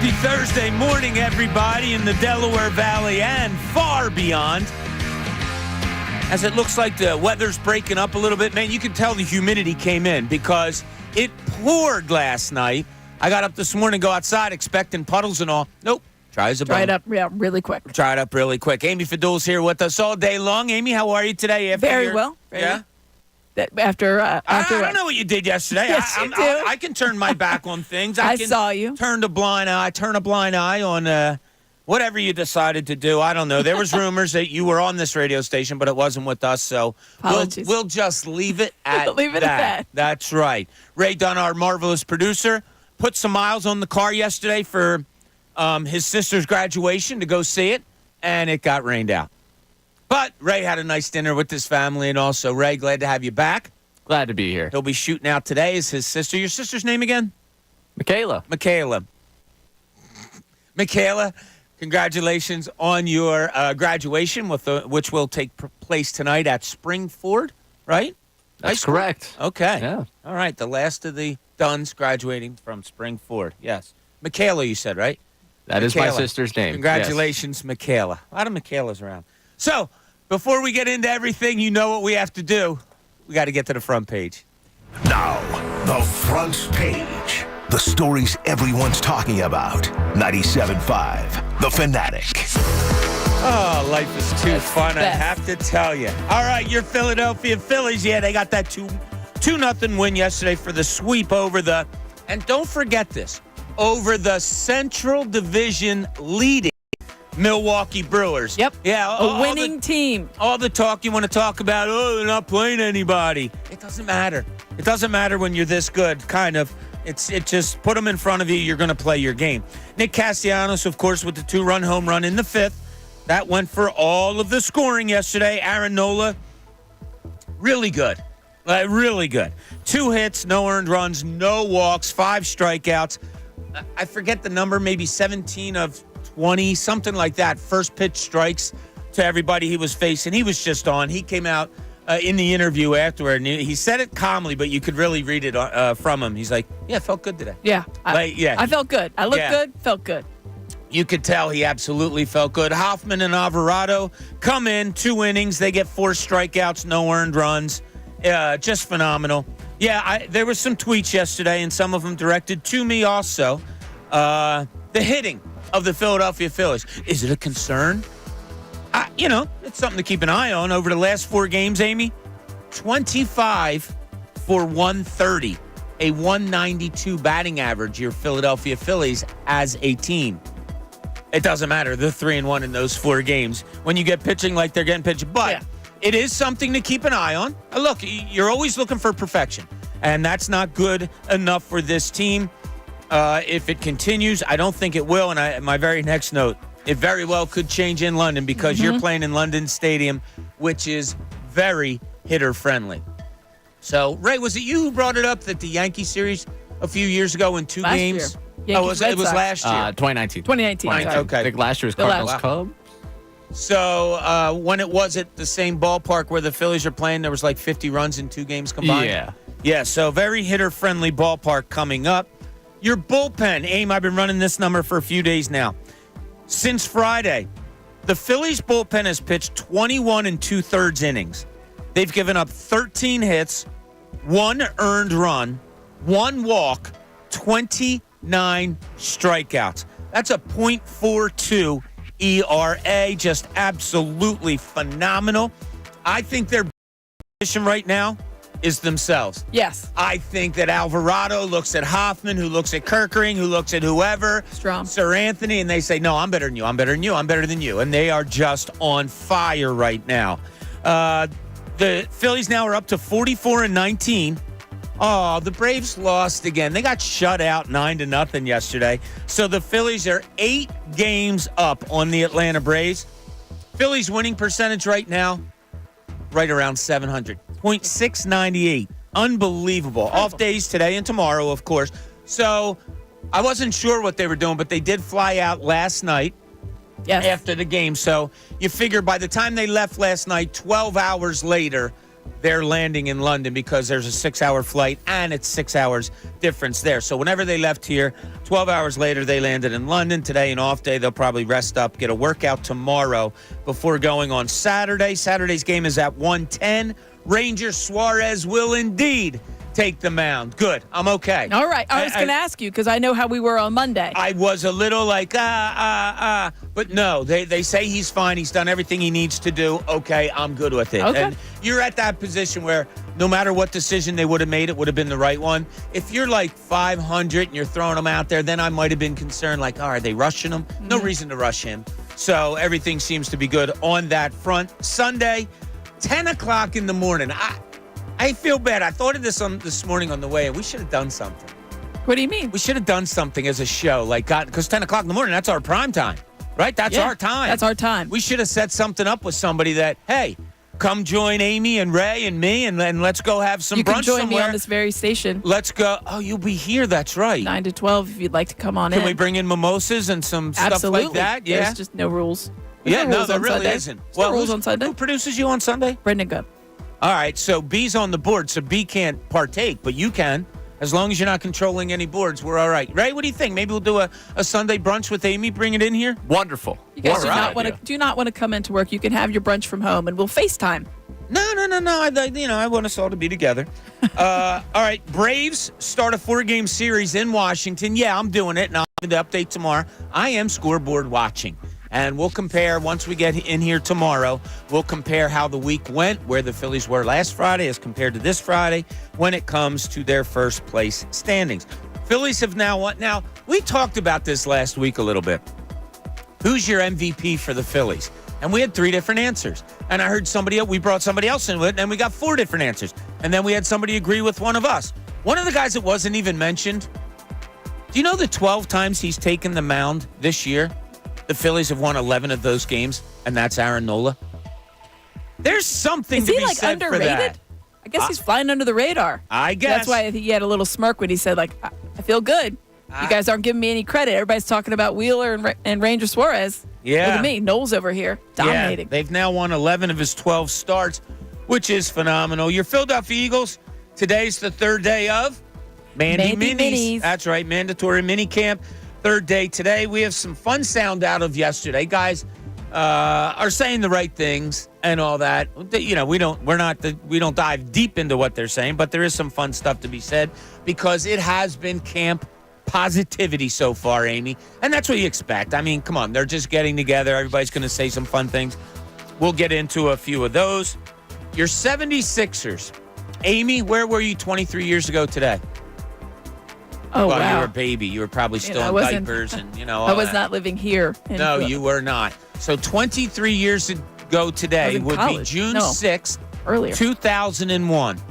Happy Thursday morning, everybody in the Delaware Valley and far beyond. As it looks like the weather's breaking up a little bit, man, you can tell the humidity came in because it poured last night. I got up this morning, go outside, expecting puddles and all. Nope. Dried up, really quick. Dried up really quick. Amy Fadul's here with us all day long. Amy, how are you today? Very well. After I don't know what you did yesterday. Yes, you do. I can turn my back on things. I saw you. Turn a blind eye on whatever you decided to do. I don't know. There was rumors that you were on this radio station, but it wasn't with us, so we'll just leave it at that. That's right. Ray Dunn, our marvelous producer, put some miles on the car yesterday for his sister's graduation to go see it, and it got rained out. But Ray had a nice dinner with his family, and also, Ray, glad to have you back. Glad to be here. He'll be shooting out today as his sister. Your sister's name again? Michaela, congratulations on your graduation, which will take place tonight at Springford, right? That's correct. Okay. Yeah. All right, the last of the Dunns graduating from Springford. Yes. Michaela, you said, right? That is my sister's name. Congratulations, yes. Michaela. A lot of Michaelas around. So, before we get into everything, you know what we have to do. We got to get to the front page. Now, the front page. The stories everyone's talking about. 97.5, The Fanatic. Oh, life is too fun, I have to tell you. All right, your Philadelphia Phillies, they got that 2-0 win yesterday for the sweep over the, and don't forget this, over the Central Division leading Milwaukee Brewers. Yep. Yeah. A winning team. All the talk you want to talk about, they're not playing anybody. It doesn't matter. It doesn't matter when you're this good, kind of. It just put them in front of you. You're going to play your game. Nick Castellanos, of course, with the 2-run home run in the fifth. That went for all of the scoring yesterday. Aaron Nola, really good. Really good. 2 hits, no earned runs, no walks, 5 strikeouts. I forget the number, maybe 17 of 20, something like that. First pitch strikes to everybody he was facing. He was just on. He came out in the interview afterward, and he said it calmly, but you could really read it from him. He's like, yeah, felt good today. Yeah. I felt good. I looked good, felt good. You could tell he absolutely felt good. Hoffman and Alvarado come in, 2 innings. They get 4 strikeouts, no earned runs. Just phenomenal. Yeah, there was some tweets yesterday, and some of them directed to me also. The hitting of the Philadelphia Phillies. Is it a concern? It's something to keep an eye on. Over the last 4 games, Amy, 25 for 130, a 192 batting average, your Philadelphia Phillies as a team. It doesn't matter. They're 3-1 in those 4 games when you get pitching like they're getting pitched. But it is something to keep an eye on. Look, you're always looking for perfection, and that's not good enough for this team. If it continues, I don't think it will. And my very next note, it very well could change in London because you're playing in London Stadium, which is very hitter-friendly. So, Ray, was it you who brought it up that the Yankee series a few years ago in 2 games? It was last year. 2019. 2019. Okay. I think last year was Cardinals-Cubs. So, when it was at the same ballpark where the Phillies are playing, there was like 50 runs in 2 games combined? Yeah. Yeah, so very hitter-friendly ballpark coming up. Your bullpen, Aim, I've been running this number for a few days now. Since Friday, the Phillies bullpen has pitched 21 2/3 innings. They've given up 13 hits, 1 earned run, 1 walk, 29 strikeouts. That's a .42 ERA, just absolutely phenomenal. I think their position right now is themselves. Yes. I think that Alvarado looks at Hoffman, who looks at Kerkering, who looks at whoever, Strom, Sir Anthony, and they say, no, I'm better than you, I'm better than you, I'm better than you. And they are just on fire right now. The Phillies now are up to 44-19. Oh, the Braves lost again. They got shut out 9-0 yesterday. So the Phillies are 8 games up on the Atlanta Braves. Phillies winning percentage right now, right around 700. .698. Unbelievable. Off days today and tomorrow, of course. So I wasn't sure what they were doing, but they did fly out last night after the game. So you figure by the time they left last night, 12 hours later, they're landing in London because there's a 6-hour flight and it's 6 hours difference there. So whenever they left here, 12 hours later, they landed in London. Today, an off day. They'll probably rest up, get a workout tomorrow before going on Saturday. Saturday's game is at 1:10. Ranger Suarez will indeed take the mound. Good. I'm okay. All right. I was going to ask you because I know how we were on Monday. I was a little like, but no, they say he's fine. He's done everything he needs to do. Okay, I'm good with it. Okay. And you're at that position where no matter what decision they would have made, it would have been the right one. If you're like 500 and you're throwing him out there, then I might have been concerned, like, are they rushing him? Mm-hmm. No reason to rush him. So everything seems to be good on that front. Sunday, 10 o'clock in the morning. I feel bad. I thought of this morning on the way, and we should have done something. What do you mean? We should have done something as a show, because 10 o'clock in the morning, that's our prime time, right? That's our time. That's our time. We should have set something up with somebody that, hey, come join Amy and Ray and me, and let's go have some brunch somewhere. You can join me on this very station. Let's go. Oh, you'll be here. That's right. 9 to 12 if you'd like to come on in. Can we bring in mimosas and some stuff like that? Yeah. There's just no rules. No, there really isn't. Well, no rules on Sunday. Who produces you on Sunday? Brendan Good. All right, so B's on the board, so B can't partake, but you can. As long as you're not controlling any boards, we're all right. Ray, what do you think? Maybe we'll do a Sunday brunch with Amy, bring it in here? Wonderful. You guys do not want to come into work. You can have your brunch from home, and we'll FaceTime. No. I want us all to be together. All right, Braves start a 4-game series in Washington. Yeah, I'm doing it, and I'll give the update tomorrow. I am scoreboard watching. And we'll compare, once we get in here tomorrow, we'll compare how the week went, where the Phillies were last Friday as compared to this Friday when it comes to their first place standings. Phillies have now won. Now, we talked about this last week a little bit. Who's your MVP for the Phillies? And we had 3 different answers. And I heard we brought somebody else in with it, and we got 4 different answers. And then we had somebody agree with one of us. One of the guys that wasn't even mentioned, do you know the 12 times he's taken the mound this year? The Phillies have won 11 of those games, and that's Aaron Nola. There's something to be said underrated? For that. I guess he's flying under the radar. I guess. That's why he had a little smirk when he said, I feel good. You guys aren't giving me any credit. Everybody's talking about Wheeler and Ranger Suarez. Yeah. Look at me. Noel's over here dominating. Yeah, they've now won 11 of his 12 starts, which is phenomenal. Your Philadelphia Eagles, today's the 3rd day of Mandy Minis. That's right, mandatory mini camp. 3rd day today. We have some fun sound out of yesterday. Guys are saying the right things and all that. We don't dive deep into what they're saying, but there is some fun stuff to be said because it has been camp positivity so far, Amy. And that's what you expect. I mean, come on, they're just getting together. Everybody's going to say some fun things. We'll get into a few of those. Your 76ers. Amy, where were you 23 years ago today? Oh, well, wow. You were a baby. You were probably still in diapers and, all I was that. not living here. No, you were not. So 23 years ago today would be June 6th, earlier. 2001.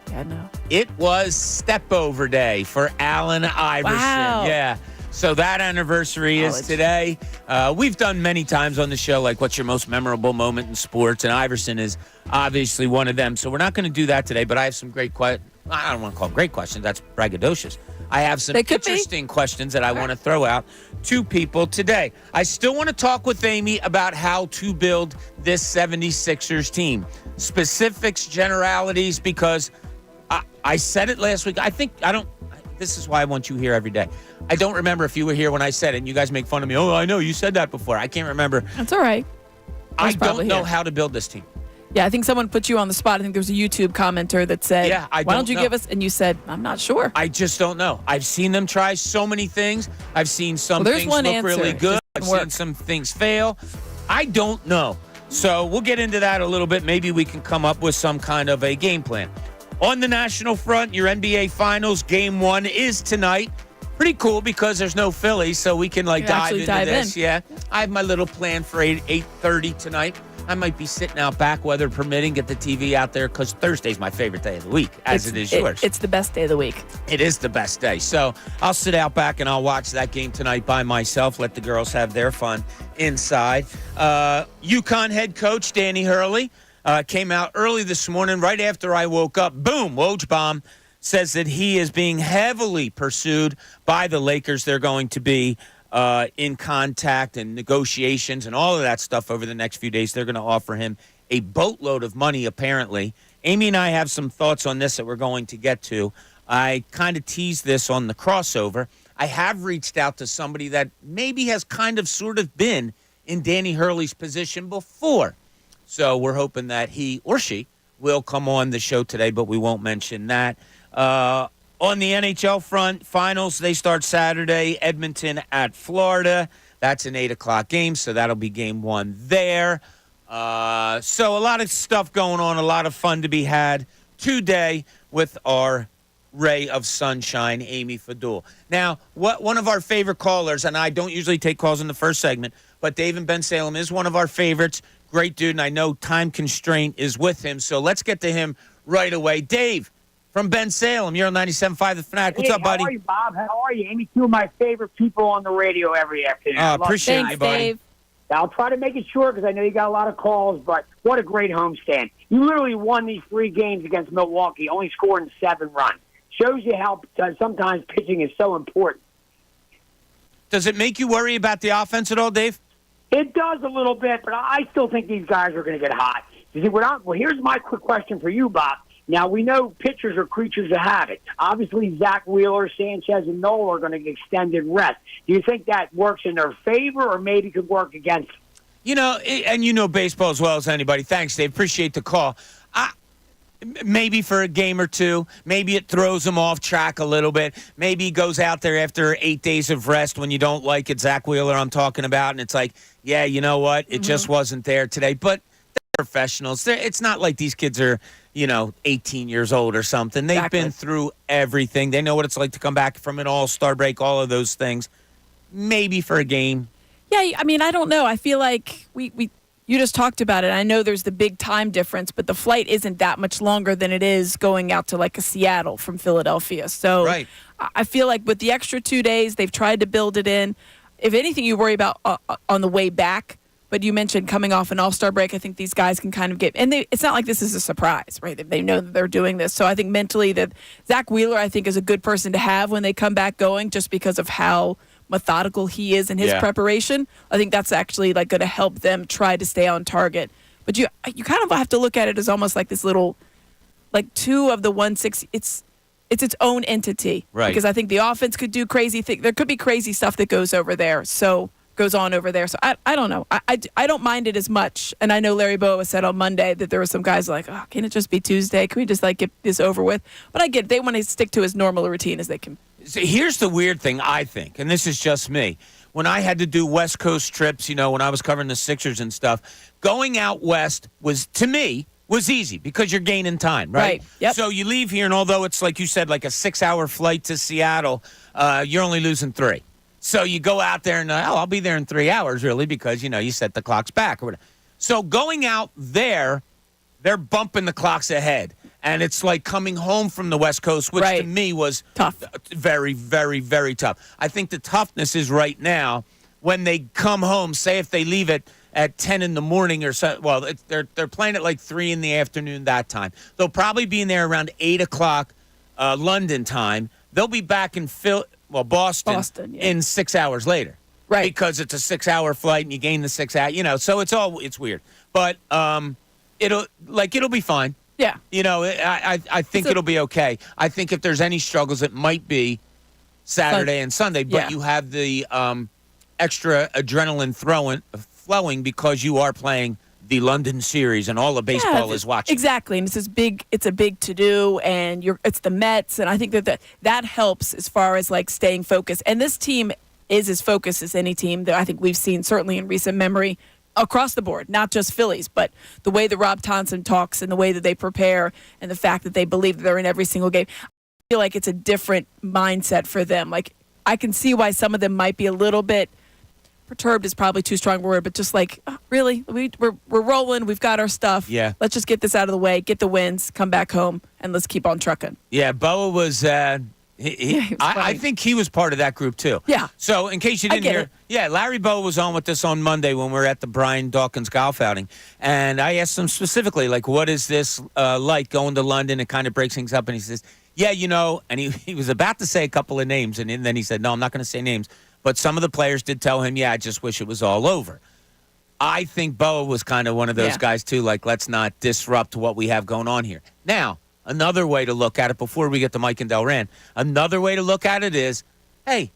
Yeah, no. It was Stepover Day for Allen Iverson. Wow. Yeah. So that anniversary is today. We've done many times on the show, like, what's your most memorable moment in sports? And Iverson is obviously one of them. So we're not going to do that today, but I have some great questions. I don't want to call them great questions. That's braggadocious. I have some interesting questions that I want to throw out to people today. I still want to talk with Amy about how to build this 76ers team. Specifics, generalities, because I said it last week. This is why I want you here every day. I don't remember if you were here when I said it, and you guys make fun of me. Oh, I know, you said that before. I can't remember. That's all right. I don't know how to build this team. Yeah, I think someone put you on the spot. I think there was a YouTube commenter that said, why don't you give us? And you said, I'm not sure. I just don't know. I've seen them try so many things. I've seen some things look really good. I've seen some things fail. I don't know. So we'll get into that a little bit. Maybe we can come up with some kind of a game plan. On the national front, your NBA Finals Game 1 is tonight. Pretty cool because there's no Phillies, so we can dive into this. Yeah, I have my little plan for 8:30 tonight. I might be sitting out back, weather permitting, get the TV out there because Thursday's my favorite day of the week, as it is yours. It's the best day of the week. It is the best day. So I'll sit out back and I'll watch that game tonight by myself, let the girls have their fun inside. UConn head coach Danny Hurley came out early this morning, right after I woke up. Boom, Woj bomb. Says that he is being heavily pursued by the Lakers. They're going to be in contact and negotiations and all of that stuff over the next few days. They're going to offer him a boatload of money, apparently. Amy and I have some thoughts on this that we're going to get to. I kind of teased this on the crossover. I have reached out to somebody that maybe has kind of sort of been in Danny Hurley's position before. So we're hoping that he or she will come on the show today, but we won't mention that. On the NHL front, finals, they start Saturday, Edmonton at Florida. That's an 8 o'clock game, so that'll be game one there. So a lot of stuff going on, a lot of fun to be had today with our ray of sunshine, Amy Fadul. Now, one of our favorite callers, and I don't usually take calls in the first segment, but Dave in Ben Salem is one of our favorites. Great dude, and I know time constraint is with him, so let's get to him right away. Dave from Ben Salem, you're on 97.5 The Fanatic. What's up, buddy? How are you, Bob? How are you? Amy, two of my favorite people on the radio every afternoon. Appreciate Thanks, you, buddy. Dave. I'll try to make it short because I know you got a lot of calls, but what a great homestand. You literally won these 3 games against Milwaukee, only scoring 7 runs. Shows you how sometimes pitching is so important. Does it make you worry about the offense at all, Dave? It does a little bit, but I still think these guys are going to get hot. You see, well, here's my quick question for you, Bob. Now, we know pitchers are creatures of habit. Obviously, Zach Wheeler, Sanchez, and Nola are going to get extended rest. Do you think that works in their favor or maybe could work against them? You know, and you know baseball as well as anybody. Thanks, Dave. Appreciate the call. Maybe for a game or two. Maybe it throws him off track a little bit. Maybe he goes out there after 8 days of rest when you don't like it. Zach Wheeler I'm talking about, and it's like, yeah, you know what? It just wasn't there today. But they're professionals. It's not like these kids are, 18 years old or something. They've been through everything. They know what it's like to come back from an all-star break, all of those things. Maybe for a game. Yeah, I mean, I don't know. I feel like you just talked about it. I know there's the big time difference, but the flight isn't that much longer than it is going out to like a Seattle from Philadelphia. So right. I feel like with the extra 2 days, they've tried to build it in. If anything, you worry about on the way back. But you mentioned coming off an all-star break. I think these guys can kind of get – and it's not like this is a surprise, right? They know that they're doing this. So I think mentally that Zach Wheeler, I think, is a good person to have when they come back going just because of how methodical he is in his preparation. I think that's actually like going to help them try to stay on target. But you kind of have to look at it as almost like this little – like 2 of the 160 – it's its own entity. Right. Because I think the offense could do crazy things. There could be crazy stuff that goes over there. So – goes on over there. So I don't know. I don't mind it as much. And I know Larry Boa said on Monday that there were some guys like, oh, can it just be Tuesday? Can we just like get this over with? But I get it. They want to stick to as normal a routine as they can. See, here's the weird thing, I think, and this is just me. When I had to do West Coast trips, when I was covering the Sixers and stuff, going out west was, to me, was easy because you're gaining time, right? Yep. So you leave here, and although it's, like you said, like a 6-hour flight to Seattle, you're only losing 3. So you go out there and, I'll be there in 3 hours, really, because, you set the clocks back or whatever. So going out there, they're bumping the clocks ahead. And it's like coming home from the West Coast, which to me was tough. Very, very, very tough. I think the toughness is right now when they come home, say if they leave at 10 in the morning or so. Well, they're playing at like 3 in the afternoon that time. They'll probably be in there around 8 o'clock London time. They'll be back in Boston in 6 hours later. Right. Because it's a 6-hour flight and you gain the 6 hours, so it's weird. But it'll be fine. Yeah. I think it'll be okay. I think if there's any struggles, it might be Saturday and Sunday, but you have the extra adrenaline flowing because you are playing the London series and all the baseball is watching. Exactly. And it's a big to-do, and it's the Mets, and I think that helps as far as like staying focused. And this team is as focused as any team that I think we've seen certainly in recent memory across the board, not just Phillies, but the way that Rob Thompson talks and the way that they prepare and the fact that they believe that they're in every single game. I feel like it's a different mindset for them. Like, I can see why some of them might be a little bit perturbed is probably too strong a word, but just like, really? We're rolling. We've got our stuff. Yeah. Let's just get this out of the way, get the wins, come back home, and let's keep on trucking. Yeah, Boa was I think he was part of that group, too. Yeah. So, in case you didn't hear, Larry Boa was on with us on Monday when we were at the Brian Dawkins golf outing. And I asked him specifically, like, what is this like going to London? It kind of breaks things up. And he says, and he was about to say a couple of names. And then he said, no, I'm not going to say names. But some of the players did tell him, I just wish it was all over. I think Boa was kind of one of those guys, too, like, let's not disrupt what we have going on here. Now, another way to look at it before we get to Mike and Delran, another way to look at it is, hey,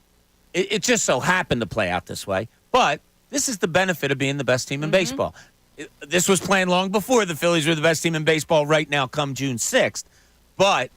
it just so happened to play out this way, but this is the benefit of being the best team in baseball. This was planned long before the Phillies were the best team in baseball right now come June 6th, but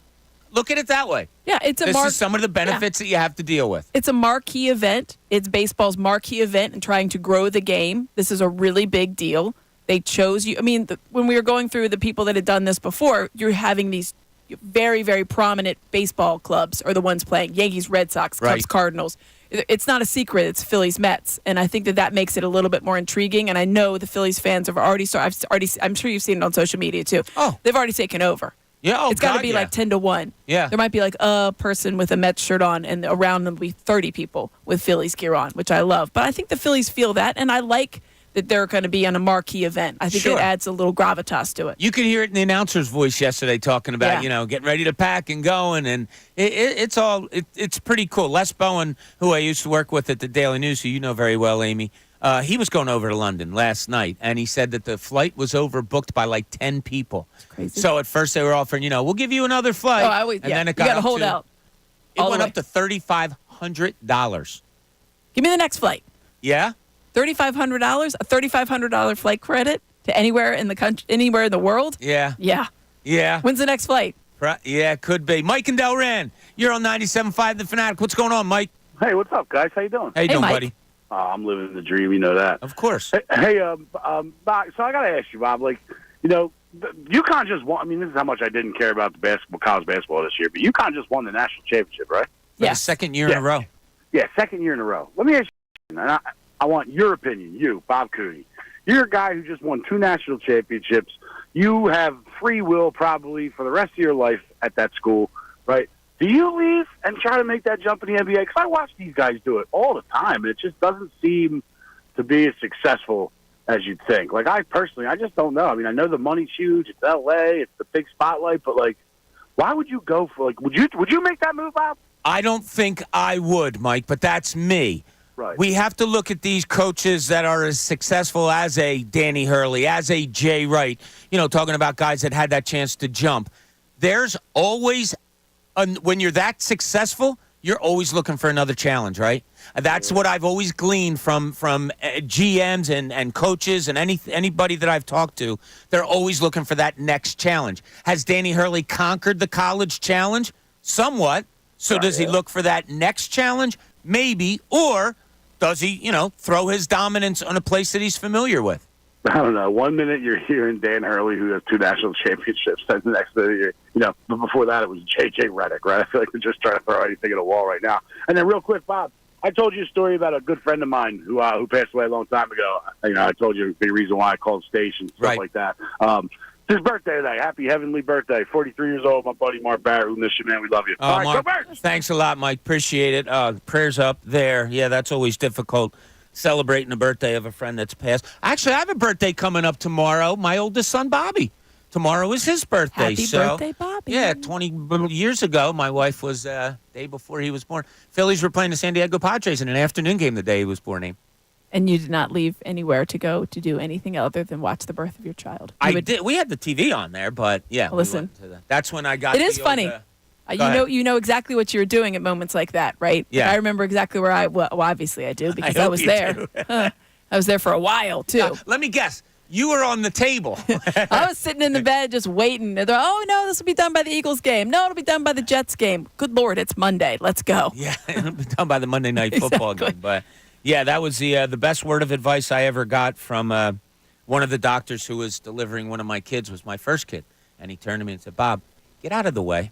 look at it that way. Yeah, This is some of the benefits that you have to deal with. It's a marquee event. It's baseball's marquee event and trying to grow the game. This is a really big deal. They chose you. I mean, when we were going through the people that had done this before, you're having these very, very prominent baseball clubs are the ones playing. Yankees, Red Sox, Cubs, Cardinals. It's not a secret. It's Phillies, Mets. And I think that makes it a little bit more intriguing. And I know the Phillies fans have already started. I'm sure you've seen it on social media, too. Oh. They've already taken over. Yeah, it's got to be like 10-1. Yeah. There might be like a person with a Mets shirt on, and around them will be 30 people with Phillies gear on, which I love. But I think the Phillies feel that, and I like that they're going to be on a marquee event. I think it adds a little gravitas to it. You could hear it in the announcer's voice yesterday talking about, getting ready to pack and going, and it's pretty cool. Les Bowen, who I used to work with at the Daily News, who you know very well, Amy, he was going over to London last night, and he said that the flight was overbooked by like 10 people. That's crazy. So at first they were offering, we'll give you another flight. And then it got you got to hold out. It went up to $3,500. Give me the next flight. Yeah? $3,500? A $3,500 flight credit to anywhere in the country, anywhere in the world? Yeah. Yeah. Yeah. When's the next flight? Yeah, could be. Mike and Delran, you're on 97.5 The Fanatic. What's going on, Mike? Hey, what's up, guys? How you doing? How you doing, Mike. buddy? I'm living the dream. You know that. Of course. Hey, Bob, so I got to ask you, Bob, UConn just won. I mean, this is how much I didn't care about the college basketball this year, but UConn just won the national championship, right? For the second year in a row. Yeah, second year in a row. Let me ask you, and I want your opinion, you, Bob Cooney. You're a guy who just won 2 national championships. You have free will probably for the rest of your life at that school, right? Do you leave and try to make that jump in the NBA? Because I watch these guys do it all the time, and it just doesn't seem to be as successful as you'd think. Like, I just don't know. I mean, I know the money's huge. It's L.A. It's the big spotlight. But, why would you go for, would you make that move, Bob? I don't think I would, Mike, but that's me. Right. We have to look at these coaches that are as successful as a Danny Hurley, as a Jay Wright, talking about guys that had that chance to jump. There's always, when you're that successful, you're always looking for another challenge, right? That's what I've always gleaned from GMs and coaches and anybody that I've talked to. They're always looking for that next challenge. Has Danny Hurley conquered the college challenge? Somewhat. So does he look for that next challenge? Maybe. Or does he, throw his dominance on a place that he's familiar with? I don't know. 1 minute you're hearing Dan Hurley, who has 2 national championships, and the next minute but before that it was J.J. Redick, right? I feel like they're just trying to throw anything at a wall right now. And then real quick, Bob, I told you a story about a good friend of mine who passed away a long time ago. I told you the reason why I called station, stuff like that. His birthday today. Happy heavenly birthday. 43 years old, my buddy Mark Barrett. We miss you, man. We love you. All right, Mark, go Birds! Thanks a lot, Mike. Appreciate it. Prayers up there. Yeah, that's always difficult, celebrating the birthday of a friend that's passed. Actually, I have a birthday coming up tomorrow. My oldest son, Bobby. Tomorrow is his birthday. Happy birthday, Bobby. Yeah, 20 years ago, my wife was day before he was born. Phillies were playing the San Diego Padres in an afternoon game the day he was born. And you did not leave anywhere to go to do anything other than watch the birth of your child. I did. We had the TV on there, but yeah. Listen, that's when I got. It is funny. You know exactly what you were doing at moments like that, right? Yeah. Like, I remember exactly where well, obviously I do because I was there. I was there for a while too. Now, let me guess. You were on the table. I was sitting in the bed just waiting. They're, oh, no, this will be done by the Eagles game. No, it'll be done by the Jets game. Good Lord, it's Monday. Let's go. Yeah, it'll be done by the Monday Night Football game. But, yeah, that was the best word of advice I ever got from one of the doctors who was delivering one of my kids, was my first kid. And he turned to me and said, Bob, get out of the way.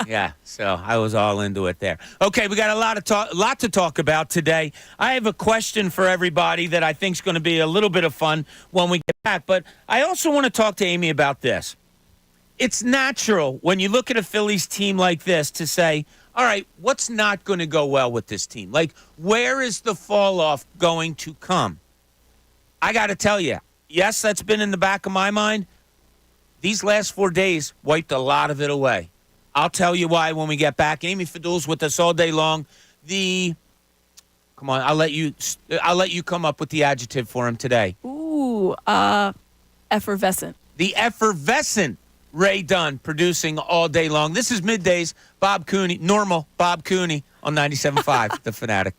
Yeah, so I was all into it there. Okay, we got a lot to talk about today. I have a question for everybody that I think is going to be a little bit of fun when we get back. But I also want to talk to Amy about this. It's natural when you look at a Phillies team like this to say, all right, what's not going to go well with this team? Like, where is the fall off going to come? I got to tell you, yes, that's been in the back of my mind. These last 4 days wiped a lot of it away. I'll tell you why when we get back. Amy Fadul's with us all day long. Come Come on, I'll let you come up with the adjective for him today. Ooh, effervescent. The effervescent Ray Dunn producing all day long. This is Middays. Bob Cooney, normal Bob Cooney on 97.5, The Fanatic.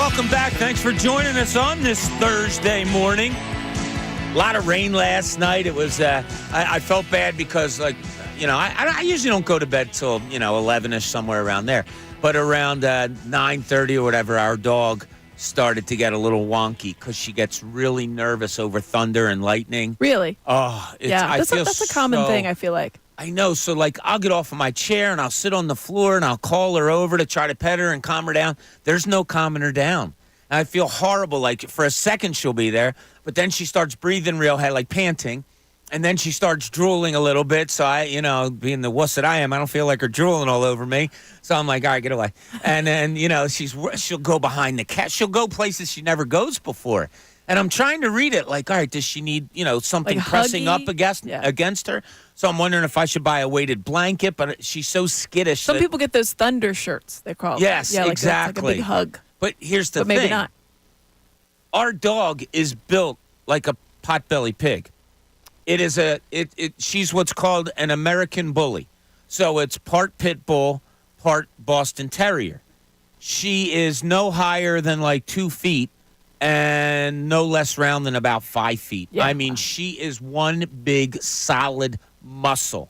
Welcome back. Thanks for joining us on this Thursday morning. A lot of rain last night. It was, I felt bad because, I usually don't go to bed till, 11-ish, somewhere around there. But around 9:30 or whatever, our dog started to get a little wonky because she gets really nervous over thunder and lightning. Really? Oh, that's a common thing, I feel like. I know. So, I'll get off of my chair and I'll sit on the floor and I'll call her over to try to pet her and calm her down. There's no calming her down. And I feel horrible. For a second, she'll be there, but then she starts breathing real heavy, panting. And then she starts drooling a little bit. So I, being the wuss that I am, I don't feel like her drooling all over me. So I'm like, all right, get away. And then, she'll go behind the cat. She'll go places she never goes before. And I'm trying to read it all right, does she need, something pressing huggy? up against her? So I'm wondering if I should buy a weighted blanket, but she's so skittish. Some people get those thunder shirts, they call it. Yes, yeah, exactly. Like a big hug. But here's the But thing. maybe not. Our dog is built like a potbelly pig. It is she's what's called an American bully. So it's part pit bull, part Boston Terrier. She is no higher than 2 feet and no less round than about 5 feet. Yeah. I mean, she is one big solid muscle.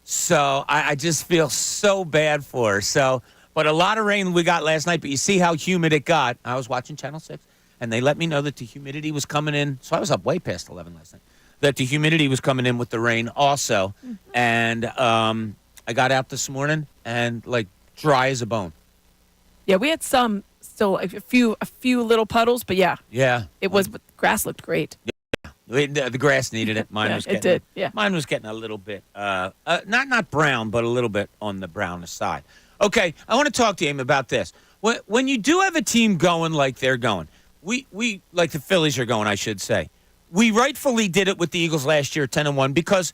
So I just feel so bad for her. So, but a lot of rain we got last night, but you see how humid it got. I was watching Channel 6, and they let me know that the humidity was coming in. So I was up way past 11 last night. That the humidity was coming in with the rain also. Mm-hmm. And I got out this morning and dry as a bone. Yeah, we had some still a few little puddles, but yeah. Yeah. It was, but the grass looked great. Yeah. The grass needed it. Mine was getting it did. Yeah. Mine was getting a little bit not brown, but a little bit on the brownish side. Okay, I want to talk to you about this. When you do have a team going like they're going, we like the Phillies are going, I should say. We rightfully did it with the Eagles last year, 10-1, because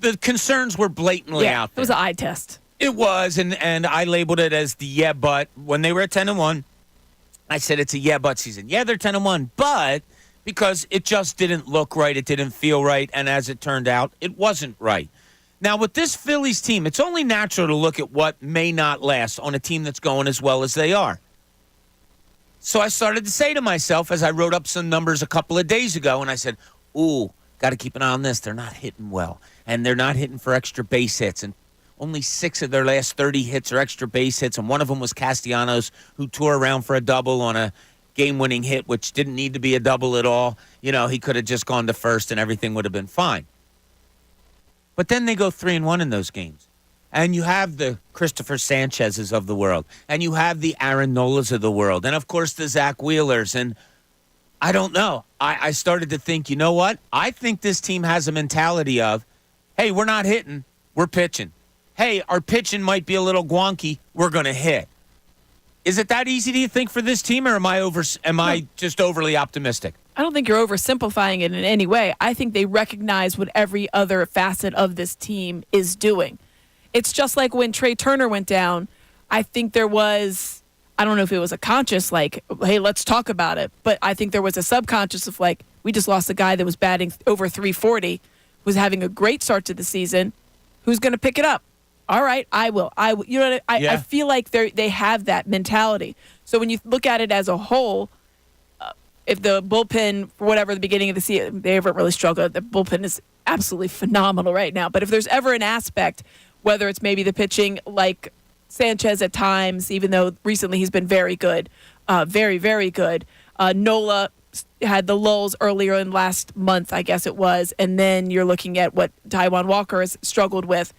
the concerns were blatantly out there. It was an eye test. It was, and I labeled it as the yeah, but. When they were at 10-1, I said it's a yeah, but season. Yeah, they're 10-1, but because it just didn't look right, it didn't feel right, and as it turned out, it wasn't right. Now, with this Phillies team, it's only natural to look at what may not last on a team that's going as well as they are. So I started to say to myself, as I wrote up some numbers a couple of days ago, and I said, ooh, got to keep an eye on this. They're not hitting well, and they're not hitting for extra base hits, and only 6 of their last 30 hits are extra base hits, and one of them was Castellanos, who tore around for a double on a game-winning hit, which didn't need to be a double at all. He could have just gone to first, and everything would have been fine. But then they go 3-1 in those games. And you have the Christopher Sanchez's of the world. And you have the Aaron Nolas of the world. And, of course, the Zach Wheelers. And I don't know. I started to think, you know what? I think this team has a mentality of, hey, we're not hitting, we're pitching. Hey, our pitching might be a little wonky, we're going to hit. Is it that easy, do you think, for this team, or am I just overly optimistic? I don't think you're oversimplifying it in any way. I think they recognize what every other facet of this team is doing. It's just like when Trey Turner went down, I think there was, I don't know if it was a conscious, hey, let's talk about it. But I think there was a subconscious of we just lost a guy that was batting over 340, was having a great start to the season. Who's going to pick it up? All right, I will. You know what I feel like they have that mentality. So when you look at it as a whole, if the bullpen, for whatever the beginning of the season, they haven't really struggled. The bullpen is absolutely phenomenal right now. But if there's ever an aspect, whether it's maybe the pitching like Sanchez at times, even though recently he's been very good, very, very good. Nola had the lulls earlier in last month, I guess it was. And then you're looking at what Taijuan Walker has struggled with.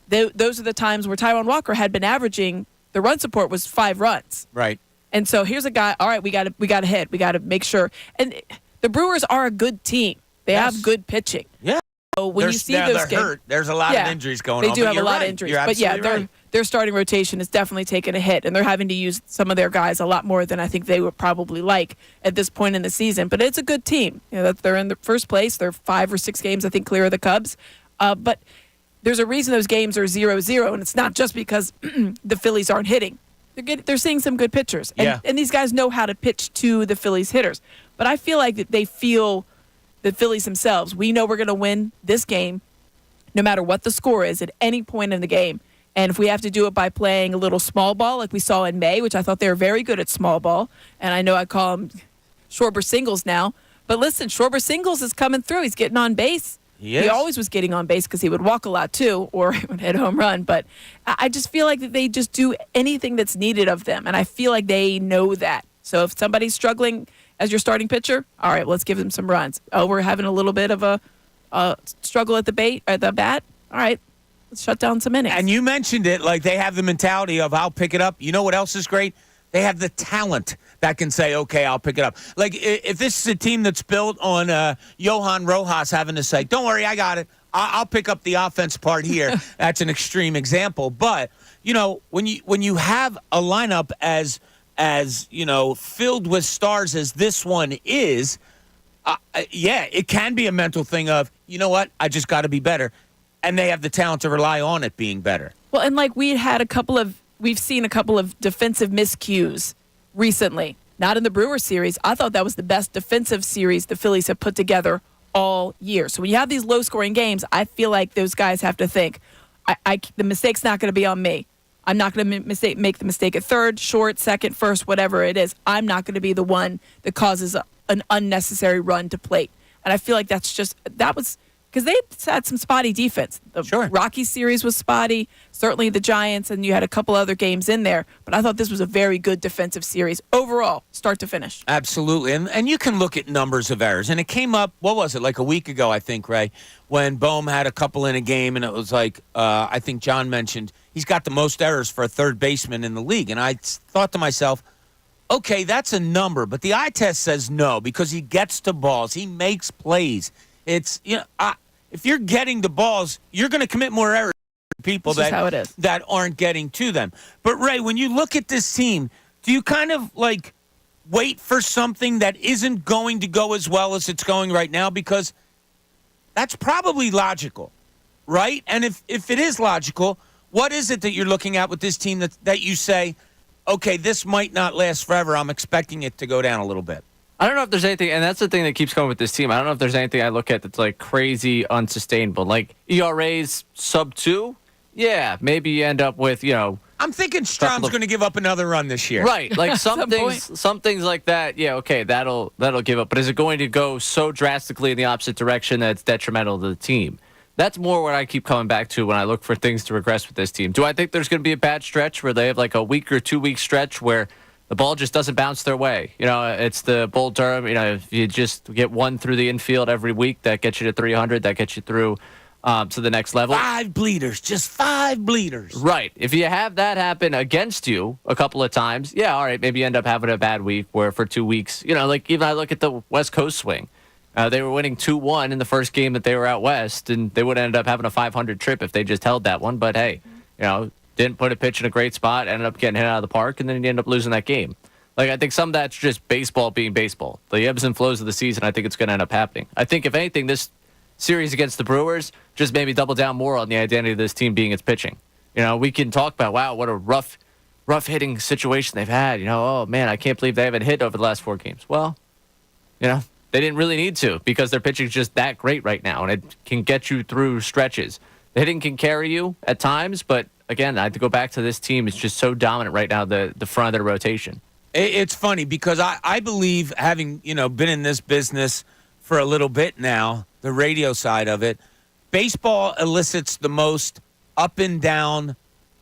Those are the times where Taijuan Walker had been averaging, the run support was 5 runs. Right. And so here's a guy, all right, we got to hit. We got to make sure. And the Brewers are a good team. They have good pitching. Yeah. So when you see those games, hurt. There's a lot of injuries going on. They do have a lot of injuries. But their starting rotation is definitely taking a hit, and they're having to use some of their guys a lot more than I think they would probably like at this point in the season. But it's a good team. They're in the first place. They're 5 or 6 games, I think, clear of the Cubs. But there's a reason those games are 0-0, and it's not just because the Phillies aren't hitting. They're seeing some good pitchers, and these guys know how to pitch to the Phillies hitters. But I feel like that they feel the Phillies themselves. We know we're going to win this game, no matter what the score is at any point in the game. And if we have to do it by playing a little small ball like we saw in May, which I thought they were very good at small ball, and I know I call him Schwarber Singles now, but listen, Schwarber Singles is coming through. He's getting on base. He always was getting on base because he would walk a lot too, or he would hit a home run. But I just feel like that they just do anything that's needed of them, and I feel like they know that. So if somebody's struggling as your starting pitcher, all right, let's give them some runs. Oh, we're having a little bit of a struggle at the bat. All right, let's shut down some innings. And you mentioned it, like they have the mentality of I'll pick it up. You know what else is great? They have the talent that can say, okay, I'll pick it up. Like if this is a team that's built on Johan Rojas having to say, don't worry, I got it. I'll pick up the offense part here. That's an extreme example. But, when you have a lineup as filled with stars as this one is, it can be a mental thing of, you know what, I just got to be better. And they have the talent to rely on it being better. Well, and like we've seen a couple of defensive miscues recently. Not in the Brewers series. I thought that was the best defensive series the Phillies have put together all year. So when you have these low-scoring games, I feel like those guys have to think, the mistake's not going to be on me. I'm not going to make the mistake at third, short, second, first, whatever it is. I'm not going to be the one that causes an unnecessary run to plate. And I feel like that was because they had some spotty defense. The Rockies series was spotty, certainly the Giants, and you had a couple other games in there. But I thought this was a very good defensive series overall, start to finish. Absolutely. And you can look at numbers of errors. And it came up, what was it, like a week ago, I think, Ray, when Bohm had a couple in a game, and it was like, I think John mentioned, he's got the most errors for a third baseman in the league. And I thought to myself, okay, that's a number, but the eye test says no because he gets to balls. He makes plays. It's, if you're getting the balls, you're going to commit more errors to people that aren't getting to them. But, Ray, when you look at this team, do you kind of, wait for something that isn't going to go as well as it's going right now? Because that's probably logical, right? And if it is logical, what is it that you're looking at with this team that you say, okay, this might not last forever. I'm expecting it to go down a little bit. I don't know if there's anything, and that's the thing that keeps going with this team. I don't know if there's anything I look at that's crazy unsustainable. Like ERA's sub 2, yeah, maybe you end up with, I'm thinking Strom's going to give up another run this year. Right, like some things like that, yeah, okay, that'll give up. But is it going to go so drastically in the opposite direction that it's detrimental to the team? That's more what I keep coming back to when I look for things to regress with this team. Do I think there's going to be a bad stretch where they have a week or 2 week stretch where the ball just doesn't bounce their way? It's the Bull Durham. If you just get one through the infield every week, that gets you to 300. That gets you through to the next level. 5 bleeders, just 5 bleeders. Right. If you have that happen against you a couple of times, yeah, all right, maybe you end up having a bad week where for 2 weeks, even I look at the West Coast swing. They were winning 2-1 in the first game that they were out west, and they would have ended up having a 500 trip if they just held that one. But, hey, didn't put a pitch in a great spot, ended up getting hit out of the park, and then you end up losing that game. I think some of that's just baseball being baseball. The ebbs and flows of the season, I think it's going to end up happening. I think, if anything, this series against the Brewers just maybe double down more on the identity of this team being its pitching. We can talk about, wow, what a rough hitting situation they've had. Oh, man, I can't believe they haven't hit over the last 4 games. Well, they didn't really need to because their pitching is just that great right now, and it can get you through stretches. The hitting can carry you at times, but again, I have to go back to this team. It's just so dominant right now, the front of their rotation. It's funny because I believe, having been in this business for a little bit now, the radio side of it, baseball elicits the most up and down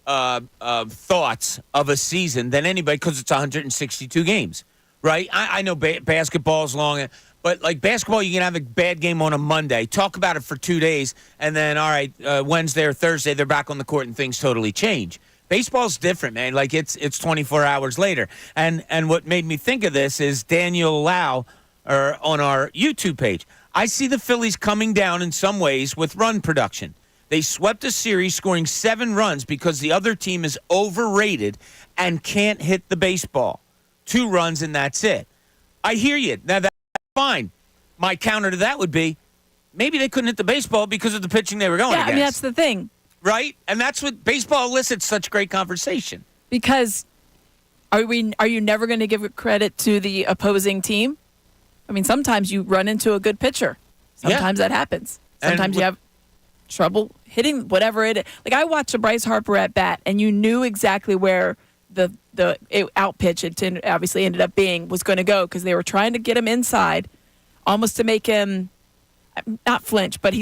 thoughts of a season than anybody because it's 162 games, right? I know basketball's long. But basketball, you can have a bad game on a Monday, talk about it for 2 days, and then, all right, Wednesday or Thursday, they're back on the court and things totally change. Baseball's different, man. It's 24 hours later. And what made me think of this is Daniel Lau on our YouTube page. I see the Phillies coming down in some ways with run production. They swept a series scoring 7 runs because the other team is overrated and can't hit the baseball. 2 runs and that's it. I hear you. Now, that's fine. My counter to that would be maybe they couldn't hit the baseball because of the pitching they were going against. Yeah, that's the thing. Right? And that's what baseball elicits such great conversation. Because are you never going to give credit to the opposing team? I mean, sometimes you run into a good pitcher. Sometimes that happens. Sometimes you have. trouble hitting whatever it is. Like, I watched a Bryce Harper at bat, and you knew exactly where the out pitch it obviously ended up being was going to go, because they were trying to get him inside, almost to make him not flinch, but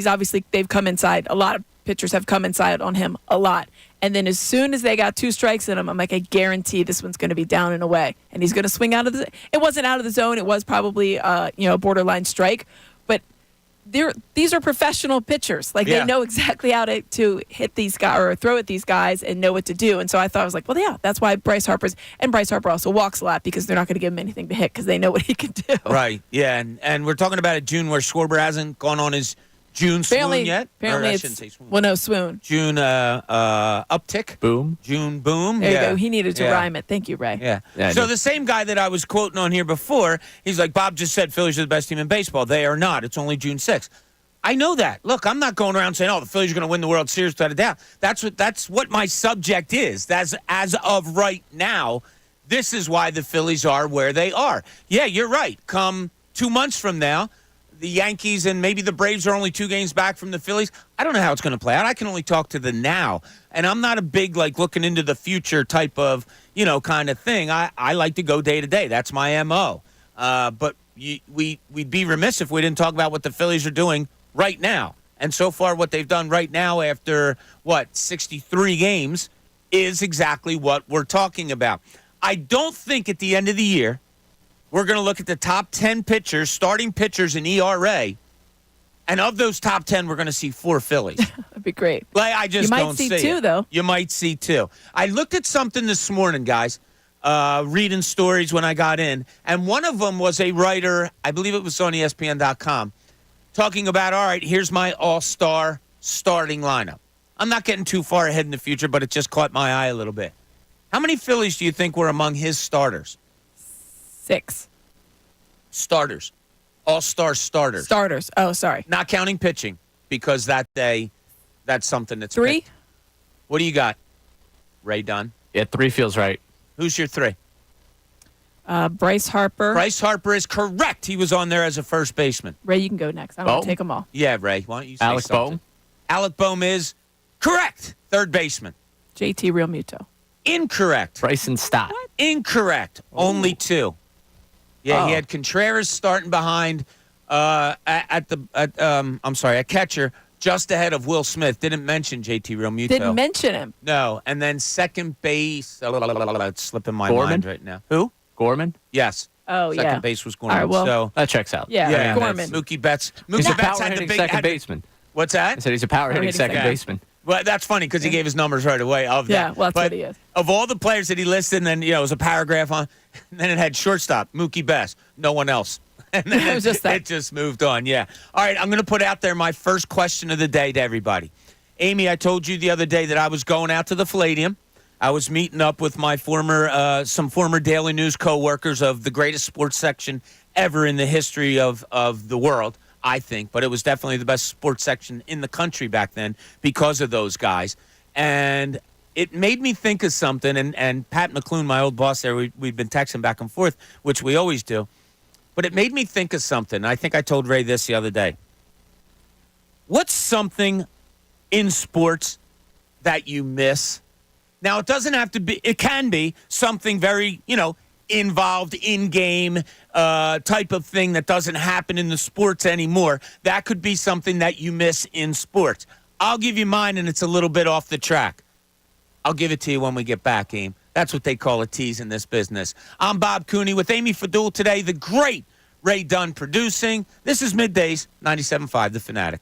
they've come inside. A lot of pitchers have come inside on him a lot. And then as soon as they got 2 strikes in him, I'm like, I guarantee this one's going to be down and away, and he's going to swing out of the. It wasn't out of the zone. It was probably a borderline strike, but these are professional pitchers. Like, they know exactly how to hit these guys or throw at these guys and know what to do. And so I thought, I was like, well, yeah, that's why Bryce Harper also walks a lot, because they're not going to give him anything to hit, because they know what he can do. Right. Yeah. And we're talking about a June where Schwarber hasn't gone on his June swoon yet. Apparently, I it's shouldn't say swoon. Well, no, swoon. June uptick. Boom. June boom. There you go. He needed to rhyme it. Thank you, Ray. Yeah. So the same guy that I was quoting on here before, he's like, Bob just said Phillies are the best team in baseball. They are not. It's only June 6th. I know that. Look, I'm not going around saying, "Oh, the Phillies are going to win the World Series without a doubt." That's what my subject is. That's as of right now. This is why the Phillies are where they are. Yeah, you're right. Come 2 months from now, the Yankees and maybe the Braves are only 2 games back from the Phillies. I don't know how it's going to play out. I can only talk to the now, and I'm not a big looking into the future type of kind of thing. I like to go day to day. That's my MO. But we'd be remiss if we didn't talk about what the Phillies are doing right now. And so far, what they've done right now after, 63 games is exactly what we're talking about. I don't think at the end of the year we're going to look at the top 10 pitchers, starting pitchers in ERA, and of those top 10, we're going to see 4 Phillies. That'd be great. I just don't see it. You might see 2, though. You might see 2. I looked at something this morning, guys, reading stories when I got in, and one of them was a writer, I believe it was on ESPN.com, talking about, all right, here's my all-star starting lineup. I'm not getting too far ahead in the future, but it just caught my eye a little bit. How many Phillies do you think were among his starters? 6. Starters. All-star starters. Starters. Oh, sorry. Not counting pitching, because that's something that's 3? picked. What do you got? Ray Dunn. Yeah, 3 feels right. Who's your 3? Bryce Harper. Bryce Harper is correct. He was on there as a first baseman. Ray, you can go next. I want to take them all. Yeah, Ray. Why don't you say Alec something? Bohm. Alec Bohm is correct. Third baseman. JT Realmuto. Incorrect. Bryson Stott. What? Incorrect. Only 2. Yeah, he had Contreras starting behind at catcher, just ahead of Will Smith. Didn't mention JT Realmuto. Didn't mention him. No. And then second base, it's slipping my Gorman? mind right now. Who? Gorman. Yes. Oh, yeah. Second base was Gorman. All right, well, so That checks out. Yeah, Gorman. that's Mookie Betts. He's a Mookie Betts power had the hitting big second baseman. What's I that? said he's a power hitting second baseman. Well, that's funny because he gave his numbers right away of that. Yeah, well, that's but what he is. Of all the players that he listed, and then it was a paragraph on, and then it had shortstop, Mookie Betts, no one else. And then It was just that. it just moved on, yeah. All right, I'm going to put out there my first question of the day to everybody. Amy, I told you the other day that I was going out to the Palladium. I was meeting up with my some former Daily News coworkers of the greatest sports section ever in the history of the world, I think. But it was definitely the best sports section in the country back then because of those guys. And it made me think of something. And Pat McClune, my old boss there, we've been texting back and forth, which we always do. But it made me think of something. I think I told Ray this the other day. What's something in sports that you miss? Now, it doesn't have to be, it can be something very, involved in-game type of thing that doesn't happen in the sports anymore. That could be something that you miss in sports. I'll give you mine, and it's a little bit off the track. I'll give it to you when we get back, Aim. That's what they call a tease in this business. I'm Bob Cooney with Amy Fadul today, the great Ray Dunn producing. This is Middays, 97.5 The Fanatic.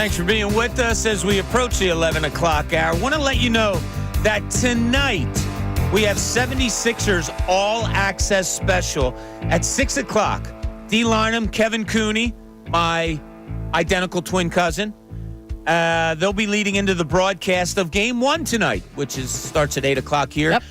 Thanks for being with us as we approach the 11 o'clock hour. I want to let you know that tonight we have 76ers All Access Special at 6 o'clock. D. Lynham, Kevin Cooney, my identical twin cousin. They'll be leading into the broadcast of Game 1 tonight, which starts at 8 o'clock here. Yep.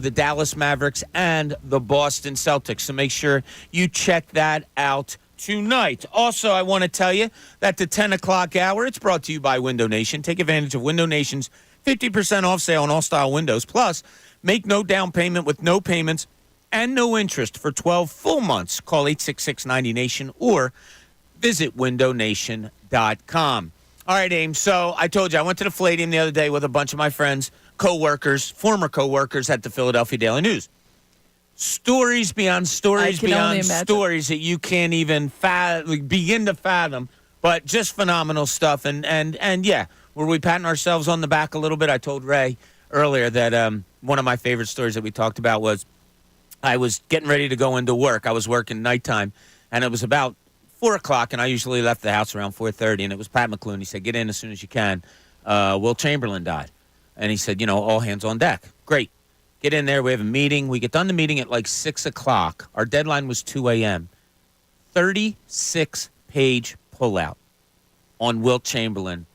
The Dallas Mavericks and the Boston Celtics. So make sure you check that out tonight. Also, I want to tell you that the 10 o'clock hour, it's brought to you by Window Nation. Take advantage of Window Nation's 50% off sale on all style windows. Plus, make no down payment with no payments and no interest for 12 full months. Call 866-90-NATION or visit windownation.com. All right, Ames. So I told you I went to the Palladium the other day with a bunch of my friends, co-workers, former co-workers at the Philadelphia Daily News. Stories beyond stories beyond stories that you can't even begin to fathom, but just phenomenal stuff. And yeah, were we patting ourselves on the back a little bit? I told Ray earlier that one of my favorite stories that we talked about was I was getting ready to go into work. I was working nighttime, and it was about 4 o'clock, and I usually left the house around 4:30, and it was Pat McClune. He said, get in as soon as you can. Will Chamberlain died. And he said, all hands on deck. Great. Get in there. We have a meeting. We get done the meeting at like 6 o'clock. Our deadline was 2 a.m. 36-page pullout on Wilt Chamberlain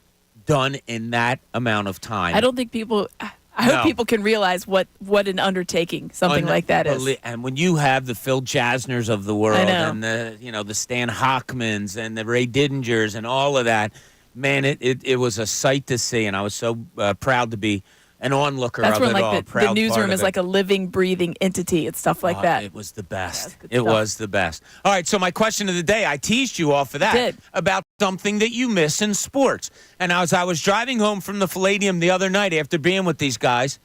done in that amount of time. I don't think people... I hope people can realize what an undertaking something like that is. And when you have the Phil Jasners of the world and the Stan Hockmans and the Ray Didingers and all of that, man, it was a sight to see, and I was so proud to be an onlooker That's of when, it all. the newsroom is like a living, breathing entity and stuff like that. It was the best. Yeah, it was the best. All right, so my question of the day, I teased you off of that about something that you miss in sports. And as I was driving home from the Palladium the other night after being with these guys,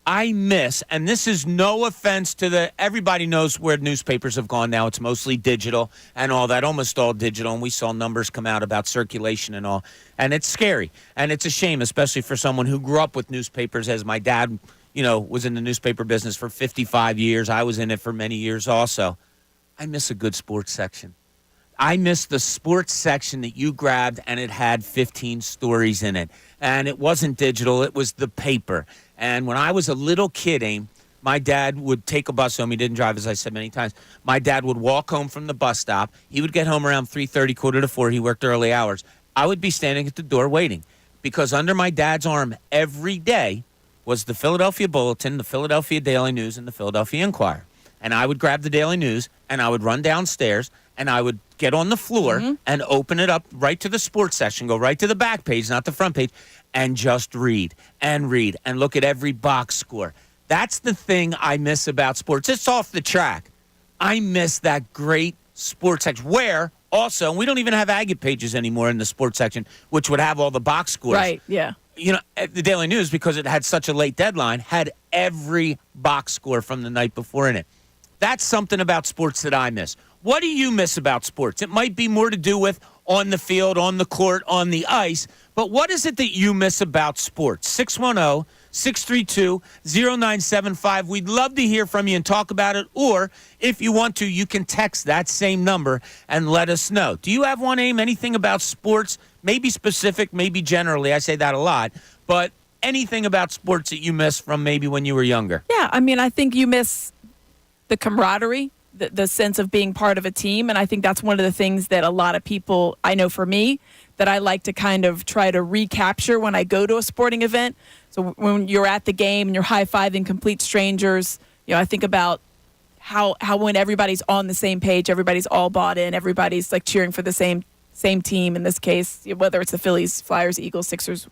I miss, and this is no offense to everybody knows where newspapers have gone now. It's mostly digital and all that, almost all digital. And we saw numbers come out about circulation and all. And it's scary. And it's a shame, especially for someone who grew up with newspapers, as my dad, was in the newspaper business for 55 years. I was in it for many years also. I miss a good sports section. I miss the sports section that you grabbed and it had 15 stories in it. And it wasn't digital. It was the paper. And when I was a little kid, Aim, my dad would take a bus home. He didn't drive, as I said many times. My dad would walk home from the bus stop. He would get home around 3:30, 3:45. He worked early hours. I would be standing at the door waiting because under my dad's arm every day was the Philadelphia Bulletin, the Philadelphia Daily News, and the Philadelphia Inquirer. And I would grab the Daily News, and I would run downstairs, and I would get on the floor and open it up right to the sports section, go right to the back page, not the front page, and just read and look at every box score. That's the thing I miss about sports. It's off the track. I miss that great sports section where also, we don't even have agate pages anymore in the sports section, which would have all the box scores. Right, yeah. The Daily News, because it had such a late deadline, had every box score from the night before in it. That's something about sports that I miss. What do you miss about sports? It might be more to do with on the field, on the court, on the ice, but what is it that you miss about sports? 610-632-0975. We'd love to hear from you and talk about it, or if you want to, you can text that same number and let us know. Do you have one, Aim? Anything about sports? Maybe specific, maybe generally. I say that a lot, but anything about sports that you miss from maybe when you were younger? Yeah, I think you miss the camaraderie, the sense of being part of a team. And I think that's one of the things that a lot of people, I know for me, that I like to kind of try to recapture when I go to a sporting event. So when you're at the game and you're high-fiving complete strangers, I think about how when everybody's on the same page, everybody's all bought in, everybody's like cheering for the same team in this case, whether it's the Phillies, Flyers, Eagles, Sixers,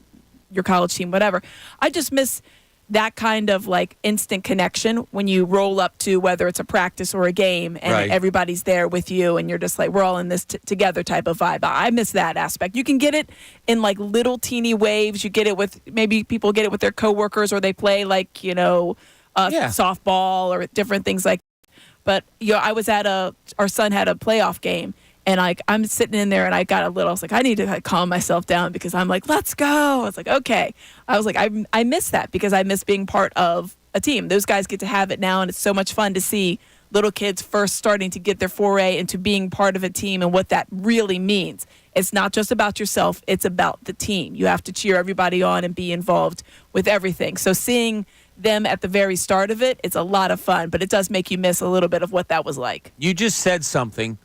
your college team, whatever. I just miss that kind of like instant connection when you roll up to whether it's a practice or a game and everybody's there with you and you're just like, we're all in this together type of vibe. I miss that aspect. You can get it in like little teeny waves. You get it with, maybe people get it with their coworkers or they play like, softball or different things like that. But, I was at our son had a playoff game. And I'm sitting in there and I was like, I need to calm myself down because I'm like, let's go. I was like, okay. I was like, I miss that because I miss being part of a team. Those guys get to have it now and it's so much fun to see little kids first starting to get their foray into being part of a team and what that really means. It's not just about yourself. It's about the team. You have to cheer everybody on and be involved with everything. So seeing them at the very start of it, it's a lot of fun, but it does make you miss a little bit of what that was like. You just said something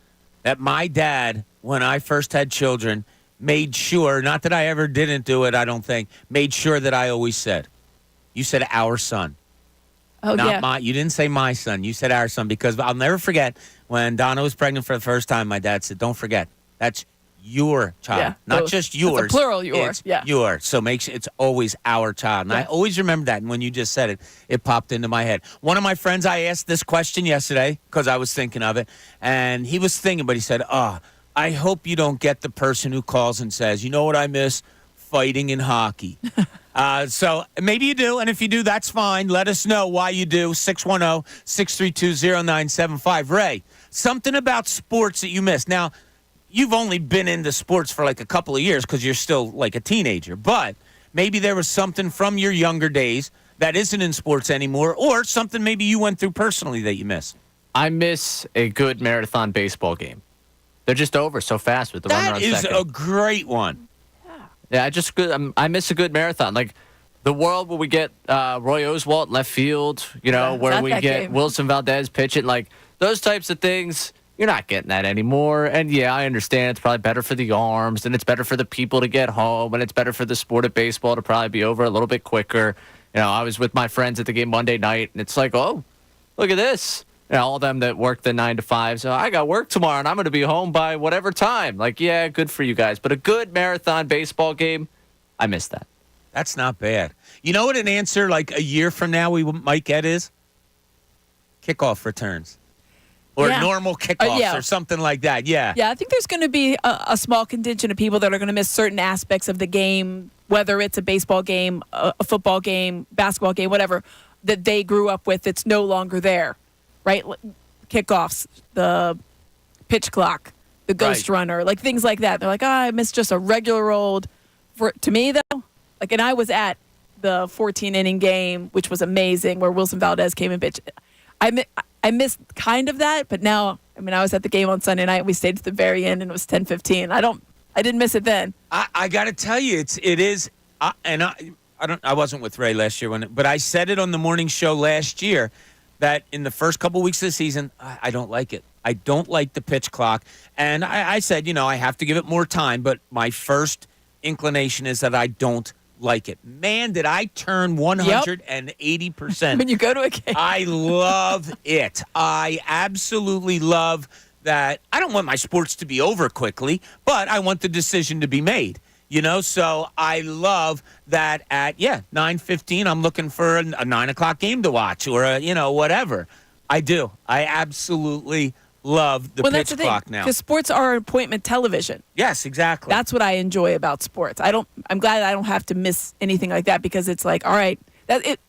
that my dad, when I first had children, made sure, not that I ever didn't do it, I don't think, made sure that I always said. You said our son. Oh, Not yeah. my. You didn't say my son. You said our son, because I'll never forget when Donna was pregnant for the first time. My dad said, "Don't forget, that's your child, Yeah. not So just it's a yours. plural your, It's yeah. yours. So make sure it's always our child." And I Yeah. always remember that. And when you just said it, it popped into my head. One of my friends, I asked this question yesterday because I was thinking of it, and he was thinking, but he said, I hope you don't get the person who calls and says, you know what I miss? Fighting in hockey." So maybe you do, and if you do, that's fine. Let us know why you do. 610-632-0975. Ray, something about sports that you miss. Now, you've only been into sports for like a couple of years because you're still like a teenager, but maybe there was something from your younger days that isn't in sports anymore, or something maybe you went through personally that you miss. I miss a good marathon baseball game. They're just over so fast with the runner That on is second. a great one. Yeah, I miss a good marathon. Like the world where we get Roy Oswalt in left field, Yeah, where not we that get game. Wilson Valdez pitching, like those types of things. You're not getting that anymore. And yeah, I understand it's probably better for the arms, and it's better for the people to get home, and it's better for the sport of baseball to probably be over a little bit quicker. I was with my friends at the game Monday night, and it's like, oh, look at this. All of them that work the 9 to 5. So I got work tomorrow, and I'm going to be home by whatever time. Like, yeah, good for you guys. But a good marathon baseball game, I miss that. That's not bad. You know what an answer like a year from now we might get is? Kickoff returns. Or Yeah. normal kickoffs yeah. or something like that. Yeah. Yeah, I think there's going to be a small contingent of people that are going to miss certain aspects of the game, whether it's a baseball game, a football game, basketball game, whatever, that they grew up with. It's no longer there, right? Kickoffs, the pitch clock, the ghost Right. runner, like things like that. They're like, I miss just a regular old. To me, though, like, and I was at the 14-inning game, which was amazing, where Wilson Valdez came and pitched. I missed kind of that, but now, I was at the game on Sunday night. We stayed to the very end, and it was 10:15. I didn't miss it then. I got to tell you, it is, and I wasn't with Ray last year but I said it on the morning show last year that in the first couple weeks of the season, I don't like it. I don't like the pitch clock, and I said, I have to give it more time. But my first inclination is that I don't like it. Man, did I turn 180%. When you go to a game. I love it. I absolutely love that. I don't want my sports to be over quickly, but I want the decision to be made. So I love that at 9:15. I'm looking for a 9:00 game to watch, or whatever. I do. I absolutely love the pitch clock now. Because sports are appointment television. Yes, exactly. That's what I enjoy about sports. I'm glad I don't have to miss anything like that, because it's like, all right,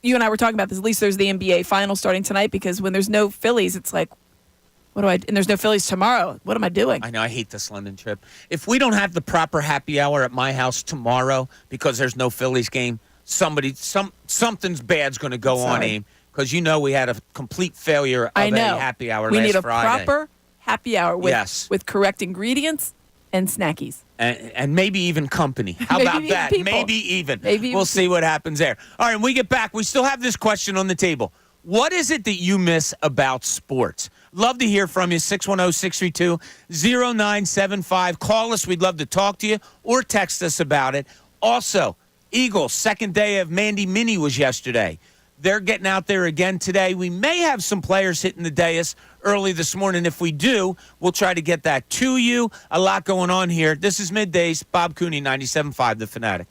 you and I were talking about this. At least there's the NBA final starting tonight, because when there's no Phillies, it's like, and there's no Phillies tomorrow. What am I doing? I know. I hate this London trip. If we don't have the proper happy hour at my house tomorrow because there's no Phillies game, something's bad's going to go on, Aim. Because we had a complete failure of a happy hour we last need a Friday. proper happy hour with, Yes. with correct ingredients and snackies. And maybe even company. How Maybe about even that? people. Maybe even. Maybe even we'll see what happens there. All right, when we get back, we still have this question on the table. What is it that you miss about sports? Love to hear from you. 610-632-0975. Call us. We'd love to talk to you, or text us about it. Also, Eagles, second day of Mandy Mini was yesterday. They're getting out there again today. We may have some players hitting the dais early this morning. If we do, we'll try to get that to you. A lot going on here. This is Middays. Bob Cooney, 97.5 The Fanatic.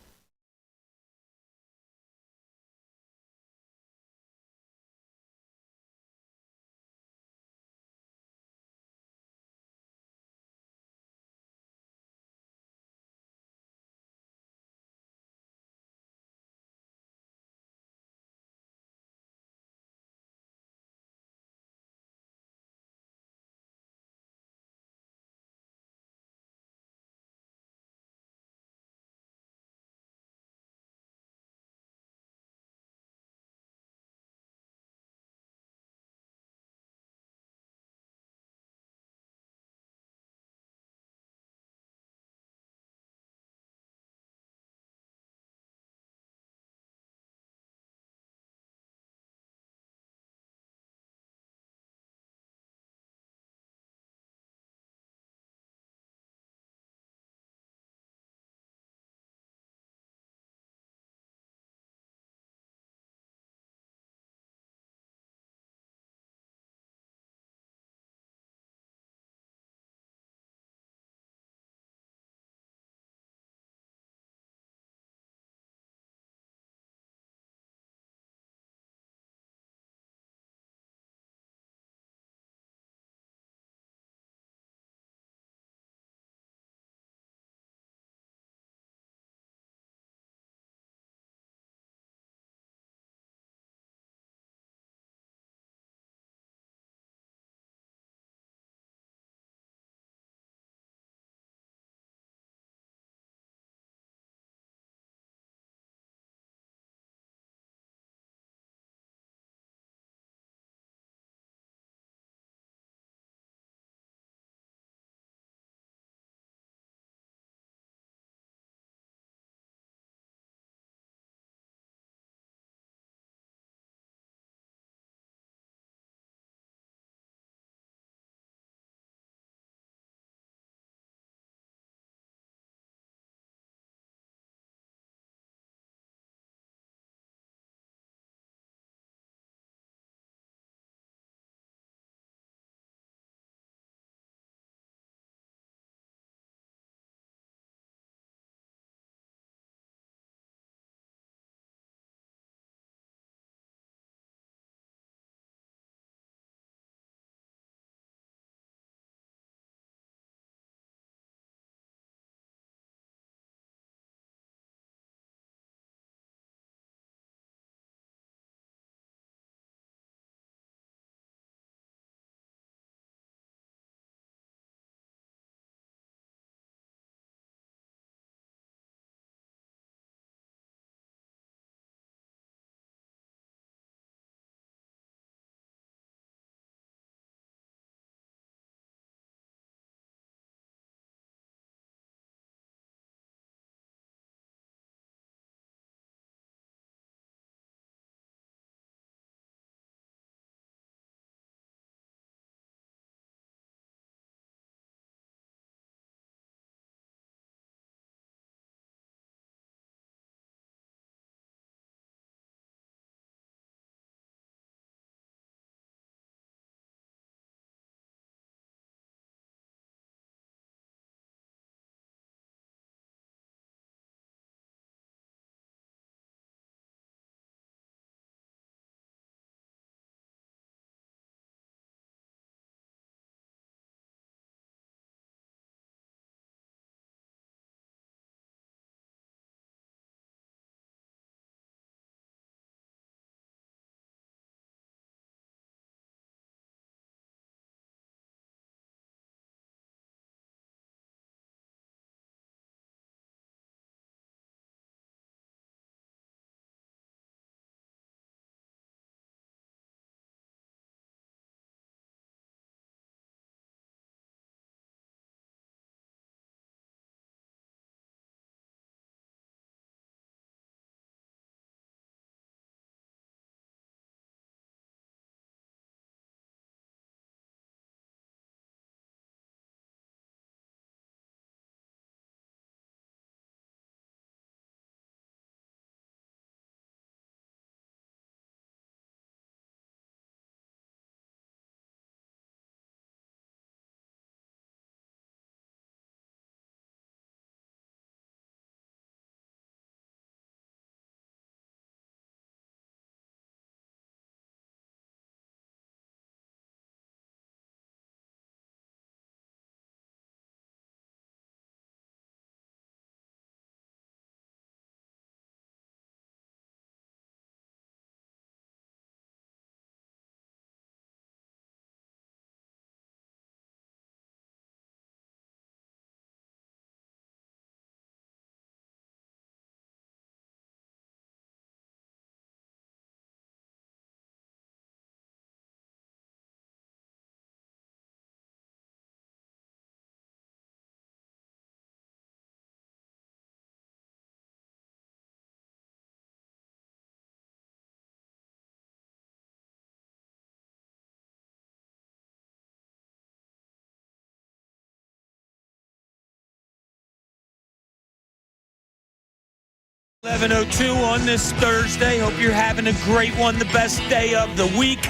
11:02 on this Thursday. Hope you're having a great one, the best day of the week.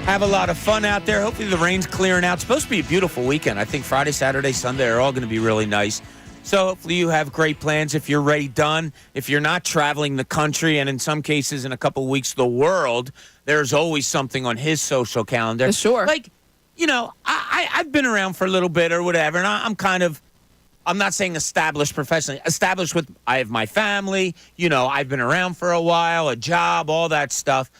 Have a lot of fun out there. Hopefully the rain's clearing out. It's supposed to be a beautiful weekend. I think Friday, Saturday, Sunday are all going to be really nice. So hopefully you have great plans if you're ready done. If you're not traveling the country, and in some cases in a couple of weeks the world, there's always something on his social calendar. For sure. Like, I've been around for a little bit or whatever, and I'm not saying established professionally. Established I have my family. I've been around for a while, a job, all that stuff.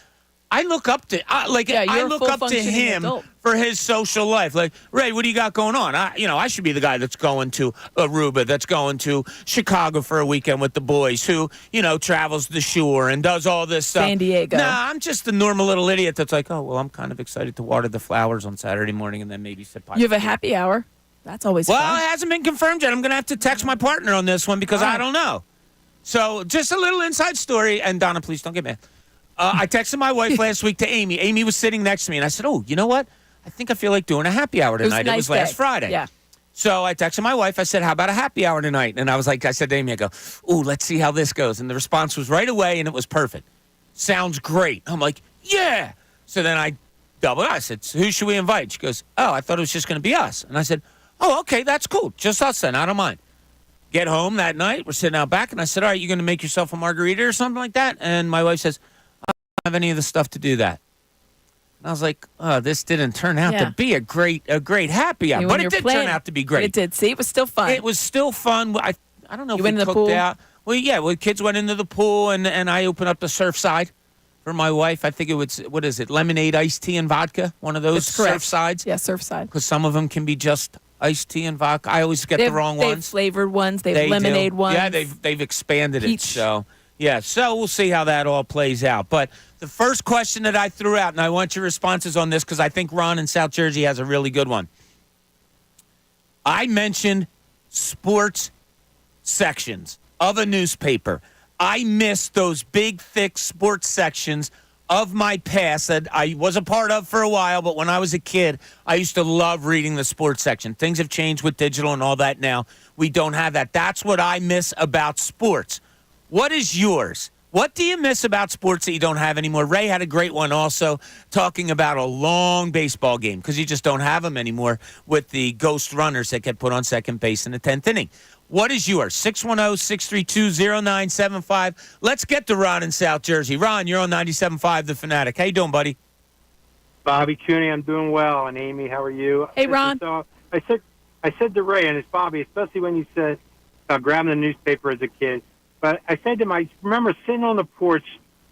I look up to I look up to him adult. for his social life. Like, Ray, what do you got going on? I should be the guy that's going to Aruba, that's going to Chicago for a weekend with the boys, who travels the shore and does all this stuff. San Diego. Nah, I'm just the normal little idiot that's like, oh well, I'm kind of excited to water the flowers on Saturday morning and then maybe sit by. You have a happy hour. That's always Well, fun. it hasn't been confirmed yet. I'm going to have to text my partner on this one because I don't know. So just a little inside story. And Donna, please don't get mad. I texted my wife last week to Amy. Amy was sitting next to me, and I said, oh, you know what? I think I feel like doing a happy hour tonight. It was last Friday. Yeah. So I texted my wife. I said, how about a happy hour tonight? And I said to Amy, I go, ooh, let's see how this goes. And the response was right away, and it was perfect. Sounds great. I'm like, yeah. So then I doubled. I said, so who should we invite? She goes, oh, I thought it was just going to be us. And I said, oh, okay, that's cool. Just us then. I don't mind. Get home that night. We're sitting out back, and I said, all right, you going to make yourself a margarita or something like that? And my wife says, I don't have any of the stuff to do that. And I was like, oh, this didn't turn out to be a great happy hour. But it did turn out to be great. It did. See, it was still fun. It was still fun. I don't know if we went in the cooked pool? out. Well, yeah, kids went into the pool, and I opened up the Surfside for my wife. I think it was, what is it, lemonade, iced tea, and vodka? One of those That's correct. Surfsides? Yeah, Surfside. Because some of them can be just iced tea and vodka. I always get the wrong They have ones. flavored ones. They have lemonade do. ones. Yeah, they've expanded Peach. it. So, yeah, so we'll see how that all plays out. But the first question that I threw out, and I want your responses on this because I think Ron in South Jersey has a really good one. I mentioned sports sections of a newspaper. I miss those big, thick sports sections of my past that I was a part of for a while, but when I was a kid, I used to love reading the sports section. Things have changed with digital and all that now. We don't have that. That's what I miss about sports. What is yours? What do you miss about sports that you don't have anymore? Ray had a great one also talking about a long baseball game because you just don't have them anymore with the ghost runners that get put on second base in the 10th inning. What is yours? 610-632-0975. Let's get to Ron in South Jersey. Ron, you're on 97.5 The Fanatic. How you doing, buddy? Bobby Cooney, I'm doing well. And Amy, how are you? Hey, Ron. So I said to Ray, and it's Bobby, especially when you said grabbing the newspaper as a kid. But I said to him, I remember sitting on the porch,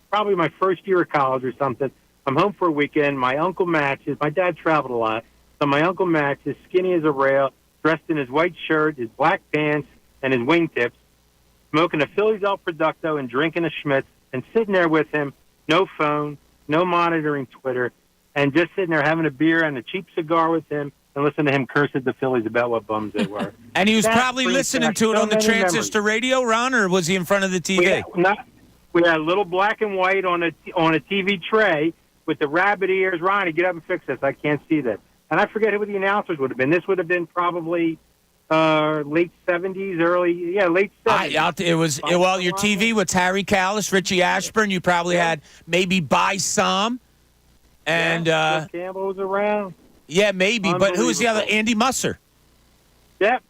probably my first year of college or something. I'm home for a weekend. My uncle Max, my dad traveled a lot. So my uncle Max is skinny as a rail, dressed in his white shirt, his black pants, and his wingtips, smoking a Phillies El Producto and drinking a Schmitz, and sitting there with him, no phone, no monitoring Twitter, and just sitting there having a beer and a cheap cigar with him and listening to him curse at the Phillies about what bums they were. And he was That probably brings listening back to it so on the many transistor radio, Ron, or was he in front of the TV? We had a little black and white on a TV tray with the rabbit ears. Ronnie, get up and fix this. I can't see this. And I forget who the announcers would have been. This would have been probably late 70s, late 70s. Your TV was Harry Callis, Richie Ashburn. You probably had maybe By Som. And Bill Campbell was around. Yeah, maybe. But who was the other? Andy Musser. Yep.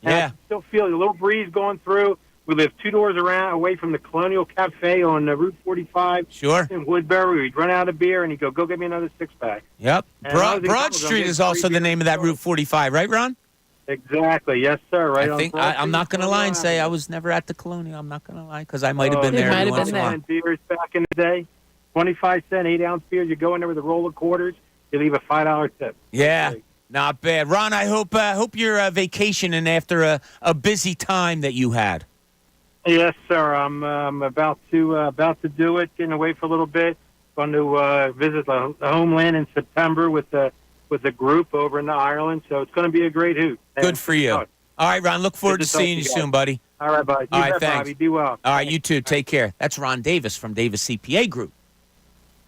And Yeah. I still feel a little breeze going through. We live 2 doors away from the Colonial Cafe on Route 45 Sure. in Woodbury. We'd run out of beer, and he'd go get me another six-pack. Yep. And I was in Broad college, Street I'm is getting also free the beer name of that from Route 45, right, Ron? Exactly. Yes, sir. Right on Broad I'm Street, not going to lie and Colonial say I Avenue. was never at the Colonial. I'm not going to lie because I might have been You there might every have once been in a while. there. Beers back in the day, 25-cent, 8-ounce beers. You go in there with a roll of quarters, you leave a $5 tip. Yeah, not bad. Ron, I hope you're vacationing after a busy time that you had. Yes, sir. I'm about to do it. Getting away for a little bit. Going to visit the homeland in September with a group over in Ireland. So it's going to be a great hoot. Good for you. All All right, Ron. Look forward Good to to talk seeing to you you soon, buddy. right, buddy. All right, bet, thanks. Bobby. Be well. All right, you too. Take care. That's Ron Davis from Davis CPA Group,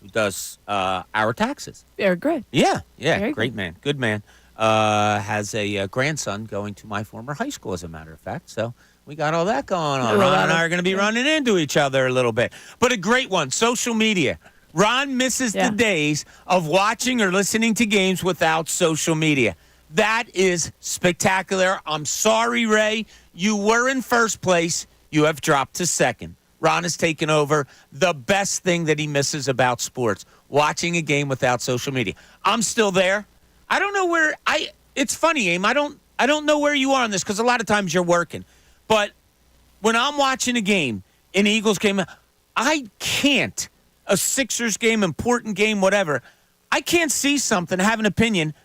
who does our taxes. Very good. Yeah, Very great man, good man. Has a grandson going to my former high school, as a matter of fact. So We got all that going on. A lot Ron and of- I are going to be running into each other a little bit. But a great one, social media. Ron misses Yeah. the days of watching or listening to games without social media. That is spectacular. I'm sorry, Ray. You were in first place. You have dropped to second. Ron has taken over the best thing that he misses about sports, watching a game without social media. I'm still there. I don't know where it's funny, Aim. I don't know where you are on this because a lot of times you're working. But when I'm watching a game, an Eagles game, I can't, a Sixers game, important game, whatever, I can't see something, have an opinion,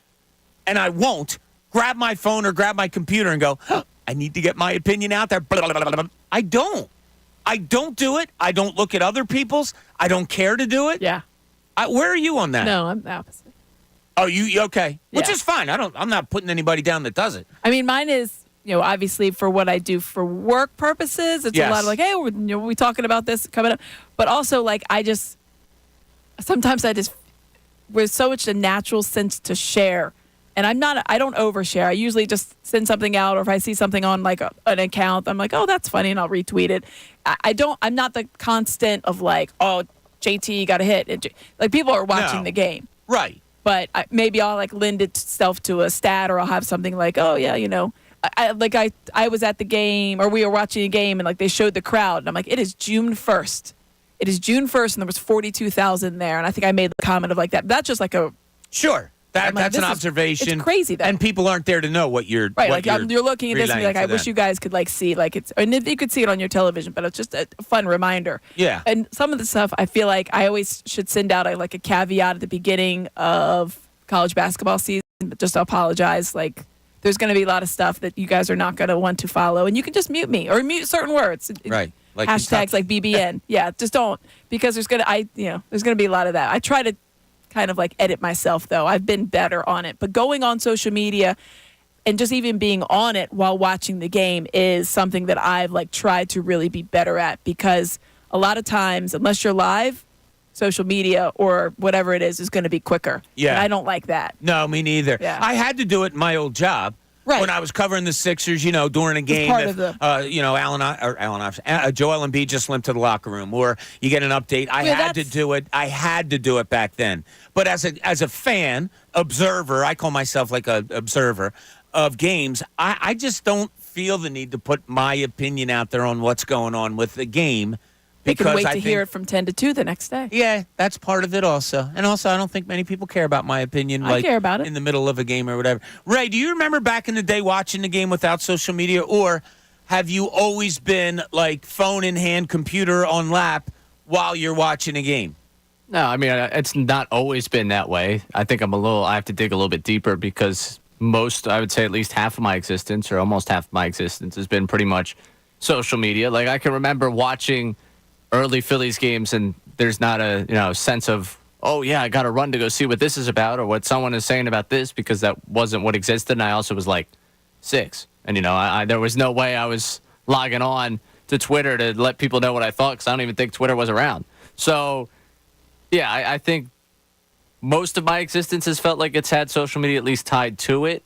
and I won't grab my phone or grab my computer and go, I need to get my opinion out there. Blah, blah, blah, blah. I don't do it. I don't look at other people's. I don't care to do it. Yeah. Where are you on that? No, I'm the opposite. Oh, you okay? Which Yeah. is fine. I'm not putting anybody down that does it. I mean, mine is, obviously for what I do for work purposes, it's a Yes. lot of like, hey, we talking about this coming up. But also, like, sometimes we're so much a natural sense to share. And I don't overshare. I usually just send something out, or if I see something on like an account, I'm like, oh, that's funny, and I'll retweet it. I'm not the constant of like, oh, JT got a hit. Like, people are watching No. the game. Right. But maybe I'll like lend itself to a stat, or I'll have something like, oh yeah, I was at the game, or we were watching a game, and like they showed the crowd, and I'm like, it is June 1st. It is June 1st, and there was 42,000 there, and I think I made the comment of like that. That's just like a Sure. I'm like, That's an this is- observation. it's crazy, though. And people aren't there to know what you're right. what Like you're looking at this and be like, relaying I to wish them. you guys could like see like it's, and you could see it on your television, but it's just a fun reminder. Yeah. And some of the stuff I feel like I always should send out a caveat at the beginning of college basketball season, but just to apologize. Like, there's going to be a lot of stuff that you guys are not going to want to follow, and you can just mute me or mute certain words. Right. Like Hashtags like BBN. Yeah, just don't, because there's going to be a lot of that. I try to kind of like edit myself, though. I've been better on it. But going on social media and just even being on it while watching the game is something that I've like tried to really be better at, because a lot of times, unless you're live, social media or whatever it is going to be quicker. Yeah. And I don't like that. No, me neither. Yeah. I had to do it in my old job. Right. When I was covering the Sixers, during a game, part if, of the- Joel Embiid just limped to the locker room, or you get an update. I Yeah, had to that's- do it. I had to do it back then. But as a fan, observer, I call myself like a observer of games. I just don't feel the need to put my opinion out there on what's going on with the game. They can wait I to think, hear it from 10 to 2 the next day. Yeah, that's part of it also. And also, I don't think many people care about my opinion. I care about it. In the middle of a game or whatever. Ray, do you remember back in the day watching the game without social media? Or have you always been like phone in hand, computer on lap while you're watching a game? No, I mean, it's not always been that way. I think I have to dig a little bit deeper, because I would say at least half of my existence, or almost half of my existence, has been pretty much social media. Like, I can remember watching early Phillies games, and there's not a sense of, oh yeah, I got to run to go see what this is about, or what someone is saying about this, because that wasn't what existed. And I also was like 6, and there was no way I was logging on to Twitter to let people know what I thought, because I don't even think Twitter was around. So yeah, I think most of my existence has felt like it's had social media at least tied to it.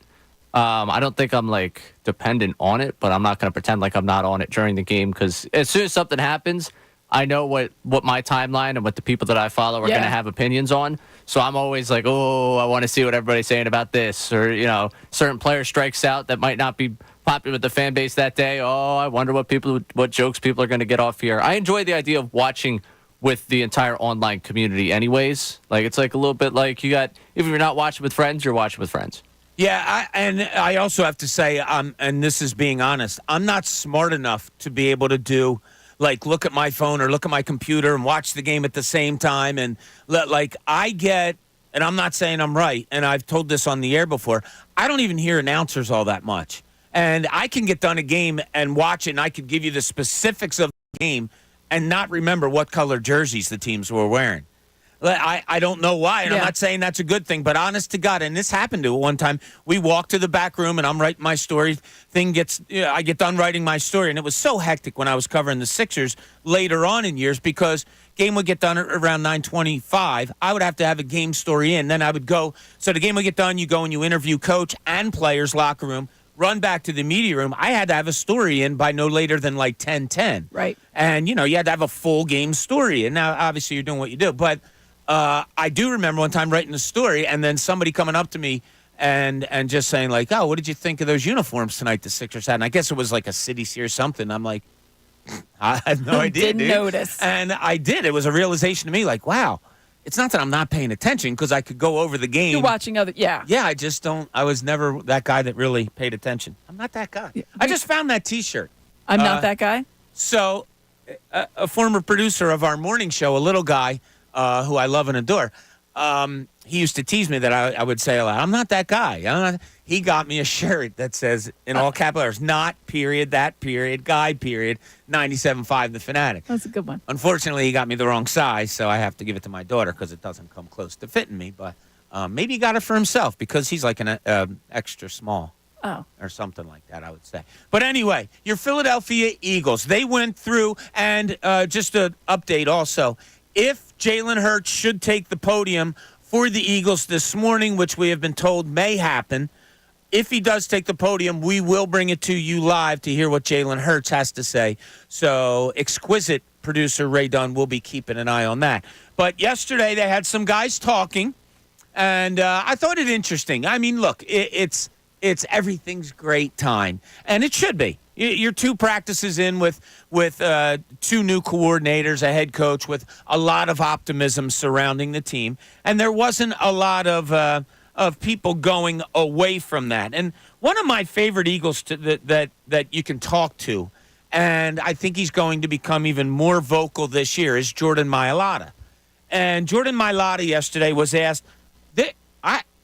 I don't think I'm like dependent on it, but I'm not going to pretend like I'm not on it during the game, because as soon as something happens, I know what my timeline and what the people that I follow are going to have opinions on. So I'm always like, oh, I want to see what everybody's saying about this. Or, certain player strikes out that might not be popular with the fan base that day. Oh, I wonder what jokes people are going to get off here. I enjoy the idea of watching with the entire online community anyways. Like, it's like a little bit like if you're not watching with friends, you're watching with friends. Yeah, I also have to say, and this is being honest, I'm not smart enough to be able to do, like, look at my phone or look at my computer and watch the game at the same time. And and I'm not saying I'm right, and I've told this on the air before, I don't even hear announcers all that much. And I can get done a game and watch it, and I could give you the specifics of the game and not remember what color jerseys the teams were wearing. I don't know why, and I'm not saying that's a good thing, but honest to God, and this happened to one time, we walked to the back room, and I'm writing my story. I get done writing my story, and it was so hectic when I was covering the Sixers later on in years, because game would get done around 9:25. I would have to have a game story in, then I would go. So the game would get done, you go and you interview coach and players, locker room, run back to the media room, I had to have a story in by no later than like 10:10. Right. And, you had to have a full game story. And now, obviously, you're doing what you do. But I do remember one time writing a story and then somebody coming up to me and just saying, like, oh, what did you think of those uniforms tonight the Sixers had? And I guess it was like a City Series something. I'm like, I had no idea, Didn't dude. notice. And I did. It was a realization to me, like, wow. It's not that I'm not paying attention because I could go over the game. You're watching other, yeah. Yeah, I just don't. I was never that guy that really paid attention. I'm not that guy. I just found that T-shirt. I'm not that guy. So, a former producer of our morning show, a little guy who I love and adore, he used to tease me that I would say a lot, I'm not that guy. He got me a shirt that says, in all capital letters, not period, that period, guy period, 97.5 The Fanatic. That's a good one. Unfortunately, he got me the wrong size, so I have to give it to my daughter because it doesn't come close to fitting me. But maybe he got it for himself because he's like an extra small. Oh. Or something like that, I would say. But anyway, your Philadelphia Eagles, they went through, and just an update also, if Jalen Hurts should take the podium for the Eagles this morning, which we have been told may happen, if he does take the podium, we will bring it to you live to hear what Jalen Hurts has to say. So exquisite producer Ray Dunn will be keeping an eye on that. But yesterday they had some guys talking, and I thought it interesting. I mean, look, it's everything's great time, and it should be. You're 2 practices in with 2 new coordinators, a head coach with a lot of optimism surrounding the team, and there wasn't a lot of people going away from that. And one of my favorite Eagles that you can talk to, and I think he's going to become even more vocal this year, is Jordan Mailata. And Jordan Mailata yesterday was asked,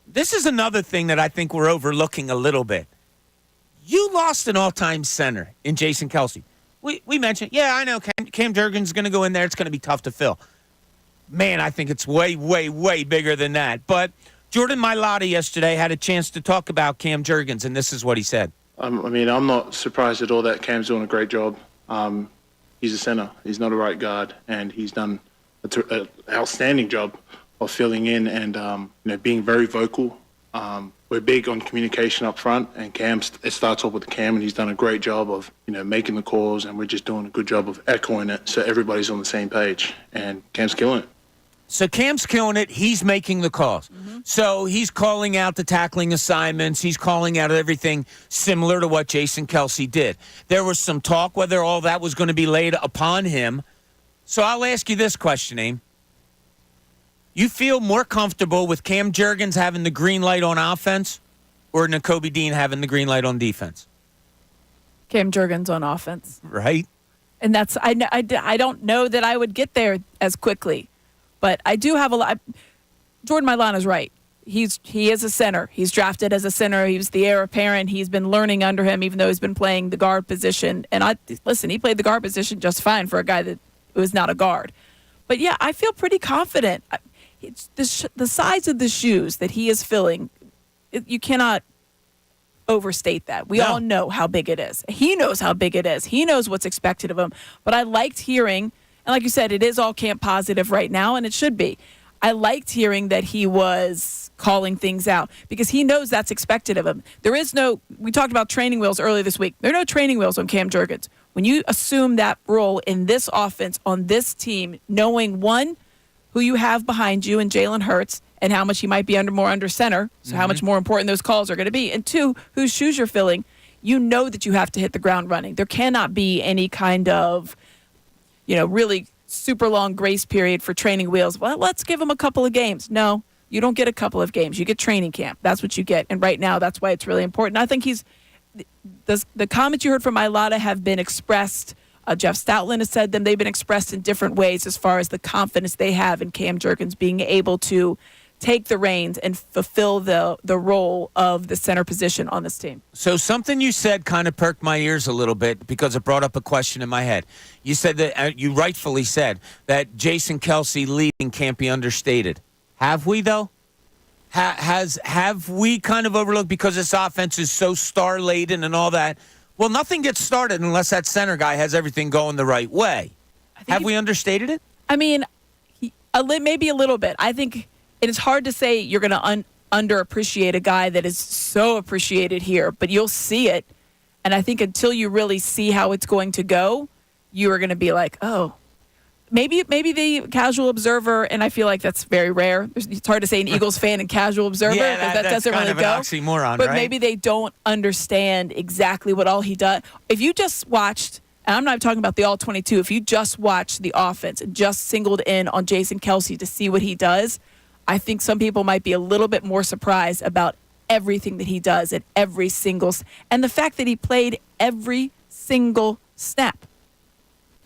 this is another thing that I think we're overlooking a little bit. You lost an all-time center in Jason Kelce. We mentioned, I know Cam Jurgens going to go in there. It's going to be tough to fill. Man, I think it's way, way, way bigger than that. But Jordan Mailata yesterday had a chance to talk about Cam Jurgens, and this is what he said. I'm not surprised at all that Cam's doing a great job. He's a center. He's not a right guard, and he's done an outstanding job of filling in and being very vocal. We're big on communication up front, and it starts off with Cam, and he's done a great job of making the calls, and we're just doing a good job of echoing it so everybody's on the same page. And Cam's killing it. So Cam's killing it. He's making the calls. Mm-hmm. So he's calling out the tackling assignments. He's calling out everything similar to what Jason Kelce did. There was some talk whether all that was going to be laid upon him. So I'll ask you this question, Aim. You feel more comfortable with Cam Jurgens having the green light on offense or Nakobe Dean having the green light on defense? Cam Jurgens on offense. Right. And that's I don't know that I would get there as quickly. But I do have a lot. Jordan Mailata's right. He is a center. He's drafted as a center. He was the heir apparent. He's been learning under him, even though he's been playing the guard position. And he played the guard position just fine for a guy that was not a guard. But yeah, I feel pretty confident. It's the size of the shoes that he is filling. You cannot overstate that. We all know how big it is. He knows how big it is. He knows what's expected of him. But I liked hearing, and like you said, it is all camp positive right now, and it should be. I liked hearing that he was calling things out because he knows that's expected of him. We talked about training wheels earlier this week. There are no training wheels on Cam Jurgens. When you assume that role in this offense, on this team, knowing one, who you have behind you in Jalen Hurts and how much he might be under center, so how much more important those calls are going to be, and 2, whose shoes you're filling, you know that you have to hit the ground running. There cannot be any kind of, really super long grace period for training wheels. Well, let's give him a couple of games. No, you don't get a couple of games. You get training camp. That's what you get. And right now, that's why it's really important. I think the comments you heard from Mailata have been expressed. Jeff Stoutland has said them. They've been expressed in different ways as far as the confidence they have in Cam Jurgens being able to take the reins and fulfill the role of the center position on this team. So something you said kind of perked my ears a little bit because it brought up a question in my head. You said that you rightfully said that Jason Kelce leading can't be understated. Have we, though? Have we kind of overlooked because this offense is so star-laden and all that? Well, nothing gets started unless that center guy has everything going the right way. Have we understated it? I mean, maybe a little bit. I think it is hard to say you're going to underappreciate a guy that is so appreciated here, but you'll see it. And I think until you really see how it's going to go, you are going to be like, oh, maybe the casual observer, and I feel like that's very rare. It's hard to say an Eagles fan and casual observer because that that's doesn't kind really of an go. oxymoron, but right? maybe they don't understand exactly what all he does. If you just watched, and I'm not talking about the all 22, if you just watched the offense and just singled in on Jason Kelce to see what he does, I think some people might be a little bit more surprised about everything that he does at every single and the fact that he played every single snap.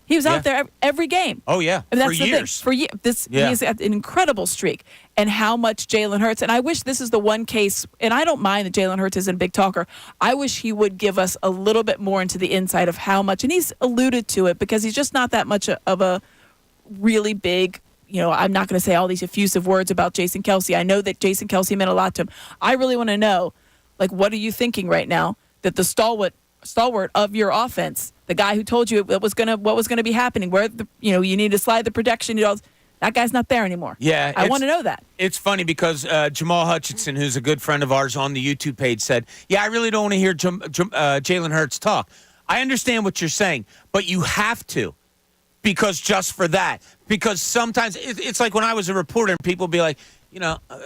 He was out there every game. Oh, yeah. And that's for the years. thing. For years. He's got an incredible streak. And how much Jalen Hurts, and I wish this is the one case, and I don't mind that Jalen Hurts isn't a big talker. I wish he would give us a little bit more into the inside of how much, and he's alluded to it because he's just not that much of a really big, I'm not going to say all these effusive words about Jason Kelce. I know that Jason Kelce meant a lot to him. I really want to know, what are you thinking right now that the stalwart of your offense, the guy who told you what was going to be happening, where you need to slide the protection, that guy's not there anymore. Yeah, I want to know that. It's funny because Jamal Hutchinson, who's a good friend of ours on the YouTube page, said, "Yeah, I really don't want to hear Jalen Hurts talk. I understand what you're saying, but you have to, because just for that, because sometimes it's like when I was a reporter and people would be like,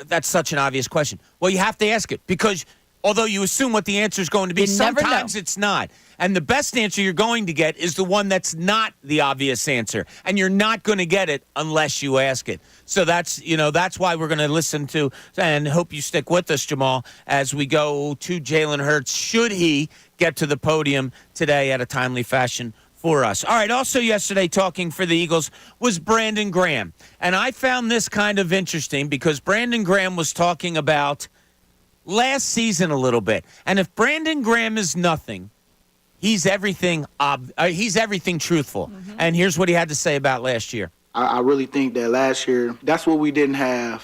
that's such an obvious question. Well, you have to ask it because." Although you assume what the answer is going to be, You never sometimes know. it's not. And the best answer you're going to get is the one that's not the obvious answer. And you're not going to get it unless you ask it. So that's why we're going to listen to and hope you stick with us, Jamal, as we go to Jalen Hurts, should he get to the podium today at a timely fashion for us. All right, also yesterday talking for the Eagles was Brandon Graham. And I found this kind of interesting because Brandon Graham was talking about last season a little bit. And if Brandon Graham is nothing, he's everything truthful. Mm-hmm. And here's what he had to say about last year. I really think that last year, that's what we didn't have.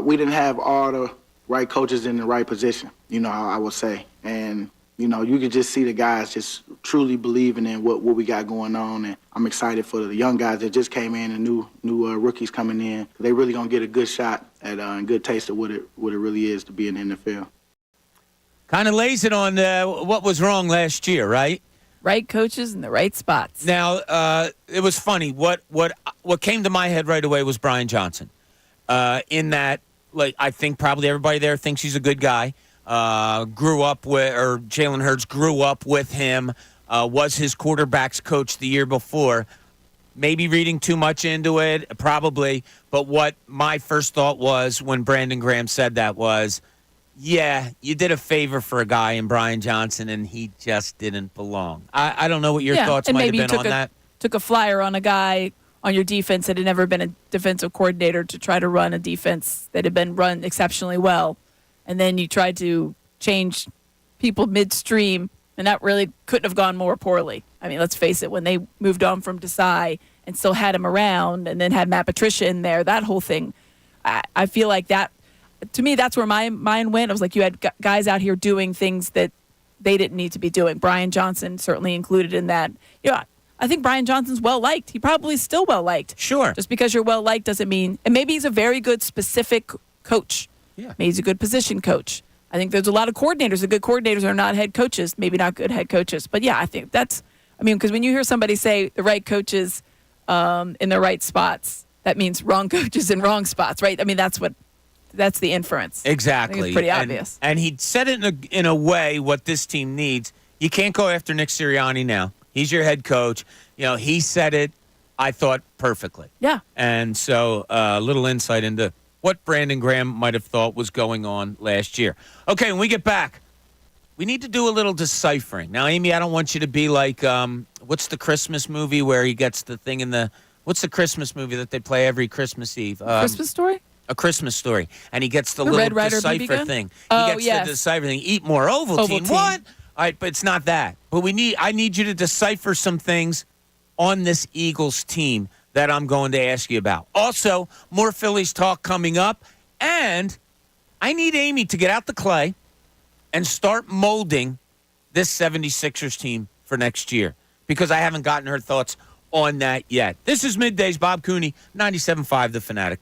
We didn't have all the right coaches in the right position, I would say. And, you could just see the guys just truly believing in what we got going on. And I'm excited for the young guys that just came in and new rookies coming in. They really going to get a good shot at a good taste of what it really is to be in the NFL. Kind of lays it on what was wrong last year, right? Right coaches in the right spots. Now, it was funny. What came to my head right away was Brian Johnson. In that, I think probably everybody there thinks he's a good guy. Jalen Hurts grew up with him, was his quarterback's coach the year before. Maybe reading too much into it, probably. But what my first thought was when Brandon Graham said that was, yeah, you did a favor for a guy in Brian Johnson, and he just didn't belong. I don't know what your thoughts might have been on that. Took a flyer on a guy on your defense that had never been a defensive coordinator to try to run a defense that had been run exceptionally well. And then you tried to change people midstream, and that really couldn't have gone more poorly. I mean, let's face it, when they moved on from Desai and still had him around and then had Matt Patricia in there, that whole thing, I feel like that, to me, that's where my mind went. I was like, you had guys out here doing things that they didn't need to be doing. Brian Johnson certainly included in that. I think Brian Johnson's well-liked. He probably is still well-liked. Sure. Just because you're well-liked doesn't mean, and maybe he's a very good specific coach. Yeah. Maybe he's a good position coach. I think there's a lot of coordinators. The good coordinators are not head coaches, maybe not good head coaches. But, yeah, I think because when you hear somebody say the right coaches in the right spots, that means wrong coaches in wrong spots, right? I mean, that's the inference. Exactly. I think it's pretty obvious. And he said it in a way what this team needs. You can't go after Nick Sirianni now. He's your head coach. He said it, I thought, perfectly. Yeah. And so a little insight into what Brandon Graham might have thought was going on last year. Okay, when we get back, we need to do a little deciphering. Now, Amy, I don't want you to be like, what's the Christmas movie where he gets the thing what's the Christmas movie that they play every Christmas Eve? Christmas Story? A Christmas Story. And he gets the Red little Ryder decipher thing. Oh, He gets yes. the decipher thing. Eat more Ovaltine. What? All right, but it's not that. But I need you to decipher some things on this Eagles team that I'm going to ask you about. Also, more Phillies talk coming up. And I need Amy to get out the clay and start molding this 76ers team for next year because I haven't gotten her thoughts on that yet. This is Middays, Bob Cooney, 97.5 The Fanatic.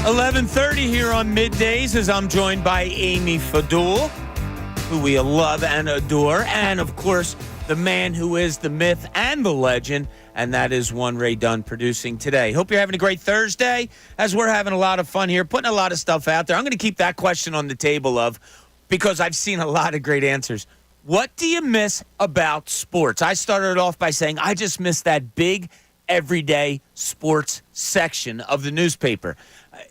11:30 here on Middays as I'm joined by Amy Fadul, who we love and adore, and of course, the man who is the myth and the legend, and that is one Ray Dunn producing today. Hope you're having a great Thursday as we're having a lot of fun here, putting a lot of stuff out there. I'm going to keep that question on the table because I've seen a lot of great answers. What do you miss about sports? I started off by saying I just miss that big everyday sports section of the newspaper.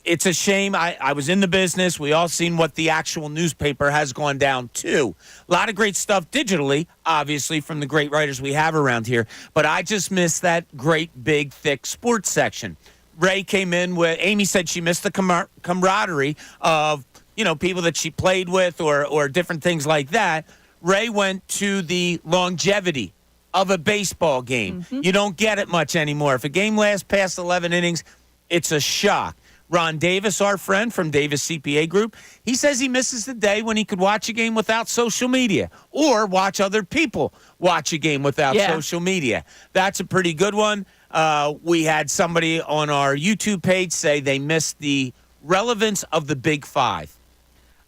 It's a shame. I was in the business. We all seen what the actual newspaper has gone down to. A lot of great stuff digitally, obviously, from the great writers we have around here. But I just miss that great, big, thick sports section. Ray came in with, Amy said she missed the camaraderie of, people that she played with or different things like that. Ray went to the longevity of a baseball game. Mm-hmm. You don't get it much anymore. If a game lasts past 11 innings, it's a shock. Ron Davis, our friend from Davis CPA Group, he says he misses the day when he could watch a game without social media or watch other people watch a game without social media. That's a pretty good one. We had somebody on our YouTube page say they missed the relevance of the Big Five.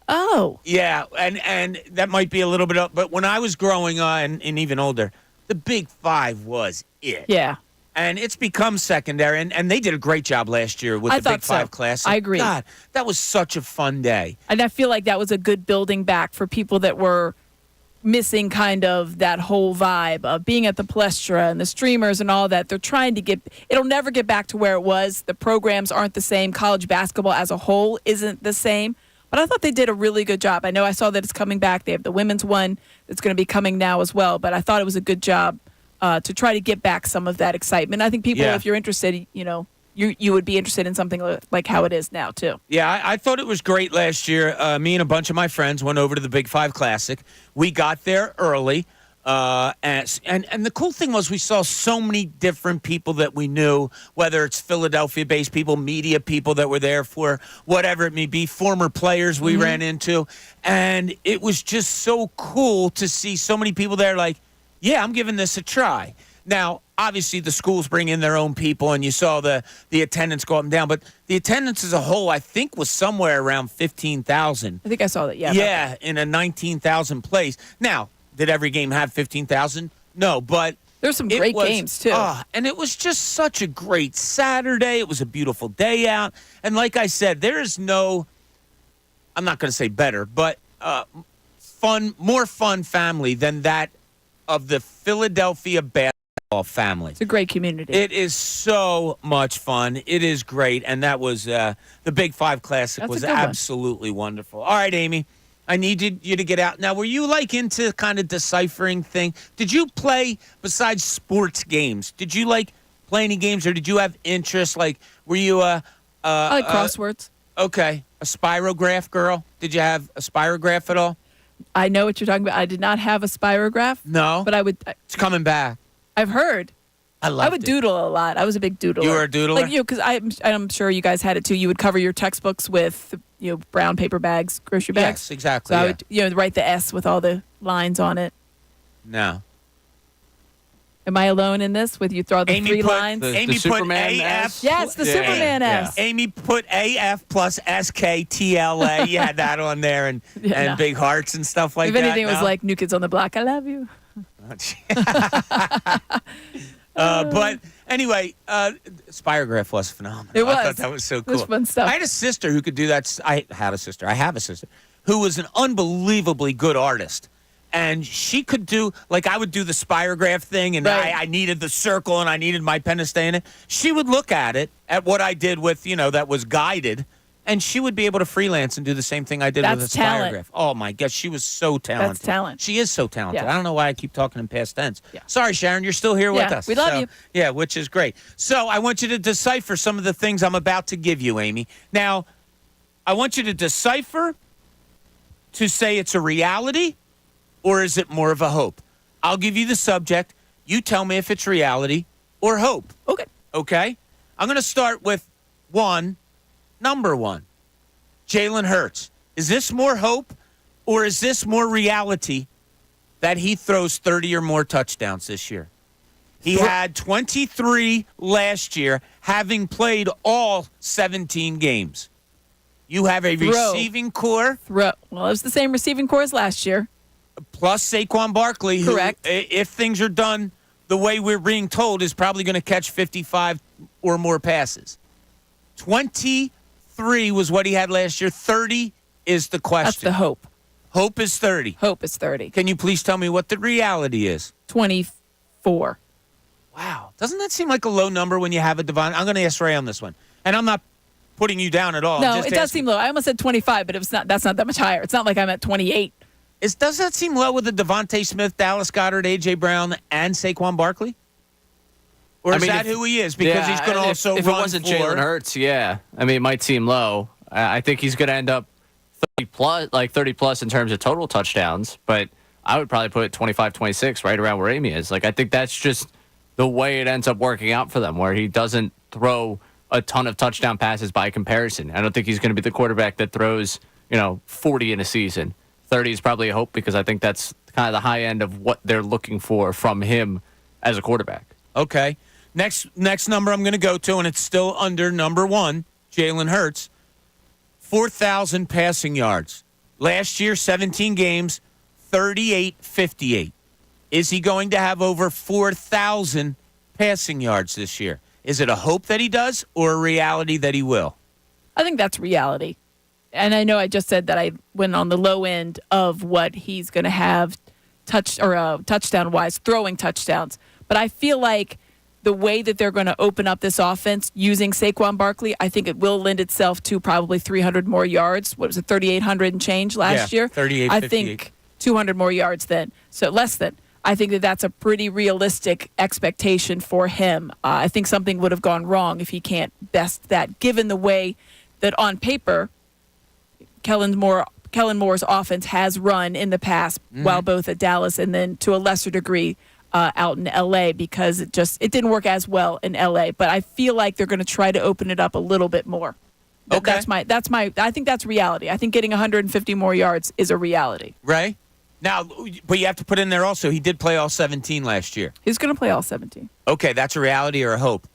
Oh. Yeah, and that might be a little bit up, but when I was growing up and even older, the Big Five was it. Yeah. And it's become secondary, and they did a great job last year with the Big Five Classic. I agree. God, that was such a fun day. And I feel like that was a good building back for people that were missing kind of that whole vibe of being at the Palestra and the streamers and all that. They're trying to it'll never get back to where it was. The programs aren't the same. College basketball as a whole isn't the same. But I thought they did a really good job. I know I saw that it's coming back. They have the women's one that's going to be coming now as well. But I thought it was a good job to try to get back some of that excitement. I think people, if you're interested, you would be interested in something like how it is now, too. Yeah, I thought it was great last year. Me and a bunch of my friends went over to the Big Five Classic. We got there early. And the cool thing was we saw so many different people that we knew, whether it's Philadelphia-based people, media people that were there for whatever it may be, former players we ran into. And it was just so cool to see so many people there like, yeah, I'm giving this a try. Now, obviously, the schools bring in their own people, and you saw the attendance go up and down. But the attendance as a whole, I think, was somewhere around 15,000. I think I saw that, yeah. Yeah, in a 19,000 place. Now, did every game have 15,000? No, but there's some great games, too. And it was just such a great Saturday. It was a beautiful day out. And like I said, there is no, I'm not going to say better, but more fun family than that of the Philadelphia basketball family. It's a great community. It is so much fun. It is great. And that was the Big Five Classic was absolutely wonderful. All right, Amy, I need you to get out. Now, were you into kind of deciphering thing? Did you play besides sports games? Did you play any games or did you have interest? Were you I like crosswords. Okay. A spirograph girl? Did you have a spirograph at all? I know what you're talking about. I did not have a spirograph. No. But I would. It's coming back. I've heard. I would doodle a lot. I was a big doodler. You were a doodler? Because I'm sure you guys had it too. You would cover your textbooks with brown paper bags, grocery bags. Yes, exactly. So I would write the S with all the lines on it. No. Am I alone in this? With you throw the three lines? Amy the put Superman AF. Yeah, it's the Superman S. Amy put AF plus SKTLA. You had that on there and big hearts and stuff like that. If anything, it was like New Kids on the Block. I love you. But anyway, Spirograph was phenomenal. It was. I thought that was so cool. It was fun stuff. I had a sister who could do that. I have a sister who was an unbelievably good artist. And she could do, I would do the spirograph thing, and I needed the circle, and I needed my pen to stay in it. She would look at what I did with, that was guided, and she would be able to freelance and do the same thing I did with a spirograph. Oh, my gosh, she was so talented. That's talent. She is so talented. Yeah. I don't know why I keep talking in past tense. Yeah. Sorry, Sharon, you're still here with us. We love you. Yeah, which is great. So I want you to decipher some of the things I'm about to give you, Amy. Now, I want you to decipher to say it's a reality, or is it more of a hope? I'll give you the subject. You tell me if it's reality or hope. Okay. Okay? I'm going to start with number one. Jalen Hurts. Is this more hope or is this more reality that he throws 30 or more touchdowns this year? He had 23 last year, having played all 17 games. You have a receiving core. Well, it was the same receiving core as last year. Plus Saquon Barkley, who, Correct. if things are done the way we're being told, is probably going to catch 55 or more passes. 23 was what he had last year. 30 is the question. That's the hope. Hope is 30. Hope is 30. Can you please tell me what the reality is? 24. Wow. Doesn't that seem like a low number when you have a Devon? I'm going to ask Ray on this one. And I'm not putting you down at all. No, it does seem low. I almost said 25, but that's not that much higher. It's not like I'm at 28. Does that seem low with the Devontae Smith, Dallas Goedert, A.J. Brown, and Saquon Barkley? Or is that who he is? Because he's going to also if run it wasn't for... Jalen Hurts, yeah. I mean, it might seem low. I think he's going to end up 30 plus in terms of total touchdowns, but I would probably put it 25, 26 right around where Amy is. Like, I think that's just the way it ends up working out for them, where he doesn't throw a ton of touchdown passes by comparison. I don't think he's going to be the quarterback that throws, 40 in a season. 30 is probably a hope because I think that's kind of the high end of what they're looking for from him as a quarterback. Okay. Next number I'm going to go to, and it's still under number one, Jalen Hurts, 4,000 passing yards. Last year, 17 games, 38-58. Is he going to have over 4,000 passing yards this year? Is it a hope that he does or a reality that he will? I think that's reality. And I know I just said that I went on the low end of what he's going to have touchdown-wise, throwing touchdowns. But I feel like the way that they're going to open up this offense using Saquon Barkley, I think it will lend itself to probably 300 more yards. What was it, 3,800 and change last year? 38, I think 200 more yards then. So less than. I think that that's a pretty realistic expectation for him. I think something would have gone wrong if he can't best that, given the way that on paper Kellen Moore's offense has run in the past, while both at Dallas and then to a lesser degree out in L.A. because it didn't work as well in L.A. But I feel like they're going to try to open it up a little bit more. Okay. I think that's reality. I think getting 150 more yards is a reality. Right. Now, but you have to put in there also, he did play all 17 last year. He's going to play all 17. Okay, that's a reality or a hope?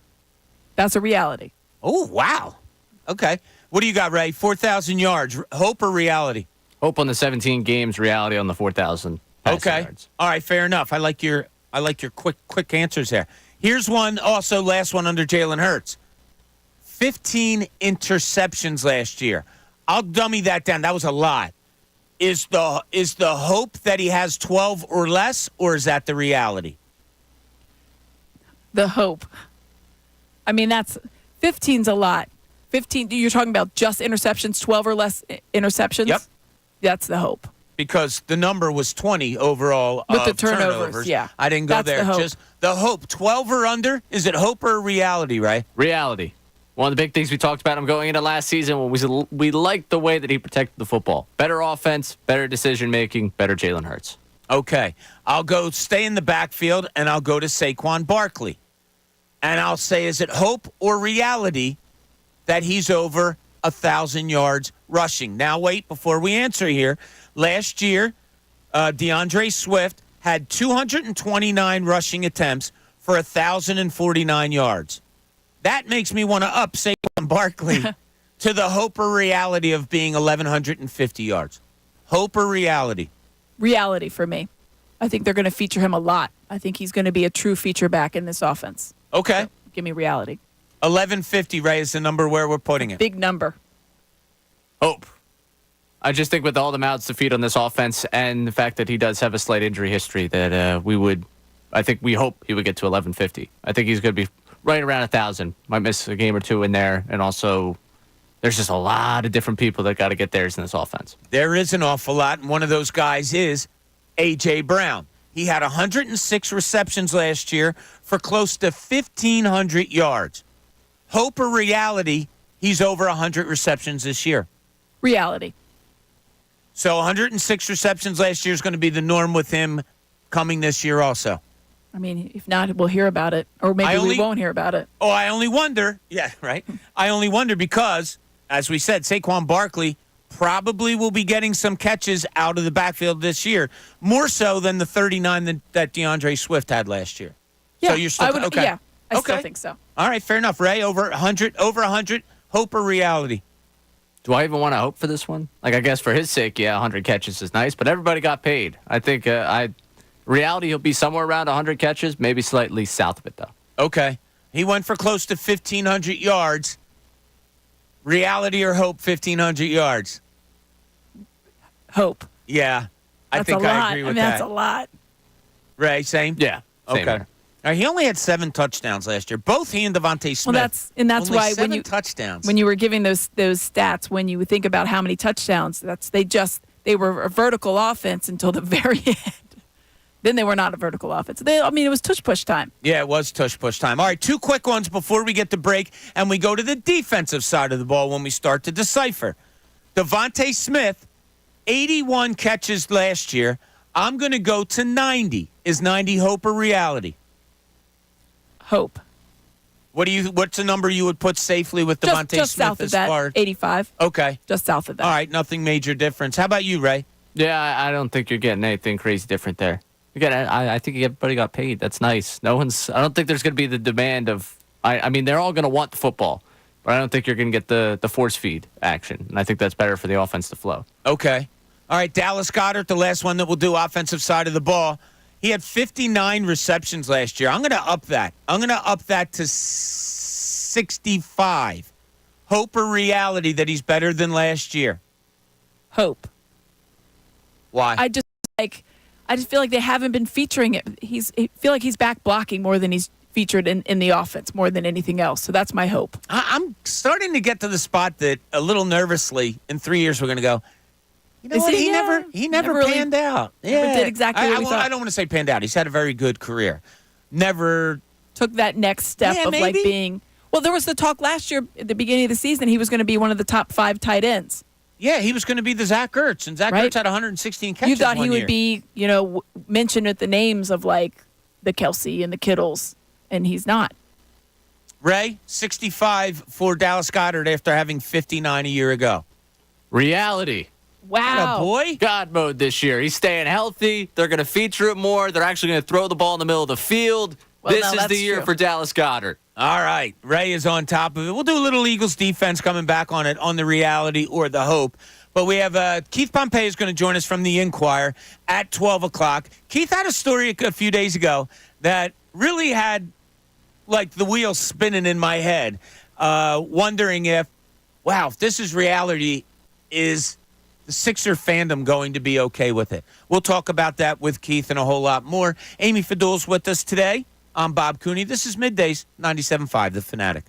That's a reality. Oh, wow. Okay. What do you got, Ray? 4,000 yards, hope or reality? Hope on the 17 games, reality on the 4,000 passing yards. All right, fair enough. I like your quick answers there. Here's one also, last one under Jalen Hurts. 15 interceptions last year. I'll dummy that down. That was a lot. Is the hope that he has 12 or less, or is that the reality? The hope. I mean, 15's a lot. 15, you're talking about just interceptions, 12 or less interceptions? Yep. That's the hope. Because the number was 20 overall with the of turnovers. Yeah. I didn't go That's there. The hope. Just the hope. 12 or under? Is it hope or reality, right? Reality. One of the big things we talked about him going into last season when we liked the way that he protected the football. Better offense, better decision-making, better Jalen Hurts. Okay. I'll stay in the backfield, and I'll go to Saquon Barkley. And I'll say, is it hope or reality that he's over 1,000 yards rushing? Now, wait, before we answer here. Last year, DeAndre Swift had 229 rushing attempts for 1,049 yards. That makes me want to up Saquon Barkley to the hope or reality of being 1,150 yards. Hope or reality? Reality for me. I think they're going to feature him a lot. I think he's going to be a true feature back in this offense. Okay. So, give me reality. 1,150, Ray, is the number where we're putting it. Big number. Hope. I just think with all the mouths to feed on this offense and the fact that he does have a slight injury history that we hope he would get to 1,150. I think he's going to be right around 1,000. Might miss a game or two in there. And also, there's just a lot of different people that got to get theirs in this offense. There is an awful lot, and one of those guys is A.J. Brown. He had 106 receptions last year for close to 1,500 yards. Hope or reality, he's over 100 receptions this year? Reality. So 106 receptions last year is going to be the norm with him coming this year also. I mean, if not, we'll hear about it. Or maybe we won't hear about it. Oh, I only wonder. Yeah, right. I only wonder because, as we said, Saquon Barkley probably will be getting some catches out of the backfield this year, more so than the 39 that DeAndre Swift had last year. Yeah, so you're still okay. Yeah, I still think so. All right, fair enough. Ray, over 100, hope or reality? Do I even want to hope for this one? Like, I guess for his sake, yeah, 100 catches is nice, but everybody got paid. I think reality, he'll be somewhere around 100 catches, maybe slightly south of it, though. Okay. He went for close to 1,500 yards. Reality or hope, 1,500 yards? Hope. Yeah. That's I think a lot. I agree with That's that. a lot. Ray, same? Yeah. Same Okay. here. All right, he only had 7 touchdowns last year. Both he and Devontae Smith. Well, that's only why 7 touchdowns. when you were giving those stats, when you think about how many touchdowns, they were a vertical offense until the very end. Then they were not a vertical offense. It was tush push time. Yeah, it was tush push time. All right, 2 quick ones before we get to break, and we go to the defensive side of the ball when we start to decipher. Devontae Smith, 81 catches last year. I'm going to go to 90. Is 90 hope or reality? Hope. What's a number you would put safely with Devontae Just Smith south of as that, far? 85. Okay. Just south of that. All right, nothing major difference. How about you, Ray? Yeah, I don't think you're getting anything crazy different there. Again, I think everybody got paid. That's nice. I don't think there's going to be the demand of. I mean, they're all going to want the football, but I don't think you're going to get the force feed action, and I think that's better for the offense to flow. Okay. All right, Dallas Goedert, the last one that we'll do, offensive side of the ball. He had 59 receptions last year. I'm going to up that. I'm going to up that to 65. Hope or reality that he's better than last year? Hope. Why? I just feel like they haven't been featuring it. I feel like he's back blocking more than he's featured in the offense more than anything else. So that's my hope. I'm starting to get to the spot that a little nervously in 3 years we're going to go, you know what? He never really panned out. never did exactly what we thought. I don't want to say panned out. He's had a very good career. Never took that next step of maybe? like being. Well, there was the talk last year at the beginning of the season he was going to be one of the top 5 tight ends. Yeah, he was going to be the Zach Ertz, and Zach Ertz had 116 catches. You thought he one would year. be, mentioned with the names of like the Kelsey and the Kittles, and he's not. Ray, 65 for Dallas Goedert after having 59 a year ago. Reality. Wow. Boy. God mode this year. He's staying healthy. They're going to feature it more. They're actually going to throw the ball in the middle of the field. Well, this no, is that's the year true. for Dallas Goedert. All right. Ray is on top of it. We'll do a little Eagles defense coming back on it, on the reality or the hope. But we have Keith Pompey is going to join us from the Inquirer at 12 o'clock. Keith had a story a few days ago that really had, like, the wheels spinning in my head, wondering if this is reality, is the Sixer fandom going to be okay with it? We'll talk about that with Keith and a whole lot more. Amy Fadul's with us today. I'm Bob Cooney. This is Middays, 97.5, The Fanatic.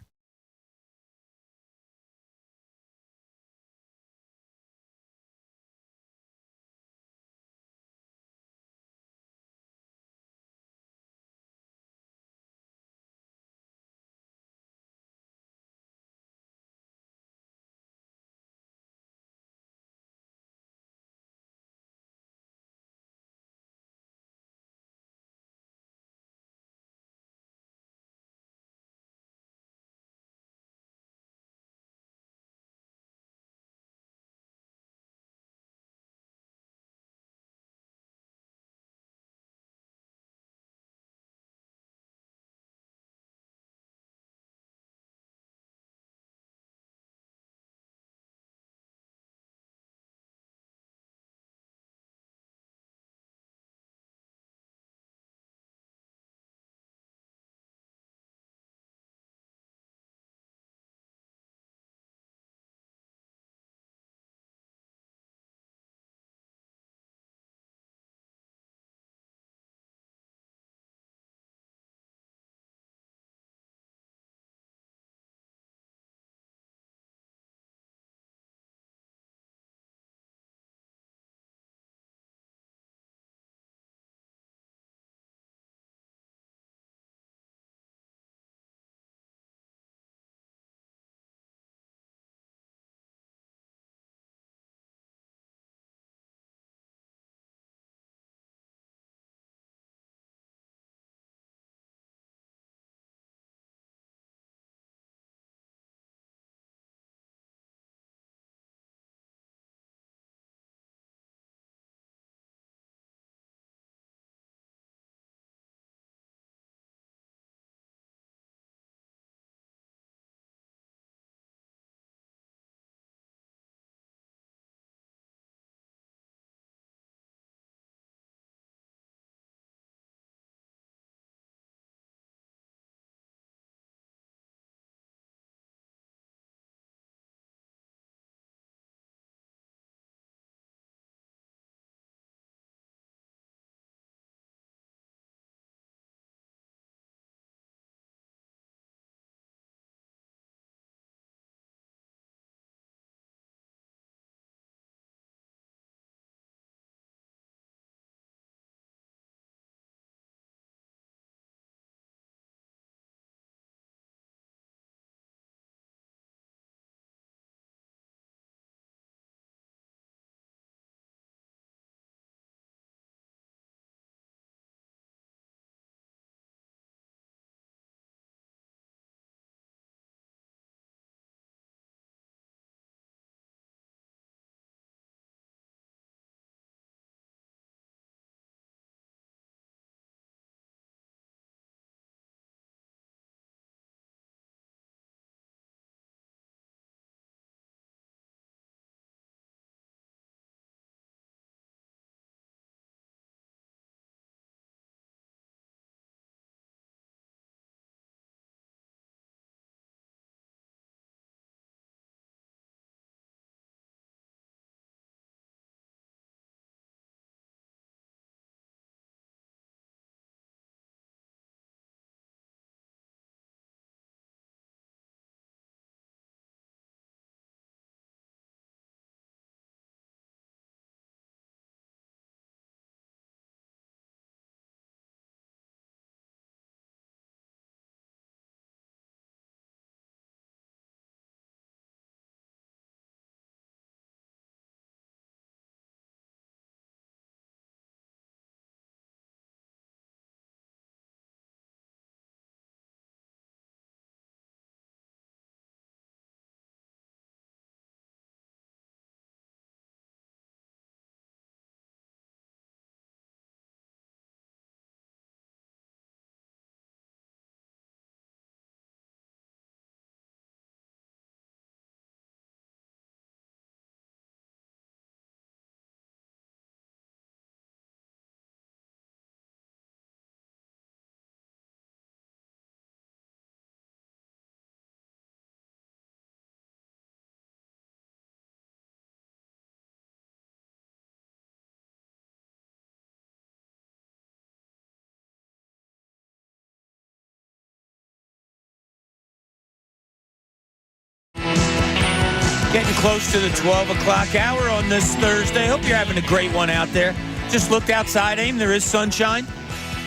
Getting close to the 12 o'clock hour on this Thursday. Hope you're having a great one out there. Just looked outside, Aim. There is sunshine.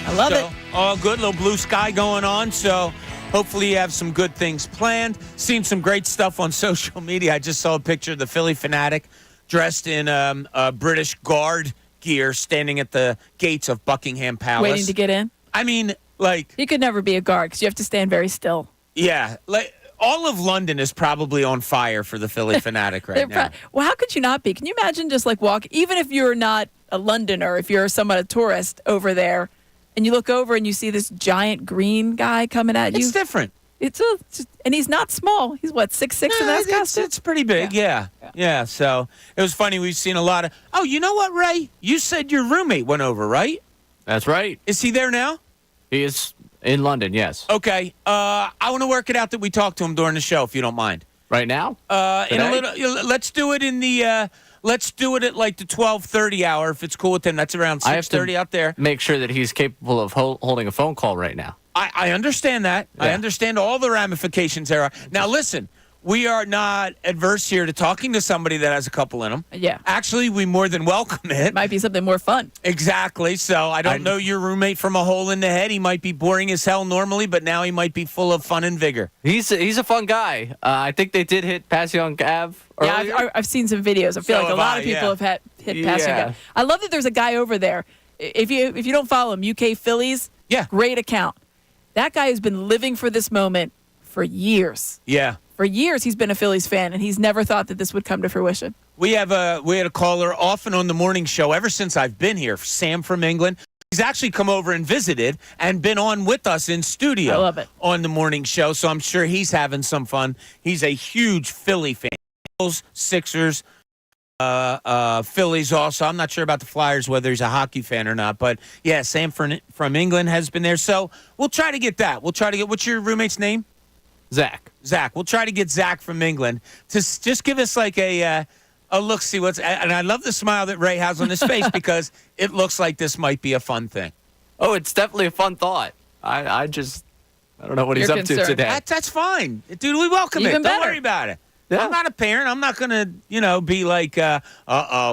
I love it. All good. Little blue sky going on. So hopefully you have some good things planned. Seen some great stuff on social media. I just saw a picture of the Philly fanatic dressed in British Guard gear standing at the gates of Buckingham Palace. Waiting to get in. I mean, like... He could never be a guard because you have to stand very still. Yeah. Like... All of London is probably on fire for the Philly fanatic right now. Well, how could you not be? Can you imagine just like walk, even if you're not a Londoner, if you're somewhat a tourist over there, and you look over and you see this giant green guy coming at you? It's different. And he's not small. He's what, 6'6" in that costume? It's pretty big, yeah. So it was funny. We've seen a lot of. Oh, you know what, Ray? You said your roommate went over, right? That's right. Is he there now? He is in London, yes. Okay. I want to work it out that we talk to him during the show, if you don't mind. Right now? In a little. Let's do it in the. Let's do it at like the 12:30 hour, if it's cool with him. That's around 6:30 out there. Make sure that he's capable of holding a phone call right now. I understand that. Yeah. I understand all the ramifications there are. Now, listen. We are not adverse here to talking to somebody that has a couple in them. Yeah. Actually, we more than welcome it. It might be something more fun. Exactly. So I don't know your roommate from a hole in the head. He might be boring as hell normally, but now he might be full of fun and vigor. He's a fun guy. I think they did hit Passyunk Ave earlier. Yeah, I've seen some videos. I feel like a lot of people have hit Passyunk Ave. I love that there's a guy over there. If you don't follow him, UK Phillies, great account. That guy has been living for this moment for years. Yeah. For years, he's been a Phillies fan, and he's never thought that this would come to fruition. We had a caller often on the morning show ever since I've been here, Sam from England. He's actually come over and visited and been on with us in studio. I love it. On the morning show, so I'm sure he's having some fun. He's a huge Philly fan. Bills, Sixers, Phillies also. I'm not sure about the Flyers, whether he's a hockey fan or not. But, yeah, Sam from England has been there. So we'll try to get that. What's your roommate's name? Zach. We'll try to get Zach from England to just give us like a look, see what's. And I love the smile that Ray has on his face because it looks like this might be a fun thing. Oh, it's definitely a fun thought. I don't know what he's up to today. That's fine, dude. We welcome it. Don't worry about it. Yeah. I'm not a parent. I'm not gonna, be like,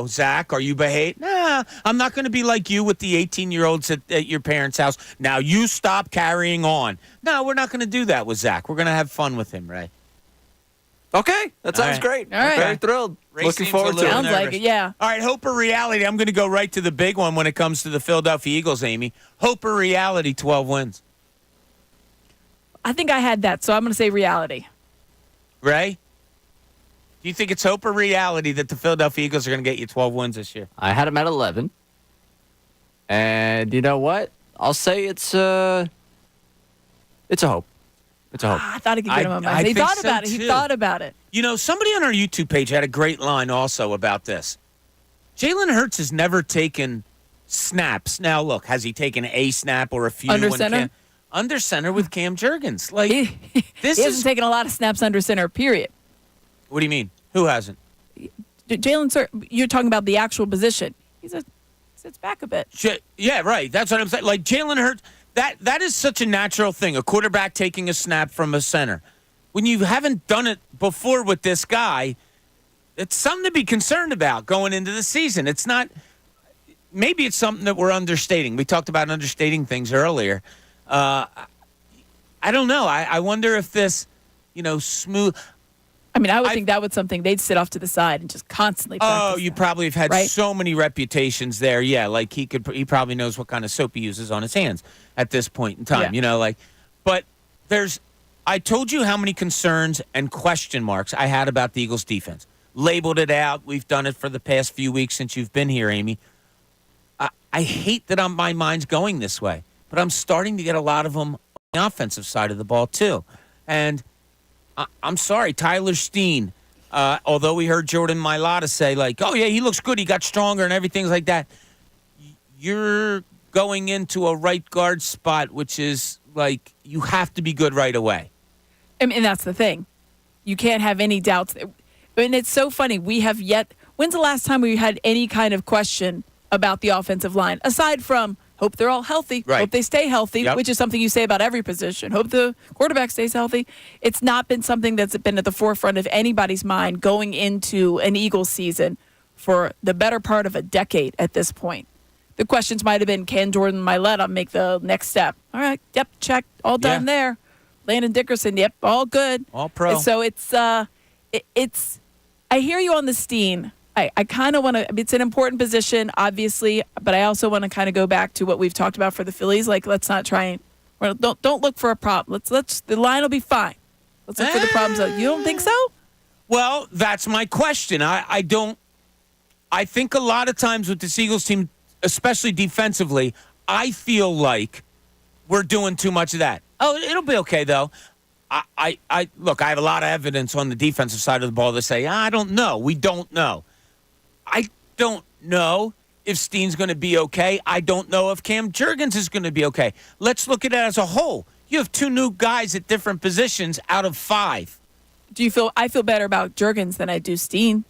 Zach, are you behave? Nah, I'm not gonna be like you with the 18-year-olds at your parents' house. Now you stop carrying on. No, we're not gonna do that with Zach. We're gonna have fun with him, Ray. Okay, that sounds great. All right. Very thrilled. Ray Looking forward to it. Sounds like it, yeah. All right, Hope or reality. I'm gonna go right to the big one when it comes to the Philadelphia Eagles, Amy. Hope or reality, 12 wins. I think I had that, so I'm gonna say reality. Ray? Do you think it's hope or reality that the Philadelphia Eagles are going to get you 12 wins this year? I had them at 11. And you know what? I'll say it's a hope. It's a hope. I thought he could get him on my. He thought about it. He thought about it. Somebody on our YouTube page had a great line also about this. Jalen Hurts has never taken snaps. Now, look, has he taken a snap or a few? Under center? Under center with Cam Jurgens. Like, he hasn't taken a lot of snaps under center, period. What do you mean? Who hasn't? Jalen, you're talking about the actual position. He sits back a bit. Yeah, right. That's what I'm saying. Like Jalen Hurts, that is such a natural thing, a quarterback taking a snap from a center. When you haven't done it before with this guy, it's something to be concerned about going into the season. It's not – maybe it's something that we're understating. We talked about understating things earlier. I don't know. I wonder if this, smooth – I mean, I would think that was something they'd sit off to the side and just constantly practice. Oh, you probably have had so many reputations there. Yeah, like he probably knows what kind of soap he uses on his hands at this point in time, But I told you how many concerns and question marks I had about the Eagles defense. Labeled it out. We've done it for the past few weeks since you've been here, Amy. I hate that my mind's going this way, but I'm starting to get a lot of them on the offensive side of the ball too. And I'm sorry, Tyler Steen, although we heard Jordan Mailata say, like, oh, yeah, he looks good, he got stronger and everything like that. You're going into a right guard spot, which is, like, you have to be good right away. And that's the thing. You can't have any doubts. And it's so funny. When's the last time we had any kind of question about the offensive line? Aside from, Hope they're all healthy. Right. Hope they stay healthy, Yep. which is something you say about every position. Hope the quarterback stays healthy. It's not been something that's been at the forefront of anybody's mind going into an Eagles season for the better part of a decade at this point. The questions might have been, can Jordan Mailata make the next step? All right, yep, check, all done there. Landon Dickerson, yep, all good. All pro. So it's I hear you on the Steen. I kind of want to. It's an important position, obviously, but I also want to kind of go back to what we've talked about for the Phillies. Like, let's not try and don't look for a problem. Let's the line will be fine. Let's look for the problems. You don't think so? Well, that's my question. I don't. I think a lot of times with this Eagles team, especially defensively, I feel like we're doing too much of that. Oh, it'll be okay though. I look. I have a lot of evidence on the defensive side of the ball to say I don't know. We don't know. I don't know if Steen's going to be okay. I don't know if Cam Jurgens is going to be okay. Let's look at it as a whole. You have 2 new guys at different positions out of 5. Do you feel? I feel better about Jurgens than I do Steen.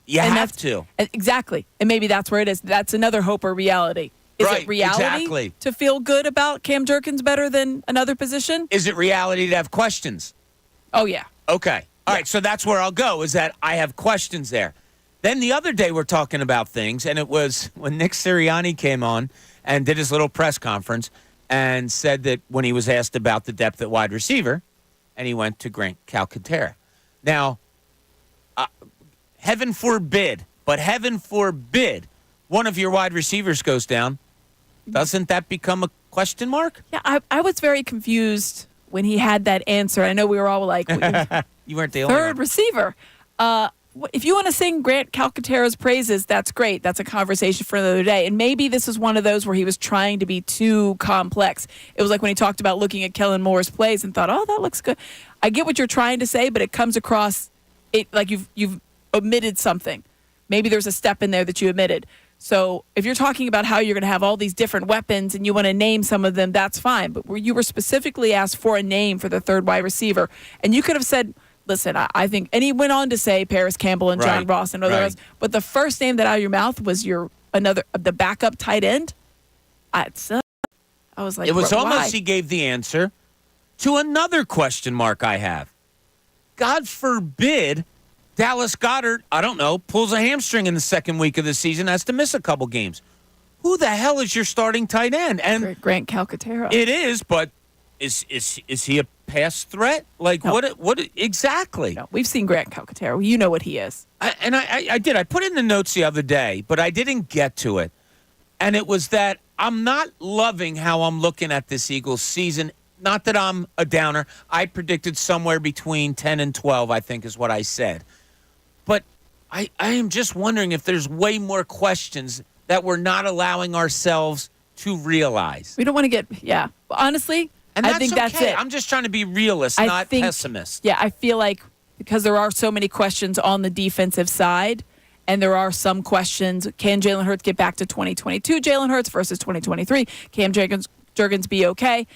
You And have to. Exactly. And maybe that's where it is. That's another hope or reality. Is Right, it reality exactly. to feel good about Cam Jurgens better than another position? Is it reality to have questions? Oh, yeah. Okay. All right. So that's where I'll go, is that I have questions there. Then the other day we're talking about things, and it was when Nick Sirianni came on and did his little press conference and said that when he was asked about the depth at wide receiver, and he went to Grant Calcaterra. Now, heaven forbid, but heaven forbid, one of your wide receivers goes down. Doesn't that become a question mark? Yeah, I was very confused when he had that answer. I know we were all like, You weren't the only third one. receiver. If you want to sing Grant Calcaterra's praises, that's great. That's a conversation for another day. And maybe this is one of those where he was trying to be too complex. It was like when he talked about looking at Kellen Moore's plays and thought, oh, that looks good. I get what you're trying to say, but it comes across it like you've omitted something. Maybe there's a step in there that you omitted. So if you're talking about how you're going to have all these different weapons and you want to name some of them, that's fine. But you were specifically asked for a name for the third wide receiver, and you could have said, listen, I think, and he went on to say Paris Campbell and John Right, Ross and others. right. But the first name that out of your mouth was the backup tight end. I was like, It was why? almost he gave the answer to another question mark I have. God forbid Dallas Goedert, I don't know, pulls a hamstring in the second week of the season, has to miss a couple games. Who the hell is your starting tight end? And Grant Calcaterra. it is, but is he a pass threat? Like No. what exactly? No, we've seen Grant Calcaterra. You know what he is. I did. I put it in the notes the other day, but I didn't get to it. And it was that I'm not loving how I'm looking at this Eagles season. Not that I'm a downer. I predicted somewhere between 10 and 12, I think is what I said. But I am just wondering if there's way more questions that we're not allowing ourselves to realize. We don't want to get, honestly, And I think that's okay. it. I'm just trying to be realist, I not think- pessimist. Yeah, I feel like because there are so many questions on the defensive side, and there are some questions. Can Jalen Hurts get back to 2022 Jalen Hurts versus 2023? Cam Jurgens be okay?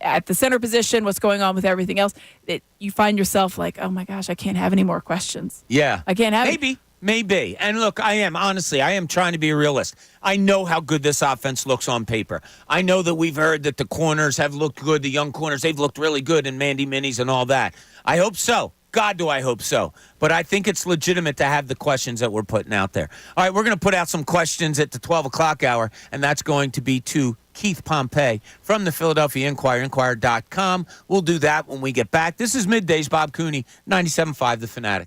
At the center position, what's going on with everything else? You find yourself like, oh my gosh, I can't have any more questions. Yeah. I can't have Maybe. And look, I am trying to be a realist. I know how good this offense looks on paper. I know that we've heard that the corners have looked good, the young corners, they've looked really good in Mandy Minis and all that. I hope so. God, do I hope so. But I think it's legitimate to have the questions that we're putting out there. All right, we're going to put out some questions at the 12 o'clock hour, and that's going to be to Keith Pompey from the Philadelphia Inquirer, Inquirer.com. We'll do that when we get back. This is Middays, Bob Cooney, 97.5 The Fanatic.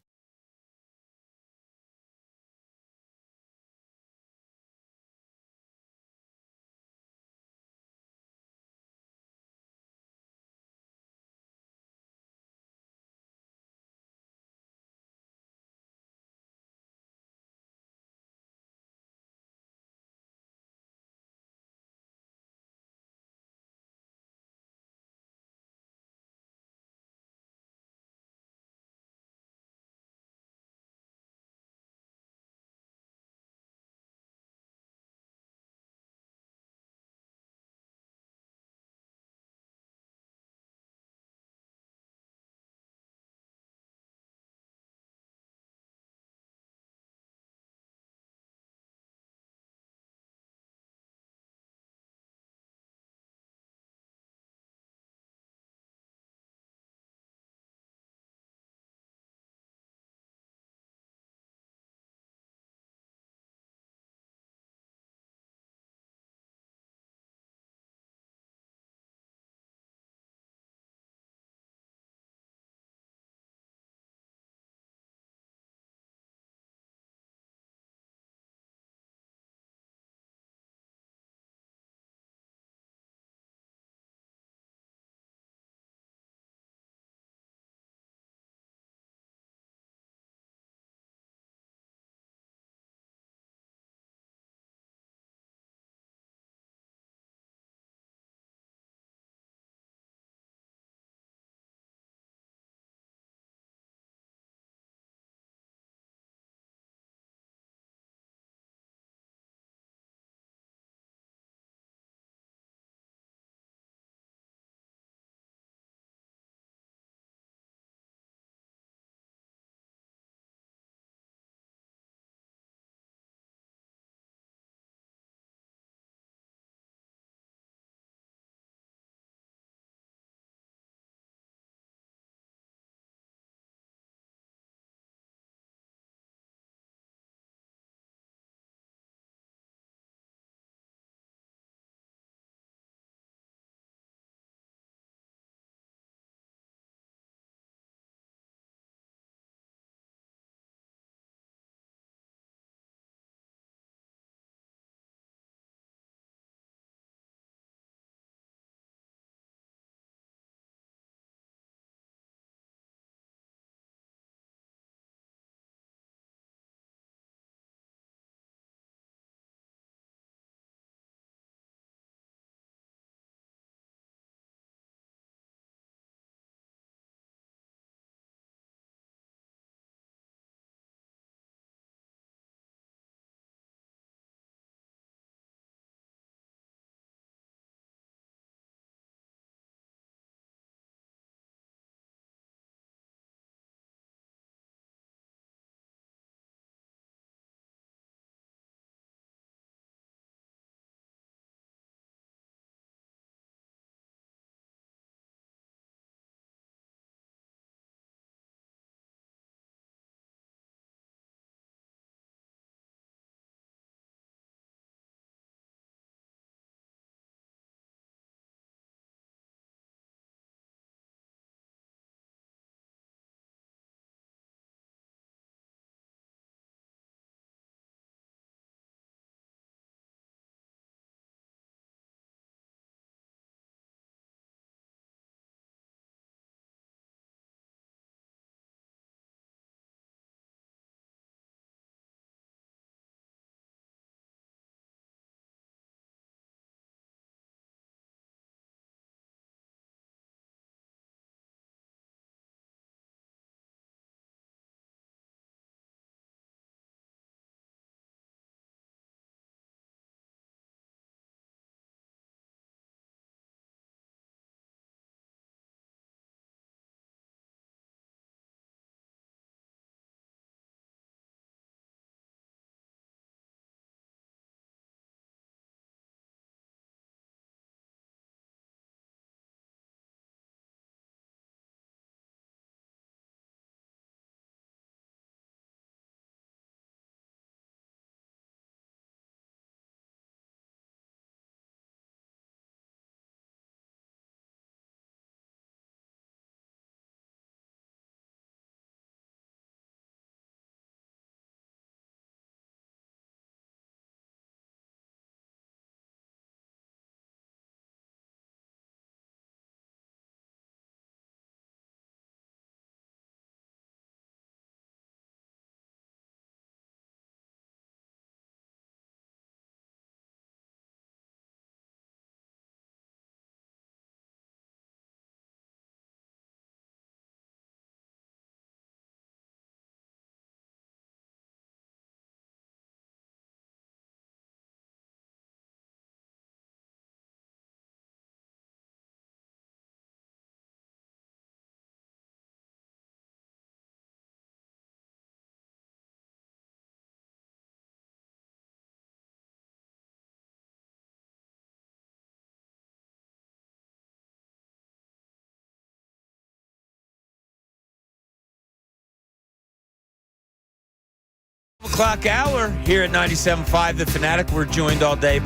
o'clock hour here at 97.5 The Fanatic. We're joined all day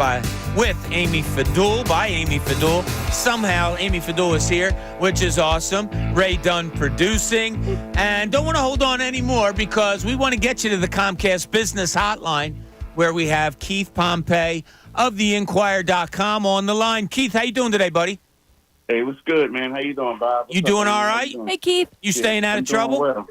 with Amy Fadul, by Amy Fadul. Somehow Amy Fadul is here, which is awesome. Ray Dunn producing. And don't want to hold on anymore because we want to get you to the Comcast Business Hotline where we have Keith Pompey of theinquirer.com on the line. Keith, how you doing today, buddy? Hey, what's good, man? How you doing, Bob? You doing all right? Hey, Keith. You staying out of trouble? Well.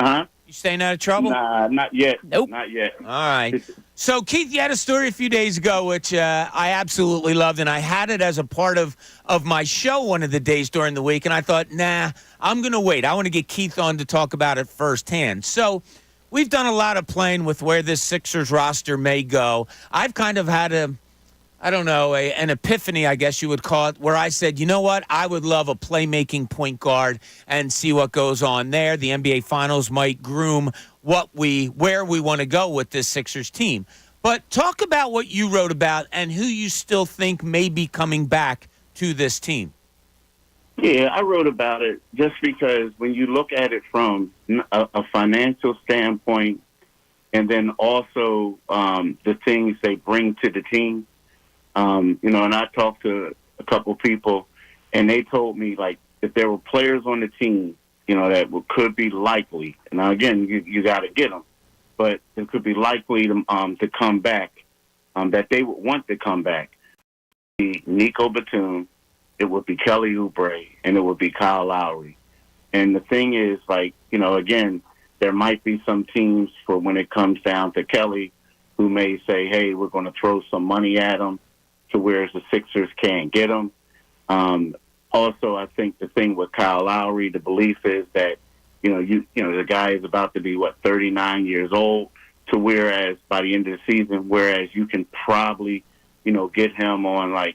Huh? You staying out of trouble? Nah, not yet. Nope. Not yet. All right. So, Keith, you had a story a few days ago, which I absolutely loved, and I had it as a part of my show one of the days during the week, and I thought, nah, I'm going to wait. I want to get Keith on to talk about it firsthand. So, we've done a lot of playing with where this Sixers roster may go. I've kind of had an epiphany, I guess you would call it, where I said, you know what? I would love a playmaking point guard and see what goes on there. The NBA Finals might groom where we want to go with this Sixers team. But talk about what you wrote about and who you still think may be coming back to this team. Yeah, I wrote about it just because when you look at it from a financial standpoint and then also the things they bring to the team, and I talked to a couple people, and they told me, like, if there were players on the team, that could be likely, and now, again, you got to get them, but it could be likely to come back, that they would want to come back. It would be Nico Batum, it would be Kelly Oubre, and it would be Kyle Lowry. And the thing is, again, there might be some teams for when it comes down to Kelly who may say, hey, we're going to throw some money at him, to where the Sixers can't get him. Also, I think the thing with Kyle Lowry, the belief is that, the guy is about to be, 39 years old, to whereas by the end of the season, whereas you can probably, get him on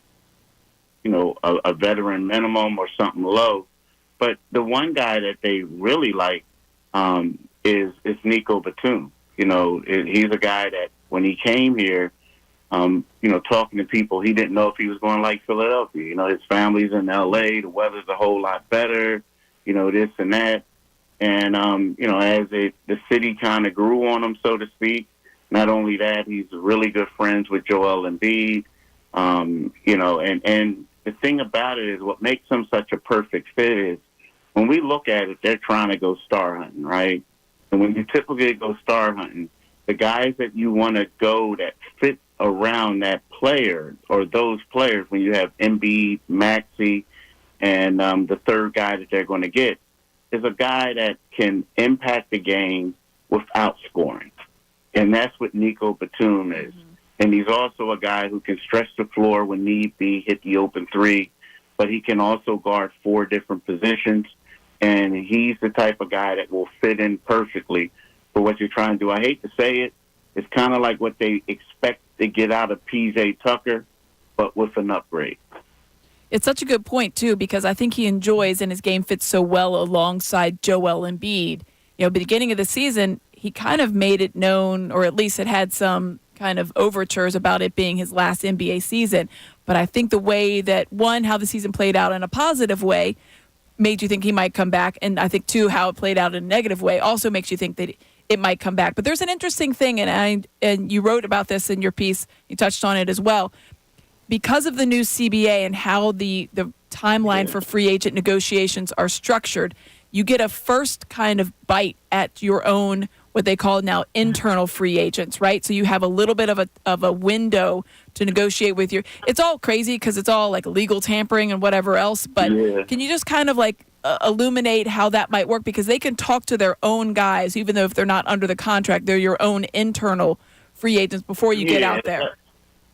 a veteran minimum or something low. But the one guy that they really like is Nico Batum. He's a guy that when he came here, talking to people, he didn't know if he was going to like Philadelphia. His family's in L.A., the weather's a whole lot better, this and that. And, as the city kind of grew on him, so to speak, not only that, he's really good friends with Joel Embiid, and the thing about it is what makes him such a perfect fit is when we look at it, they're trying to go star hunting, right? And when you typically go star hunting, the guys that you want to go that fit around that player or those players, when you have Embiid, Maxey, and the third guy that they're going to get, is a guy that can impact the game without scoring. And that's what Nico Batum is. Mm-hmm. And he's also a guy who can stretch the floor when need be, hit the open three, but he can also guard 4 different positions. And he's the type of guy that will fit in perfectly for what you're trying to do. I hate to say it. It's kind of like what they expect to get out of P.J. Tucker, but with an upgrade. It's such a good point, too, because I think he enjoys and his game fits so well alongside Joel Embiid. Beginning of the season, he kind of made it known, or at least it had some kind of overtures about it being his last NBA season. But I think the way that, one, how the season played out in a positive way made you think he might come back. And I think, 2, how it played out in a negative way also makes you think that it might come back. But there's an interesting thing, and you wrote about this in your piece. You touched on it as well. Because of the new CBA and how the timeline for free agent negotiations are structured, you get a first kind of bite at your own, what they call now internal free agents, right? So you have a little bit of a window to negotiate with your. It's all crazy because it's all like legal tampering and whatever else. But Can you just kind of illuminate how that might work? Because they can talk to their own guys, even though if they're not under the contract, they're your own internal free agents before you get out there.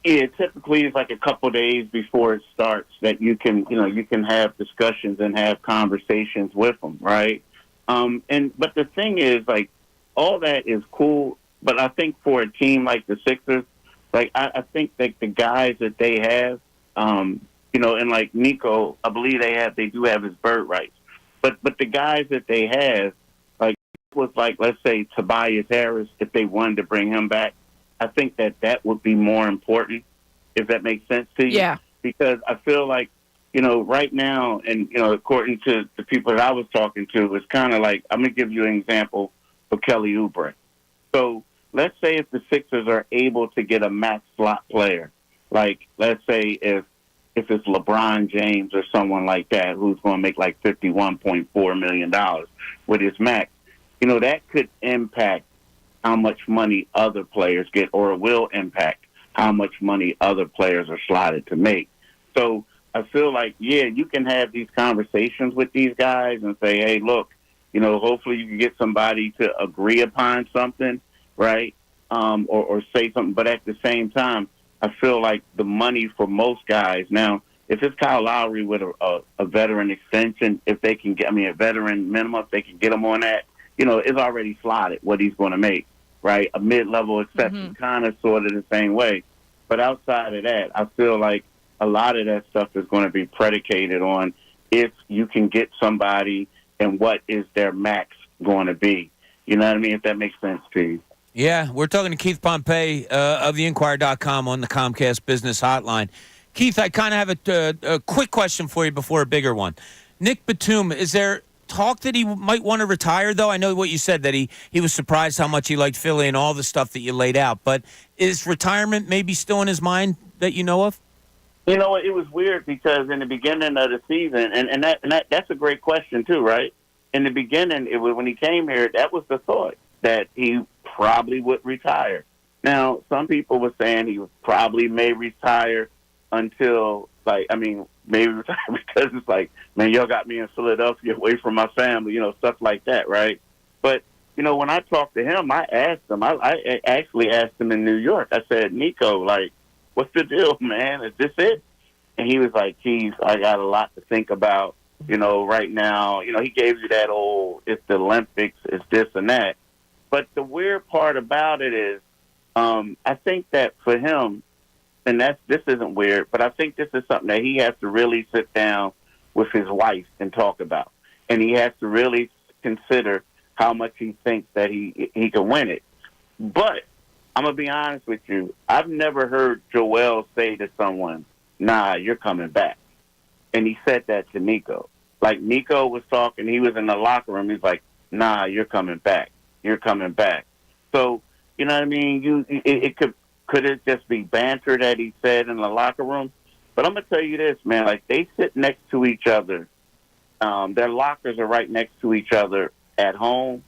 Yeah, typically it's like a couple days before it starts that you can have discussions and have conversations with them, right? But the thing is, all that is cool, but I think for a team like the Sixers, I think that the guys that they have, and like Nico, I believe they do have his bird rights, but the guys that they have, let's say Tobias Harris, if they wanted to bring him back, I think that would be more important, if that makes sense to you. Yeah. Because I feel like, right now, and, according to the people that I was talking to, it's kind of like, I'm going to give you an example for Kelly Oubre. So let's say if the Sixers are able to get a max slot player, like let's say if it's LeBron James or someone like that who's going to make like $51.4 million with his max, that could impact how much money other players get, or it will impact how much money other players are slotted to make. So I feel like, you can have these conversations with these guys and say, hey, look, hopefully you can get somebody to agree upon something, right? Or say something. But at the same time, I feel like the money for most guys now, if it's Kyle Lowry with a veteran extension, if they can get, a veteran minimum, if they can get him on that, it's already slotted what he's going to make, right? A mid-level exception, kind of sort of the same way. But outside of that, I feel like a lot of that stuff is going to be predicated on if you can get somebody and what is their max going to be. You know what I mean? If that makes sense to you. Yeah, we're talking to Keith Pompey of theinquirer.com on the Comcast Business Hotline. Keith, I kind of have a quick question for you before a bigger one. Nick Batum, is there talk that he might want to retire, though? I know what you said, that he was surprised how much he liked Philly and all the stuff that you laid out. But is retirement maybe still in his mind that you know of? It was weird because in the beginning of the season, and that's a great question too, right? In the beginning, when he came here, that was the thought, that he probably would retire. Now, some people were saying he probably may retire until, maybe retire because it's like, man, y'all got me in Philadelphia away from my family, stuff like that, right? But, when I talked to him, I asked him, I actually asked him in New York, I said, Nico, what's the deal, man? Is this it? And he was like, Keith, I got a lot to think about, right now. He gave you that old, it's the Olympics, it's this and that. But the weird part about it is, I think that for him, and this isn't weird, but I think this is something that he has to really sit down with his wife and talk about. And he has to really consider how much he thinks that he can win it. But I'm going to be honest with you. I've never heard Joel say to someone, nah, you're coming back. And he said that to Nico. Like, Nico was talking, he was in the locker room, he's like, nah, you're coming back. You're coming back. So, you know what I mean? It could it just be banter that he said in the locker room? But I'm going to tell you this, man. Like, they sit next to each other. Their lockers are right next to each other at home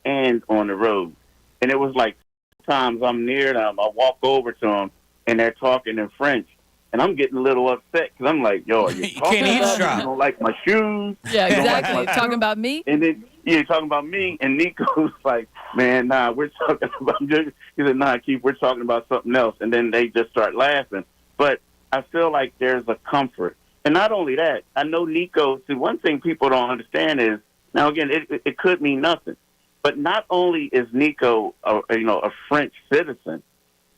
and on the road. And it was like, sometimes I'm near them, I walk over to them, and they're talking in French. And I'm getting a little upset because I'm like, yo, are you talking can't about eavesdrop. me? You don't like my shoes? Yeah, You don't like exactly. my Talking about me? And then, you're talking about me. And Nico's like, man, nah, we're talking about, he said, nah, Keith, we're talking about something else. And then they just start laughing. But I feel like there's a comfort. And not only that, I know Nico, see, one thing people don't understand is, now again, it could mean nothing. But not only is Nico, a French citizen,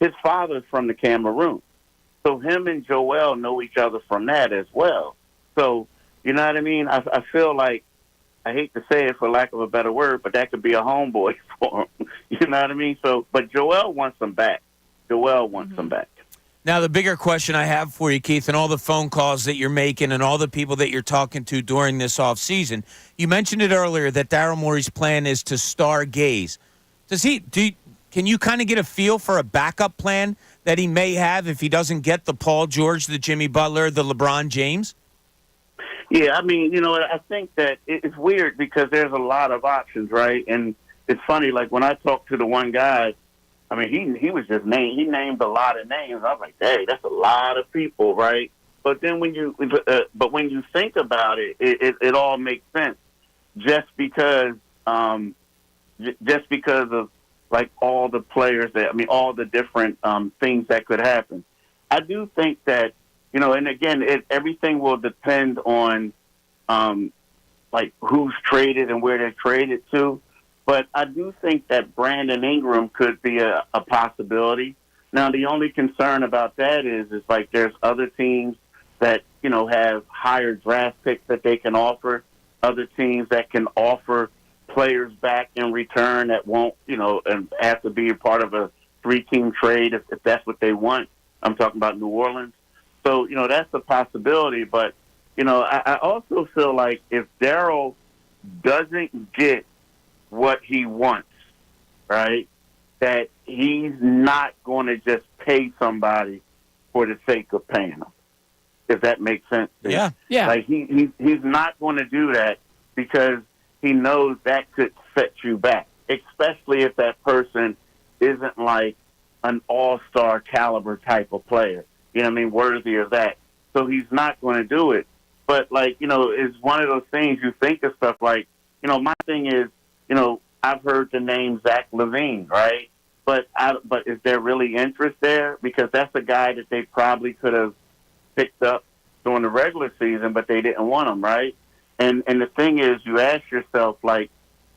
his father's from the Cameroon. So him and Joel know each other from that as well. So, you know what I mean? I feel like, I hate to say it for lack of a better word, but that could be a homeboy for him. You know what I mean? So, but Joel wants him back. Joel wants him back. Now, the bigger question I have for you, Keith, and all the phone calls that you're making and all the people that you're talking to during this offseason, you mentioned it earlier that Daryl Morey's plan is to stargaze. Can you kind of get a feel for a backup plan that he may have if he doesn't get the Paul George, the Jimmy Butler, the LeBron James? Yeah, I mean, I think that it's weird because there's a lot of options, right? And it's funny, like when I talked to the one guy, I mean, he was just he named a lot of names. I was like, hey, that's a lot of people, right? But then when you think about it, it all makes sense just because of like all the players all the different things that could happen. I do think that, and again, everything will depend on like who's traded and where they're traded to. But I do think that Brandon Ingram could be a possibility. Now, the only concern about that is like there's other teams that, have higher draft picks that they can offer, other teams that can offer players back in return that won't, and have to be a part of a 3-team trade if that's what they want. I'm talking about New Orleans. So, that's a possibility. But, I also feel like if Daryl doesn't get what he wants, right, that he's not going to just pay somebody for the sake of paying them, if that makes sense. Yeah. Yeah. Like he's not going to do that because he knows that could set you back, especially if that person isn't like an all-star caliber type of player, you know what I mean, worthy of that. So he's not going to do it. But, like, you know, it's one of those things you think of stuff like, you know, my thing is, you know, I've heard the name Zach LaVine, right? But is there really interest there? Because that's a guy that they probably could have picked up during the regular season, but they didn't want him, right? And the thing is, you ask yourself, like,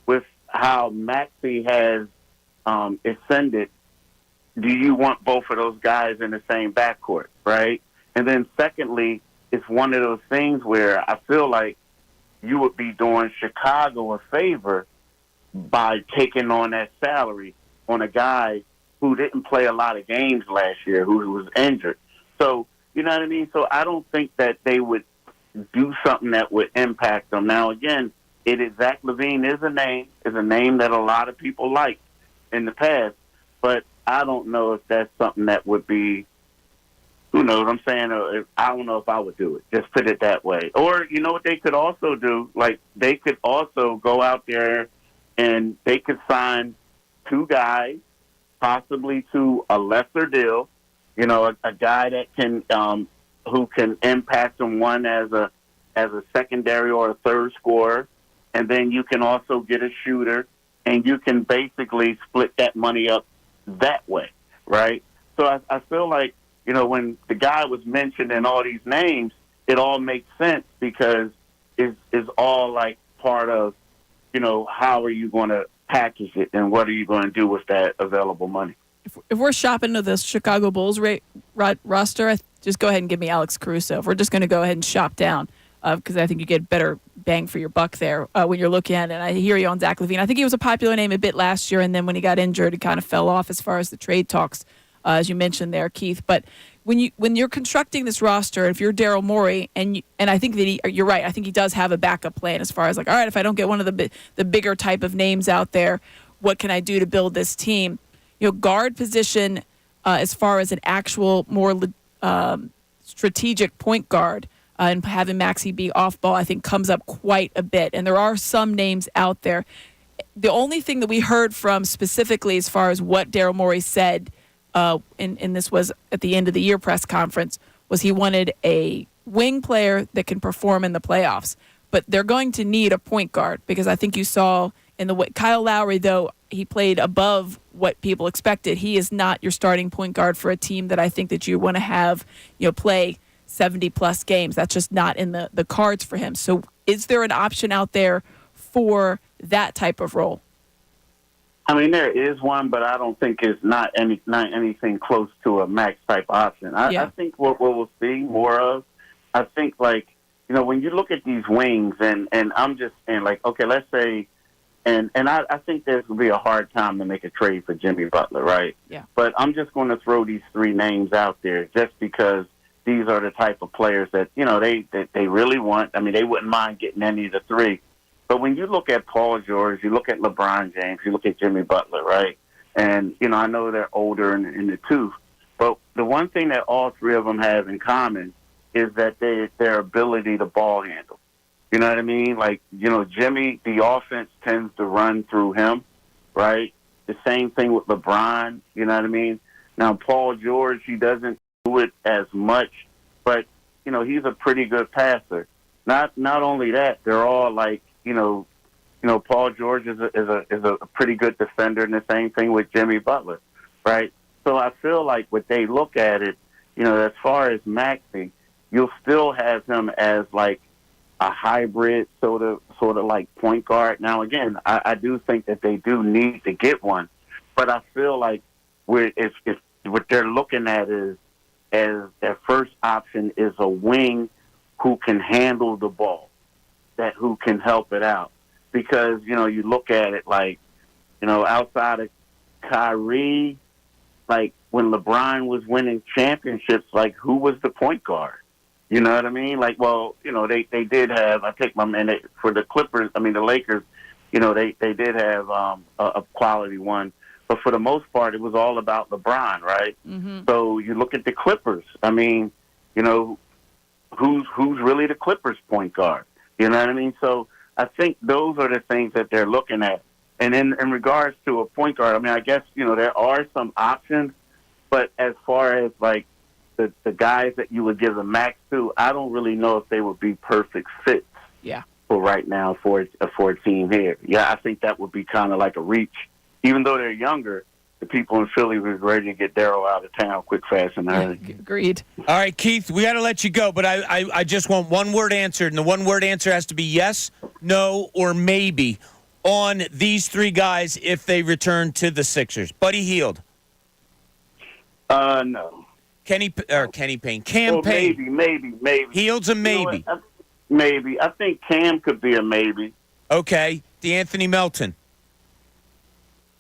with how Maxey has ascended, do you want both of those guys in the same backcourt, right? And then secondly, it's one of those things where I feel like you would be doing Chicago a favor by taking on that salary on a guy who didn't play a lot of games last year, who was injured. So, you know what I mean? So I don't think that they would do something that would impact them. Now, again, Zach LaVine is a name that a lot of people like in the past, but I don't know if that's something that would be, who knows what I'm saying? Or I don't know if I would do it. Just put it that way. Or, you know what they could also do? Like, they could also go out there and they could sign two guys, possibly to a lesser deal, you know, a guy that can, who can impact them, one as a secondary or a third scorer, and then you can also get a shooter, and you can basically split that money up that way, right? So I feel like, you know, when the guy was mentioned in all these names, it all makes sense because it's all like part of, you know, how are you going to package it and what are you going to do with that available money? If we're shopping to the Chicago Bulls roster, just go ahead and give me Alex Caruso. If we're just going to go ahead and shop down, because I think you get better bang for your buck there when you're looking at it. And I hear you on Zach LaVine. I think he was a popular name a bit last year, and then when he got injured, he kind of fell off as far as the trade talks, as you mentioned there, Keith. But when you're constructing this roster, if you're Daryl Morey, and I think that you're right, I think he does have a backup plan as far as like, all right, if I don't get one of the bigger type of names out there, what can I do to build this team? You know, guard position as far as an actual more strategic point guard and having Maxey be off ball, I think comes up quite a bit. And there are some names out there. The only thing that we heard from specifically as far as what Daryl Morey said, and this was at the end of the year press conference, was he wanted a wing player that can perform in the playoffs. But they're going to need a point guard because I think you saw in the way Kyle Lowry, though he played above what people expected, he is not your starting point guard for a team that I think that you want to have, you know, play 70-plus games. That's just not in the cards for him. So is there an option out there for that type of role? I mean, there is one, but I don't think it's not anything close to a max type option. I think what we'll see more of, I think, like, you know, when you look at these wings, and I'm just saying, like, okay, let's say, and I think there's going to be a hard time to make a trade for Jimmy Butler, right? Yeah. But I'm just going to throw these three names out there just because these are the type of players that, you know, they really want. I mean, they wouldn't mind getting any of the three. But when you look at Paul George, you look at LeBron James, you look at Jimmy Butler, right? And, you know, I know they're older in the tooth, but the one thing that all three of them have in common is that their ability to ball handle. You know what I mean? Like, you know, Jimmy, the offense tends to run through him, right? The same thing with LeBron, you know what I mean? Now, Paul George, he doesn't do it as much, but, you know, he's a pretty good passer. Not only that, they're all like, you know, Paul George is a pretty good defender, and the same thing with Jimmy Butler, right? So I feel like when they look at it, you know, as far as Maxey, you'll still have him as like a hybrid sort of like point guard. Now, again, I do think that they do need to get one, but I feel like if what they're looking at is as their first option is a wing who can handle the ball, who can help it out. Because, you know, you look at it like, you know, outside of Kyrie, like when LeBron was winning championships, like who was the point guard? You know what I mean? Like, well, you know, they did have, I take my minute for the Clippers, the Lakers, you know, they did have a quality one. but for the most part, it was all about LeBron, right? Mm-hmm. So you look at the Clippers. I mean, you know, who's really the Clippers point guard? You know what I mean? So I think those are the things that they're looking at. And in regards to a point guard, I mean, I guess, you know, there are some options, but as far as like the guys that you would give the max to, I don't really know if they would be perfect fits. Yeah. For right now for a team here. Yeah, I think that would be kind of like a reach. Even though they're younger, the people in Philly were ready to get Darryl out of town quick, fast, and early. Agreed. All right, Keith, we got to let you go, but I just want one word answered, and the one word answer has to be yes, no, or maybe on these three guys if they return to the Sixers. Buddy Hield. No. Kenny Payne. Cam Well, Payne. maybe. Hield's a maybe. Maybe. I think Cam could be a maybe. Okay. DeAnthony Melton.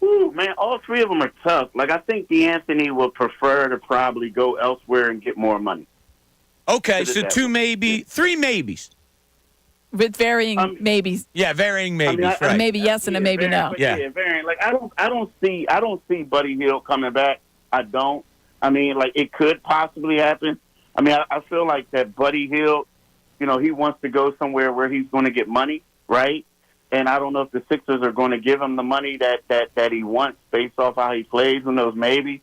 Ooh, man, all three of them are tough. Like, I think DeAnthony would prefer to probably go elsewhere and get more money. Okay, so three maybes. With varying maybes. Yeah, varying maybes. I mean, right. A maybe yes and a maybe no. Yeah, varying. Like, I don't see Buddy Hield coming back. I don't. I mean, like, it could possibly happen. I mean, I feel like that Buddy Hield, you know, he wants to go somewhere where he's going to get money, right? And I don't know if the Sixers are going to give him the money that he wants based off how he plays. Who knows? Maybe.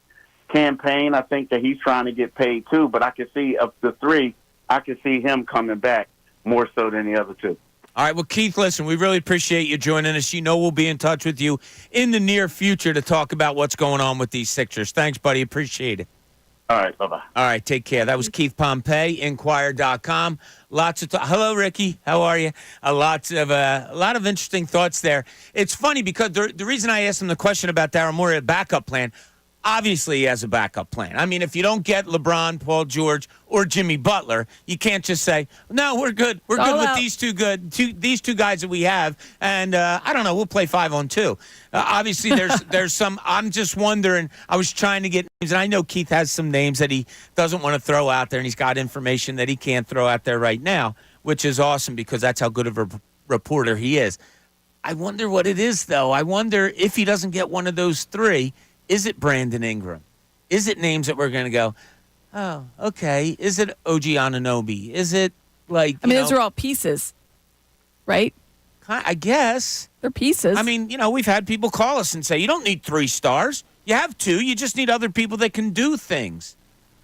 Cam Payne, I think that he's trying to get paid too. But I can see of the three, I can see him coming back more so than the other two. All right, well, Keith, listen, we really appreciate you joining us. You know we'll be in touch with you in the near future to talk about what's going on with these Sixers. Thanks, buddy. Appreciate it. All right, bye-bye. All right, take care. That was Keith Pompey, Inquirer.com. Lots of hello, Ricky. How are you? A lot of interesting thoughts there. It's funny because the reason I asked him the question about Daryl Morey, backup plan, obviously he has a backup plan. I mean, if you don't get LeBron, Paul George, or Jimmy Butler, you can't just say, no, we're good. We're good with these two guys that we have, and I don't know, we'll play 5-on-2. Obviously, there's some. I'm just wondering. I was trying to get names, and I know Keith has some names that he doesn't want to throw out there, and he's got information that he can't throw out there right now, which is awesome because that's how good of a reporter he is. I wonder what it is, though. I wonder if he doesn't get one of those three. Is it Brandon Ingram? Is it names that we're going to go, oh, okay. Is it OG Anunoby? Is it like, those are all pieces, right? I guess. They're pieces. I mean, we've had people call us and say, you don't need 3 stars. You have 2. You just need other people that can do things.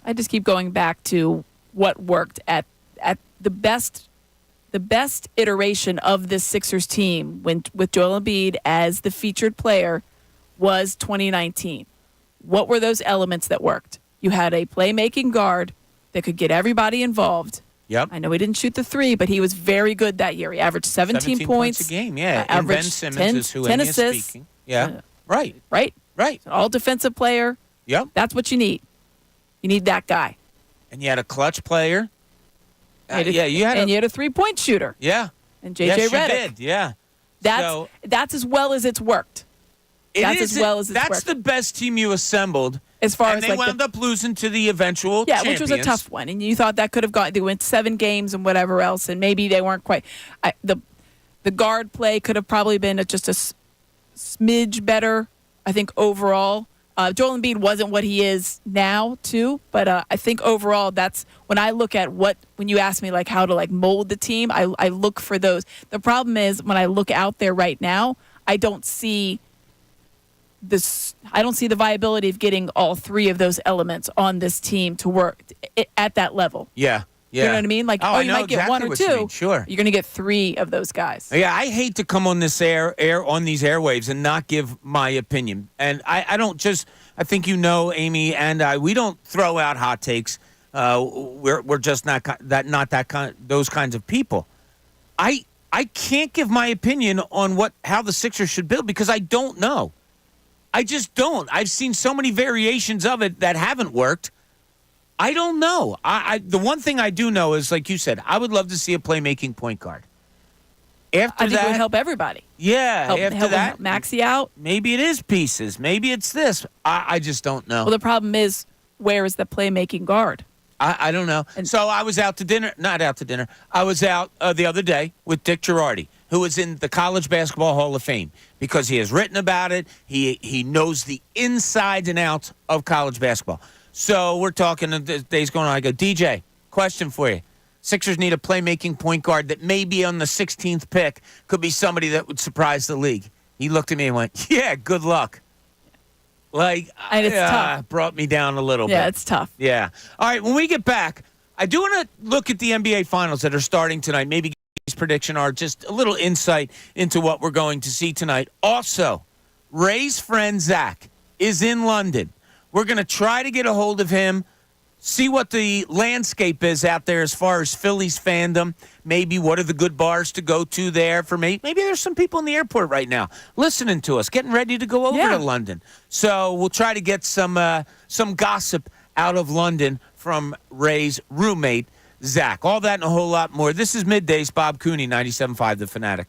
I just keep going back to what worked at the best iteration of this Sixers team with Joel Embiid as the featured player was 2019. What were those elements that worked? You had a playmaking guard that could get everybody involved. Yep. I know he didn't shoot the 3, but he was very good that year. He averaged 17 points a game, yeah. Averaged Ben Simmons 10, is who 10 Amy is assists. speaking. Yeah. Right. An all-defensive player. Yep. That's what you need. You need that guy. And you had a clutch player. You had a 3-point shooter. Yeah. And JJ yes, Redick. You did. Yeah. That's as well as it's worked. That's the best team you assembled. As far as they wound up losing to the eventual champions. Which was a tough one. And you thought that could have gone. They went 7 games and whatever else, and maybe they weren't quite. The guard play could have probably been just a smidge better, I think, overall. Joel Embiid wasn't what he is now, too. But I think overall, that's when I look at when you ask me like how to like mold the team, I look for those. The problem is when I look out there right now, I don't see the viability of getting all 3 of those elements on this team to work at that level. Yeah. You know what I mean? Like, you might get 1 or 2. Sure. You're going to get 3 of those guys. Yeah, I hate to come on this on these airwaves and not give my opinion. And I don't just, I think Amy and I, we don't throw out hot takes. We're just not those kinds of people. I can't give my opinion on how the Sixers should build because I don't know. I just don't. I've seen so many variations of it that haven't worked. I don't know. The one thing I do know is, like you said, I would love to see a playmaking point guard. I think it would help everybody. Yeah. Help Maxey out. Maybe it is pieces. Maybe it's this. I just don't know. Well, the problem is, where is the playmaking guard? I don't know. And so I was out to dinner. Not out to dinner. I was out the other day with Dick Girardi, who is in the College Basketball Hall of Fame because he has written about it. He knows the insides and outs of college basketball. So we're talking, the days going on. I go, DJ, question for you. Sixers need a playmaking point guard that maybe on the 16th pick could be somebody that would surprise the league. He looked at me and went, yeah, good luck. Like, And it's tough. Brought me down a little bit. Yeah, it's tough. Yeah. All right, when we get back, I do want to look at the NBA Finals that are starting tonight. Maybe give his prediction or just a little insight into what we're going to see tonight. Also, Ray's friend Zach is in London. We're going to try to get a hold of him, see what the landscape is out there as far as Phillies fandom. Maybe what are the good bars to go to there for me. Maybe there's some people in the airport right now listening to us, getting ready to go over to London. So we'll try to get some gossip out of London from Ray's roommate, Zach. All that and a whole lot more. This is Middays, Bob Cooney, 97.5 The Fanatic.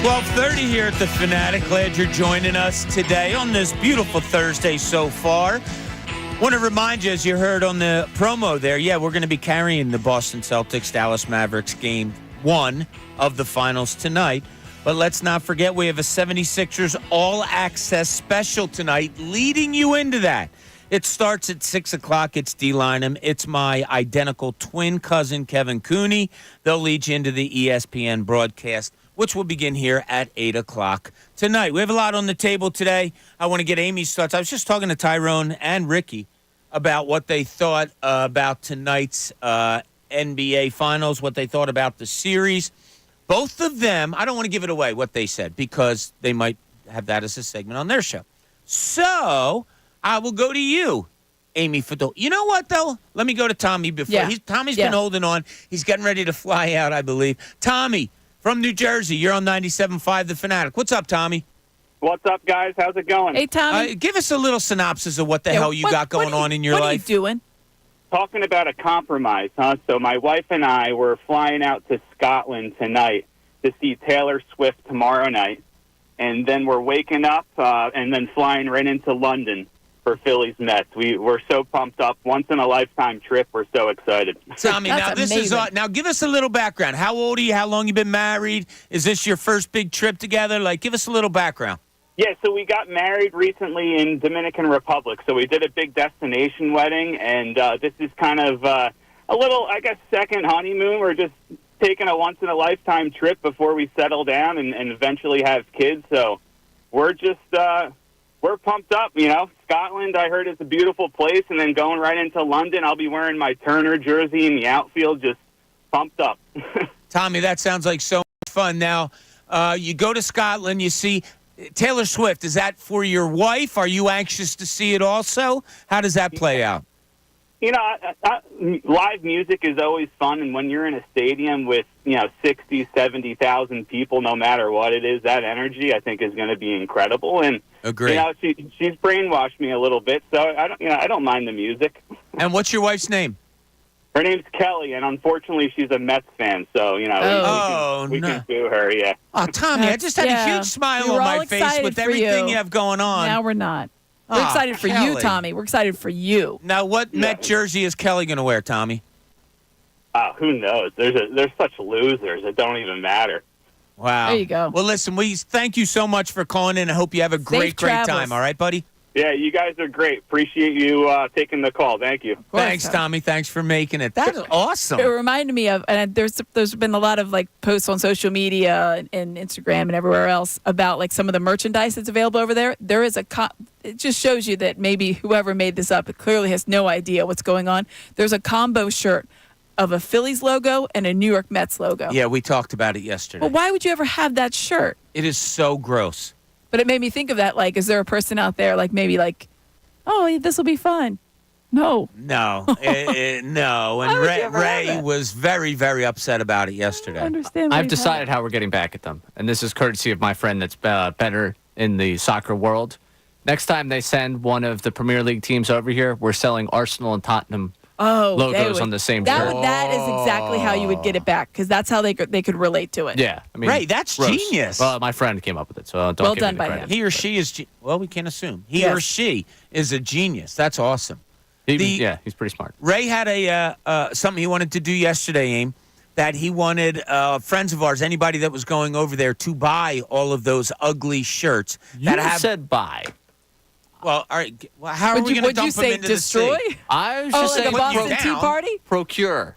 12:30 here at the Fanatic. Glad you're joining us today on this beautiful Thursday so far. Want to remind you, as you heard on the promo there, we're going to be carrying the Boston Celtics Dallas Mavericks game 1 of the finals tonight. But let's not forget we have a 76ers all-access special tonight leading you into that. It starts at 6 o'clock. It's D-Lineham. It's my identical twin cousin, Kevin Cooney. They'll lead you into the ESPN broadcast, which will begin here at 8 o'clock tonight. We have a lot on the table today. I want to get Amy's thoughts. I was just talking to Tyrone and Ricky about what they thought about tonight's NBA Finals, what they thought about the series. Both of them, I don't want to give it away what they said because they might have that as a segment on their show. So I will go to you, Amy Fadol. You know what, though? Let me go to Tommy before. Yeah. Tommy's been holding on. He's getting ready to fly out, I believe. Tommy, from New Jersey, you're on 97.5 The Fanatic. What's up, Tommy? What's up, guys? How's it going? Hey, Tommy. Give us a little synopsis of what the hell you got going on in your life. What are you doing? Talking about a compromise, huh? So my wife and I were flying out to Scotland tonight to see Taylor Swift tomorrow night, and then we're waking up and then flying right into London for Phillies Mets. We're so pumped up. Once in a lifetime trip. We're so excited. Tommy, now this is now give us a little background. How old are you? How long you been married? Is this your first big trip together? Like, give us a little background. Yeah, so we got married recently in Dominican Republic. So we did a big destination wedding, and this is kind of a little, I guess, second honeymoon. We're just taking a once-in-a-lifetime trip before we settle down and eventually have kids. So we're just we're pumped up, you know. Scotland, I heard, is a beautiful place, and then going right into London, I'll be wearing my Turner jersey in the outfield, just pumped up. Tommy, that sounds like so much fun. Now, you go to Scotland, you see Taylor Swift. Is that for your wife? Are you anxious to see it also? How does that play out? You know, live music is always fun, and when you're in a stadium with, 60, 70,000 people, no matter what it is, that energy, I think, is going to be incredible. And agree. She's brainwashed me a little bit, so I don't mind the music. And what's your wife's name? Her name's Kelly, and unfortunately, she's a Mets fan, so we can sue her. Yeah. Oh, Tommy, I just had a huge smile on my face with everything you have going on. Now we're not. We're excited for you, Tommy. We're excited for you. Now, what Met jersey is Kelly going to wear, Tommy? Who knows? There's such losers. It don't even matter. Wow. There you go. Well, listen, we thank you so much for calling in. I hope you have a great time. All right, buddy? Yeah, you guys are great. Appreciate you taking the call. Thank you. Thanks, Tommy. Thanks for making it. That's awesome. It reminded me of, and there's been a lot of posts on social media and Instagram and everywhere else about some of the merchandise that's available over there. There is it just shows you that maybe whoever made this up, it clearly has no idea what's going on. There's a combo shirt of a Phillies logo and a New York Mets logo. Yeah, we talked about it yesterday. Well, why would you ever have that shirt? It is so gross. But it made me think of that, is there a person out there, oh, this will be fun? No. No. No. And Ray was very, very upset about it yesterday. I understand. I've decided how we're getting back at them. And this is courtesy of my friend that's better in the soccer world. Next time they send one of the Premier League teams over here, we're selling Arsenal and Tottenham logos on the same shirt. That is exactly how you would get it back, because that's how they could relate to it. Yeah. I mean, Ray, that's genius. Well, my friend came up with it, so don't well give done me the by credit. him. He or she is, we can't assume. He or she is a genius. That's awesome. He's pretty smart. Ray had something he wanted to do yesterday, Aim, that he wanted friends of ours, anybody that was going over there, to buy all of those ugly shirts. You said buy. Well, all right. Well, how are we going to dump them into destroy? the sea? I was just saying a Boston Tea Party? Procure.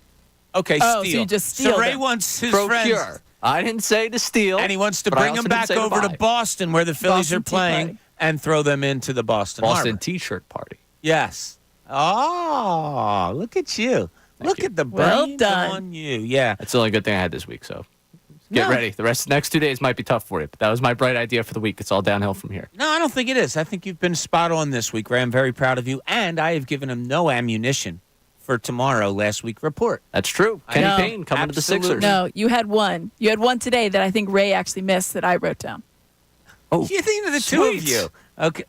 Okay, steal. So you just steal So Ray them. wants his Procure. friends. I didn't say to steal. And he wants to bring them back over to Boston, where the Phillies Boston are playing, and throw them into the Boston Harbor. T-shirt party. Yes. Oh, look at you. Look at the brains on you. Yeah. That's the only good thing I had this week, so get ready. The next 2 days might be tough for you, but that was my bright idea for the week. It's all downhill from here. No, I don't think it is. I think you've been spot on this week, Ray. I'm very proud of you, and I have given him no ammunition for tomorrow last week report. That's true. Kenny Payne coming to the Sixers. No, you had one. You had one today that I think Ray actually missed that I wrote down. Oh, you think of the two of you. Okay.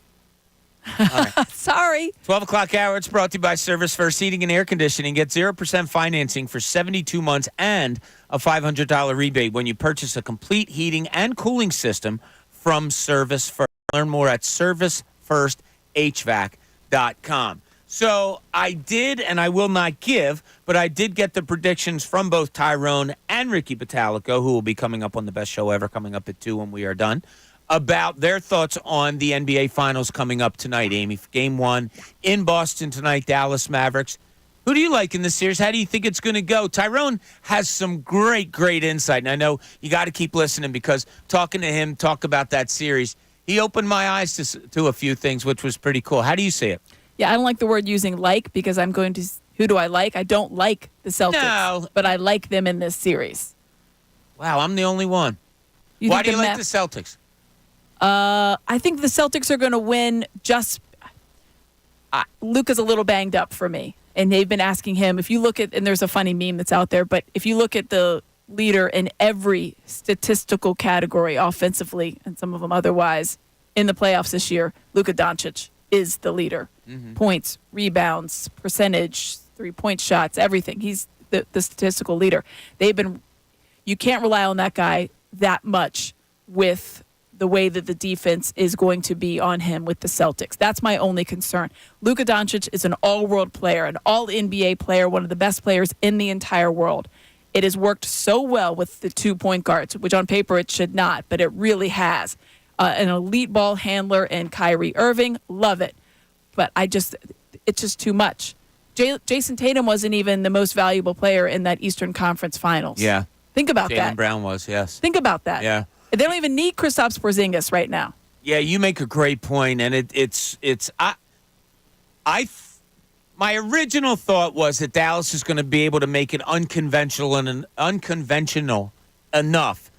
Sorry. 12 o'clock hour. It's brought to you by Service First Heating and Air Conditioning. Get 0% financing for 72 months and a $500 rebate when you purchase a complete heating and cooling system from Service First. Learn more at servicefirst.hvac.com. So I did, and I will not give, but I did get the predictions from both Tyrone and Ricky Batalico, who will be coming up on the best show ever, coming up at 2 when we are done, about their thoughts on the NBA Finals coming up tonight, Amy. Game 1 in Boston tonight, Dallas Mavericks. Who do you like in this series? How do you think it's going to go? Tyrone has some great insight, and I know you got to keep listening because talking to him, talk about that series, he opened my eyes to a few things, which was pretty cool. How do you see it? Yeah, I don't like the word using like because I'm going to – who do I like? I don't like the Celtics, but I like them in this series. Wow, I'm the only one. Why do you like the Celtics? I think the Celtics are going to win just Luka's a little banged up for me, and they've been asking him. If you look at – and there's a funny meme that's out there, but if you look at the leader in every statistical category offensively and some of them otherwise in the playoffs this year, Luka Doncic is the leader. Mm-hmm. Points, rebounds, percentage, three-point shots, everything. He's the statistical leader. You can't rely on that guy that much with the way that the defense is going to be on him with the Celtics. That's my only concern. Luka Doncic is an all-world player, an all-NBA player, one of the best players in the entire world. It has worked so well with the 2 point guards, which on paper it should not, but it really has. An elite ball handler in Kyrie Irving, love it. But it's just too much. Jason Tatum wasn't even the most valuable player in that Eastern Conference Finals. Yeah. Think about that. Jaylen Brown was, yes. Think about that. Yeah. They don't even need Kristaps Porzingis right now. Yeah, you make a great point, and my original thought was that Dallas is going to be able to make it unconventional enough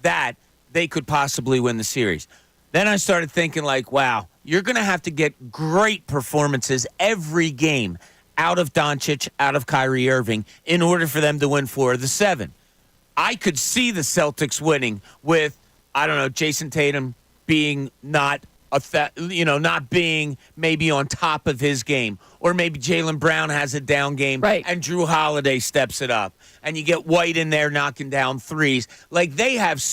that they could possibly win the series. Then I started thinking, like, wow, you're going to have to get great performances every game out of Doncic, out of Kyrie Irving, in order for them to win 4 of the 7. I could see the Celtics winning with, I don't know, Jason Tatum being not being maybe on top of his game, or maybe Jaylen Brown has a down game, right, and Drew Holiday steps it up, and you get White in there knocking down threes. Like, they have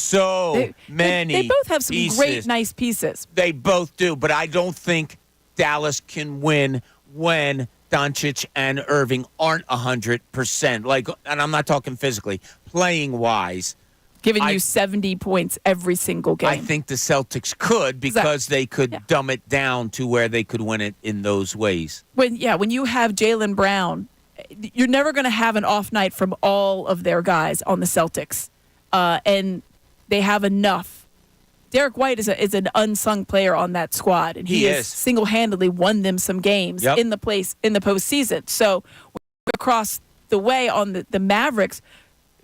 many. They both have some pieces. great, nice pieces. They both do, but I don't think Dallas can win when Doncic and Irving aren't 100%. Like, and I'm not talking physically, playing wise. Giving you 70 points every single game. I think the Celtics could because they could dumb it down to where they could win it in those ways. When you have Jaylen Brown, you're never going to have an off night from all of their guys on the Celtics. And they have enough. Derek White is an unsung player on that squad, and he has single-handedly won them some games in the postseason. So across the way on the Mavericks,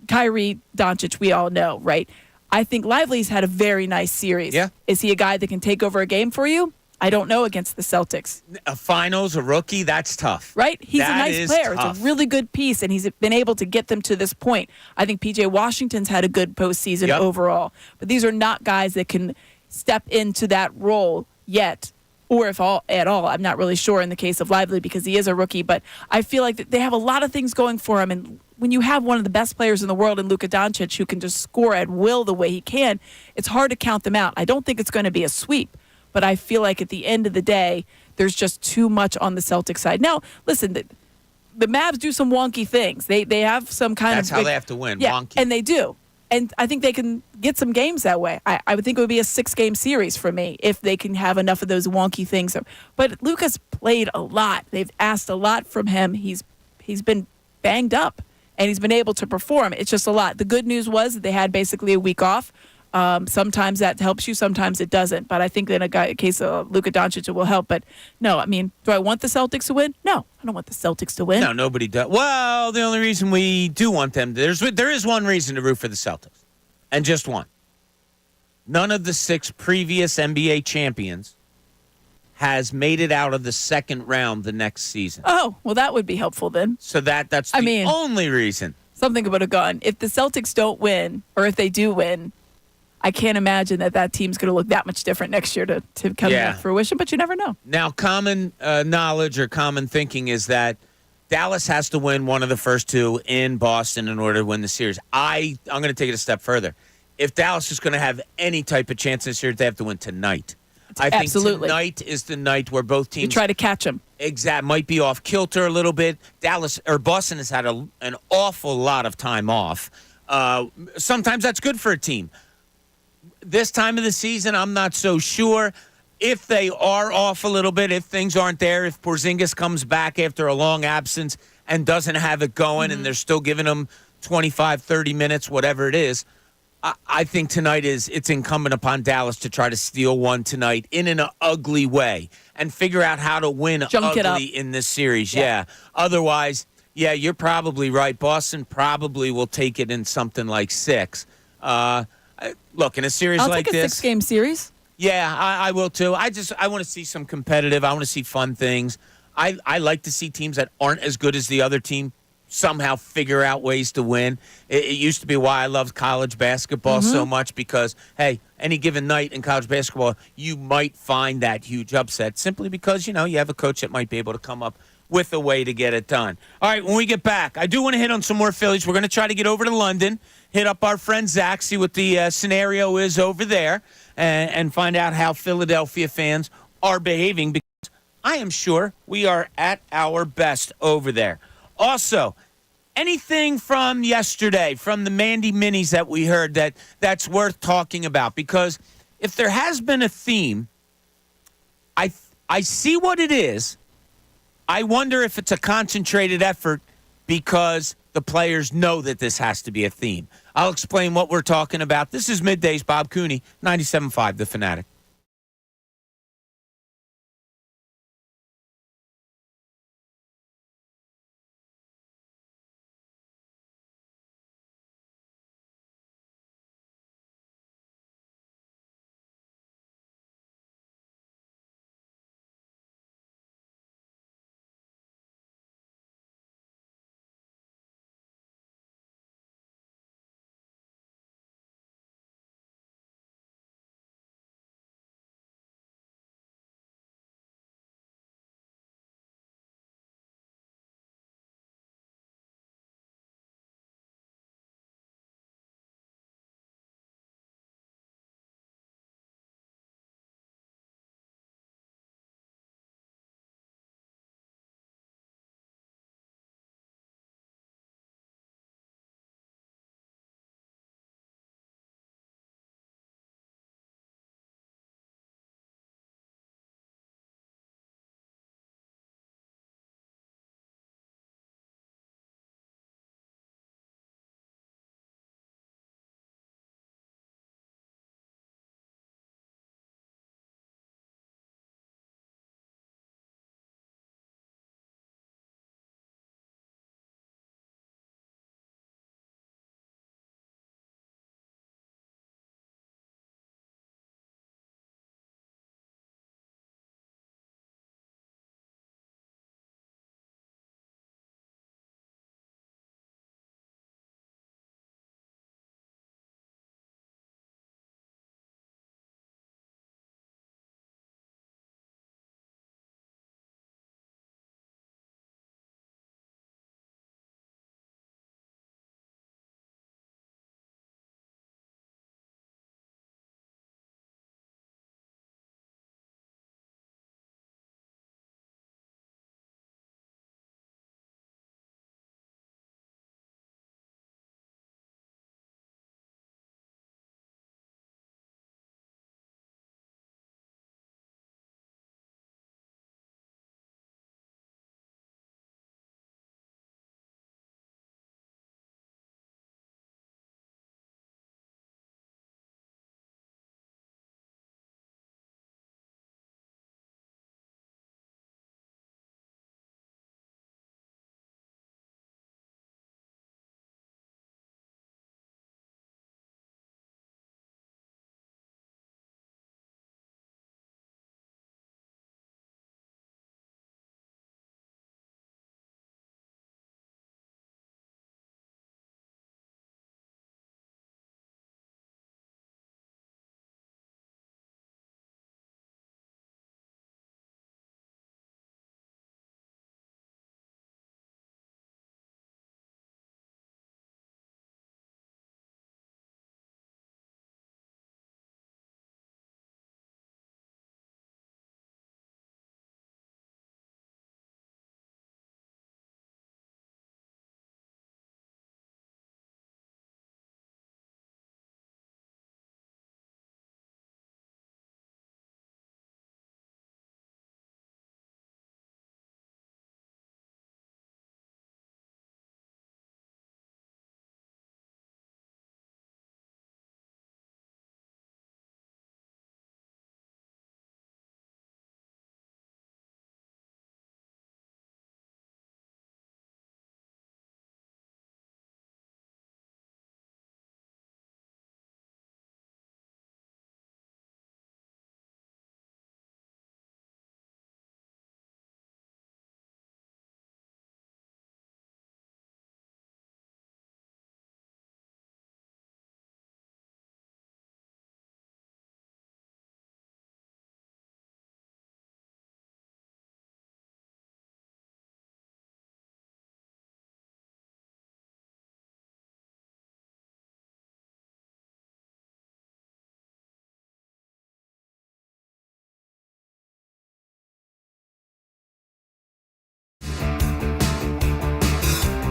Kyrie, Doncic, we all know, right? I think Lively's had a very nice series. Yeah. Is he a guy that can take over a game for you? I don't know against the Celtics. A finals, a rookie, that's tough. Right? He's a nice player. Tough. It's a really good piece, and he's been able to get them to this point. I think P.J. Washington's had a good postseason overall. But these are not guys that can step into that role yet, or if at all. I'm not really sure in the case of Lively because he is a rookie. But I feel like they have a lot of things going for him, and when you have one of the best players in the world in Luka Doncic who can just score at will the way he can, it's hard to count them out. I don't think it's going to be a sweep, but I feel like at the end of the day, there's just too much on the Celtics side. Now, listen, the Mavs do some wonky things. They have some kind That's how they have to win, wonky. And they do. And I think they can get some games that way. I would think it would be a 6-game series for me if they can have enough of those wonky things. But Luka's played a lot. They've asked a lot from him. He's been banged up. And he's been able to perform. It's just a lot. The good news was that they had basically a week off. Sometimes that helps you, sometimes it doesn't. But I think that in a case of Luka Doncic, it will help. But no, I mean, do I want the Celtics to win? No, I don't want the Celtics to win. No, nobody does. Well, the only reason we do want them, there is one reason to root for the Celtics, and just one. None of the 6 previous NBA champions has made it out of the second round the next season. Oh, well, that would be helpful then. So that's the only reason. Something would have gone. If the Celtics don't win, or if they do win, I can't imagine that team's going to look that much different next year to come to fruition, but you never know. Now, common knowledge or common thinking is that Dallas has to win one of the first two in Boston in order to win the series. I'm going to take it a step further. If Dallas is going to have any type of chance this year, they have to win tonight. I think tonight is the night where both teams try to catch them. Exactly, might be off kilter a little bit. Boston has had an awful lot of time off. Sometimes that's good for a team. This time of the season, I'm not so sure. If they are off a little bit, if things aren't there, if Porzingis comes back after a long absence and doesn't have it going, and they're still giving him 25, 30 minutes, whatever it is, I think tonight it's incumbent upon Dallas to try to steal one tonight in an ugly way and figure out how to win ugly in this series. Yeah. Otherwise, you're probably right. Boston probably will take it in something like 6. Look, in a series like this, I'll take a 6-game series. Yeah, I will too. I want to see some competitive. I want to see fun things. I like to see teams that aren't as good as the other team somehow figure out ways to win. It used to be why I loved college basketball so much because, hey, any given night in college basketball, you might find that huge upset simply because, you have a coach that might be able to come up with a way to get it done. All right, when we get back, I do want to hit on some more Phillies. We're going to try to get over to London, hit up our friend Zach, see what the scenario is over there, and find out how Philadelphia fans are behaving because I am sure we are at our best over there. Also, anything from yesterday, from the Mandy Minis that we heard that's worth talking about? Because if there has been a theme, I see what it is. I wonder if it's a concentrated effort because the players know that this has to be a theme. I'll explain what we're talking about. This is Middays, Bob Cooney, 97.5 The Fanatic.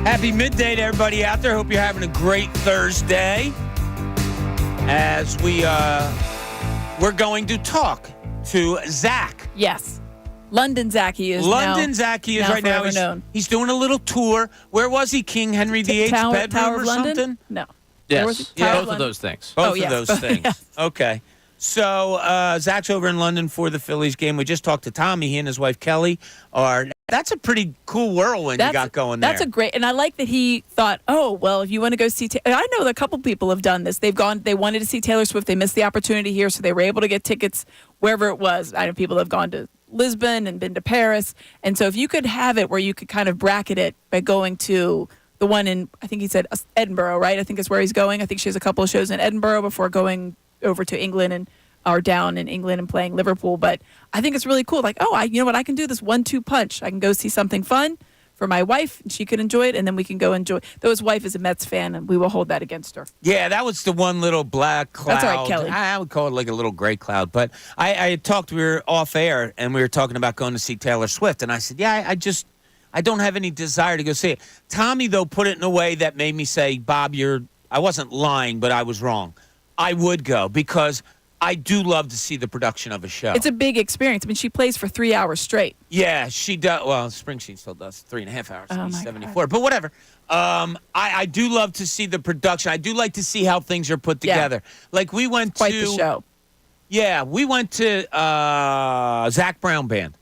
Happy midday to everybody out there. Hope you're having a great Thursday. As we're going to talk to Zach. Yes. London Zach, he is Zach, he is right now. He's doing a little tour. Where was he? King Henry VIII's bedroom Tower or of London? something? No. Yes. Both of those things. Both of those things. Okay. So Zach's over in London for the Phillies game. We just talked to Tommy. He and his wife Kelly are. That's a pretty cool whirlwind you got going there. That's a great, and I like that he thought, oh well, if you want to go see, I know that a couple people have done this. They wanted to see Taylor Swift. They missed the opportunity here, so they were able to get tickets wherever it was. I know people have gone to Lisbon and been to Paris, and so if you could have it where you could kind of bracket it by going to the one in, I think he said Edinburgh, right? I think is where he's going. I think she has a couple of shows in Edinburgh before going over to England or down in England and playing Liverpool. But I think it's really cool. Like, you know what? I can do this 1-2 punch. I can go see something fun for my wife, and she can enjoy it, and then we can go enjoy. Though his wife is a Mets fan, and we will hold that against her. Yeah, that was the one little black cloud. That's all right, Kelly. I would call it like a little gray cloud. But I had talked, we were off air, and we were talking about going to see Taylor Swift. And I said, I don't have any desire to go see it. Tommy, though, put it in a way that made me say, Bob, I wasn't lying, but I was wrong. I would go because I do love to see the production of a show. It's a big experience. I mean, she plays for 3 hours straight. Yeah, she does. Well, Springsteen still does 3.5 hours. Oh, He's my 74. God. But whatever. I do love to see the production. I do like to see how things are put together. Like we went Quite the show. Yeah, we went to Zach Brown Band.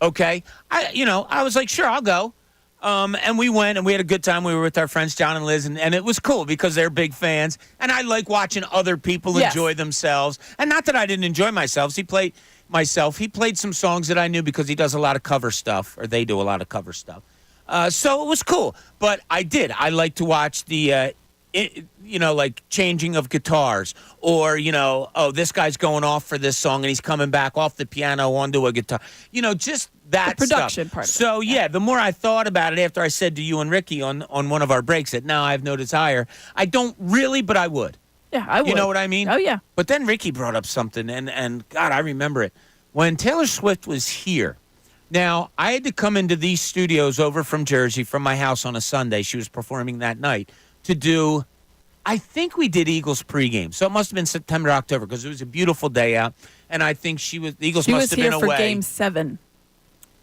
Okay, I was like, sure, I'll go. And we went, and we had a good time. We were with our friends, John and Liz, and it was cool because they're big fans. And I like watching other people enjoy themselves. And not that I didn't enjoy myself. He played some songs that I knew because he does a lot of cover stuff, or they do a lot of cover stuff. So it was cool. But I like to watch the, like changing of guitars, or, this guy's going off for this song, and he's coming back off the piano onto a guitar. Just that the production stuff. part of so it. the more I thought about it after I said to you and Ricky on one of our breaks that now I have no desire, I don't really, but I would. Yeah, I would. You know what I mean? Oh, yeah. But then Ricky brought up something, and God, I remember it. When Taylor Swift was here, now I had to come into these studios over from Jersey, from my house on a Sunday. She was performing that night to do, I think we did Eagles pregame. So it must have been September, October, because it was a beautiful day out. And I think the Eagles must have been away. She was here for Game 7.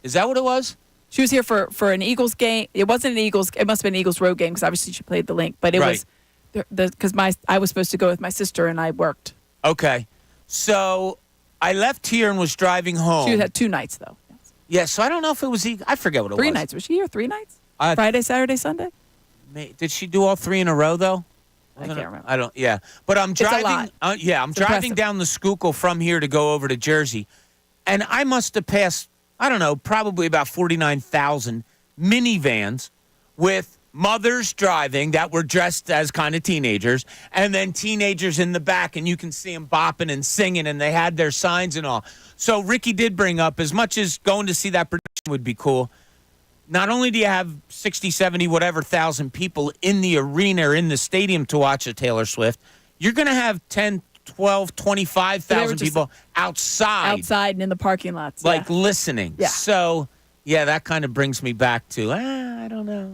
Is that what it was? She was here for an Eagles game. It wasn't an Eagles. It must have been an Eagles road game because obviously she played the link. But it was because I was supposed to go with my sister and I worked. Okay, so I left here and was driving home. She had 2 nights though. Yeah, so I don't know if it was. I forget what it was. 3 nights. Was she here 3 nights? Friday, Saturday, Sunday. Did she do all 3 in a row though? I can't remember. I don't. Yeah, but I'm driving. I'm It's driving impressive. down the Schuylkill from here to go over to Jersey, and I must have passed, I don't know, probably about 49,000 minivans with mothers driving that were dressed as kind of teenagers, and then teenagers in the back, and you can see them bopping and singing, and they had their signs and all. So Ricky did bring up, as much as going to see that production would be cool, not only do you have 60, 70, whatever thousand people in the arena or in the stadium to watch a Taylor Swift, you're going to have 10, 12, 25,000 people outside and in the parking lots. like listening. Yeah. So, that kind of brings me back to, I don't know.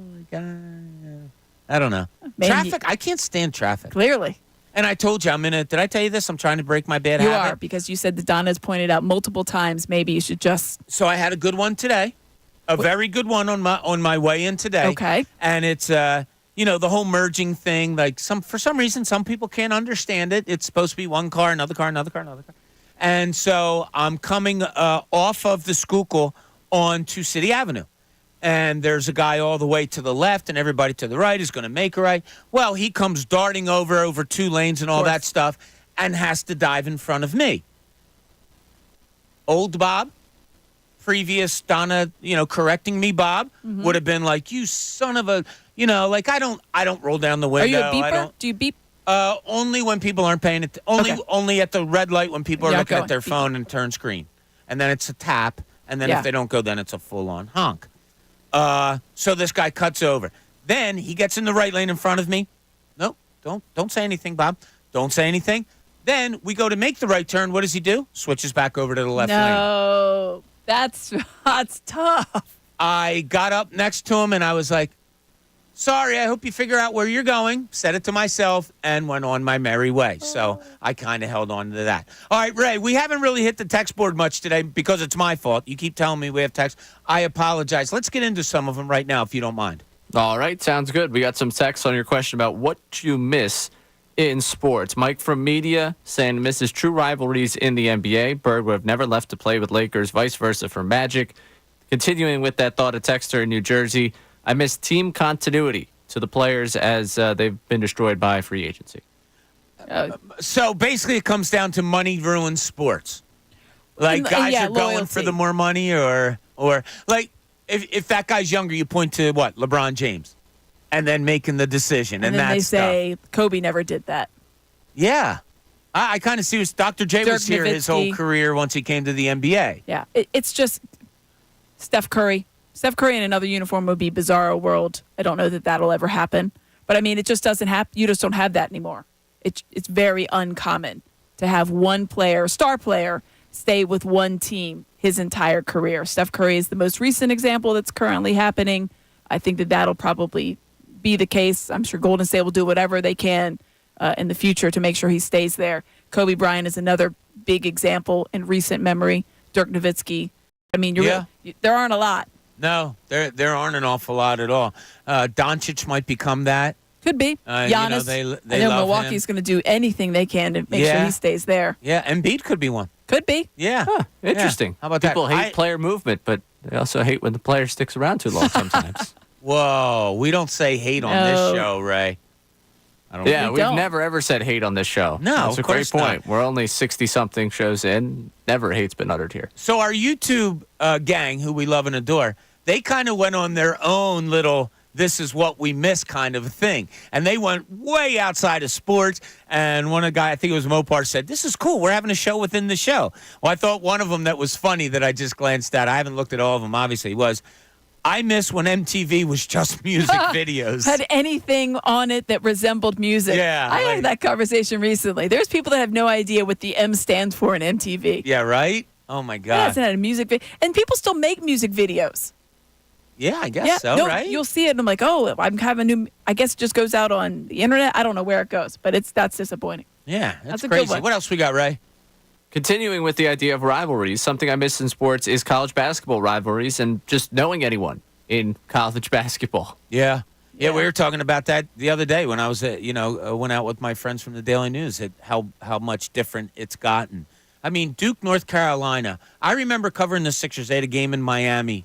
I don't know. Traffic, I can't stand traffic. Clearly. And I told you, did I tell you this? I'm trying to break my bad You habit. are, because you said that Donna's pointed out multiple times, maybe you should just. So I had a good one today. A very good one on my way in today. Okay. And it's the whole merging thing. Like for some reason some people can't understand it. It's supposed to be one car, another car, another car, another car. And so I'm coming off of the Schuylkill onto City Avenue. And there's a guy all the way to the left, and everybody to the right is going to make a right. Well, he comes darting over 2 lanes and all that stuff, and has to dive in front of me. Old Bob, previous Donna, correcting me, Bob, would have been like, "You son of a," I don't roll down the window. Are you a beeper? I don't. Do you beep? Only when people aren't paying it. Only at the red light when people are looking at their phone and turn screen, and then it's a tap, and then if they don't go, then it's a full-on honk. So this guy cuts over. Then he gets in the right lane in front of me. Nope, don't say anything, Bob. Don't say anything. Then we go to make the right turn. What does he do? Switches back over to the left lane. No, that's tough. I got up next to him and I was like, sorry, I hope you figure out where you're going. Said it to myself and went on my merry way. So I kind of held on to that. All right, Ray, we haven't really hit the text board much today because it's my fault. You keep telling me we have text. I apologize. Let's get into some of them right now, if you don't mind. All right, sounds good. We got some text on your question about what you miss in sports. Mike from Media saying misses true rivalries in the NBA. Bird would have never left to play with Lakers, vice versa for Magic. Continuing with that thought, a texter in New Jersey, I miss team continuity to the players as they've been destroyed by free agency. So basically it comes down to money ruins sports. Like guys are going for the more money or like if that guy's younger, you point to what? LeBron James. And then making the decision. And then they stuff. say Kobe never did that. Yeah. I kind of see Dr. J was here his whole career once he came to the NBA. Yeah. It's just Steph Curry. Steph Curry in another uniform would be bizarro world. I don't know that that'll ever happen. But, I mean, it just doesn't happen. You just don't have that anymore. It's very uncommon to have one player, star player, stay with one team his entire career. Steph Curry is the most recent example that's currently happening. I think that that'll probably be the case. I'm sure Golden State will do whatever they can in the future to make sure he stays there. Kobe Bryant is another big example in recent memory. Dirk Nowitzki. I mean, there aren't a lot. No, there aren't an awful lot at all. Doncic might become that. Could be. Giannis. They I know love Milwaukee's him. going to do anything they can to make sure he stays there. Yeah, Embiid could be one. Could be. Yeah. Huh, interesting. Yeah. How about People that? hate player movement, but they also hate when the player sticks around too long sometimes. Whoa, we don't say hate on this show, Ray. We've never ever said hate on this show. No, that's a of great course point. not. We're only 60-something shows in. Never hate's been uttered here. So our YouTube gang, who we love and adore, they kind of went on their own little this is what we miss kind of a thing. And they went way outside of sports. And one guy, I think it was Mopar, said, this is cool. We're having a show within the show. Well, I thought one of them that was funny that I just glanced at, I haven't looked at all of them, obviously, was I miss when MTV was just music videos. Had anything on it that resembled music. Yeah. I had that conversation recently. There's people that have no idea what the M stands for in MTV. Yeah, right? Oh, my God. It hasn't had a music video. And people still make music videos. Yeah, I guess so, right? You'll see it and I'm like, oh, I'm having a new, I guess it just goes out on the internet. I don't know where it goes, but that's disappointing. Yeah, that's a crazy. good one. What else we got, Ray? Continuing with the idea of rivalries, something I miss in sports is college basketball rivalries and just knowing anyone in college basketball. Yeah, we were talking about that the other day when I was, went out with my friends from the Daily News. How much different it's gotten. I mean, Duke, North Carolina. I remember covering the Sixers. They had a game in Miami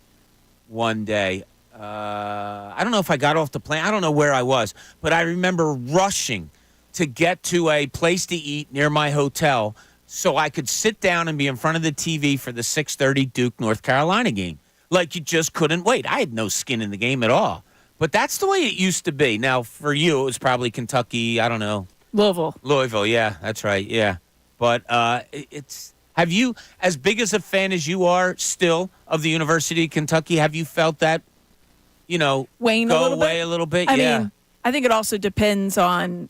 one day. I don't know if I got off the plane. I don't know where I was, but I remember rushing to get to a place to eat near my hotel so I could sit down and be in front of the TV for the 6:30 Duke, North Carolina game. Like, you just couldn't wait. I had no skin in the game at all. But that's the way it used to be. Now, for you, it was probably Kentucky, I don't know. Louisville, yeah, that's right, yeah. But have you, as big as a fan as you are still of the University of Kentucky, have you felt that, wane go a little away bit? a little bit? I Yeah. mean, I think it also depends on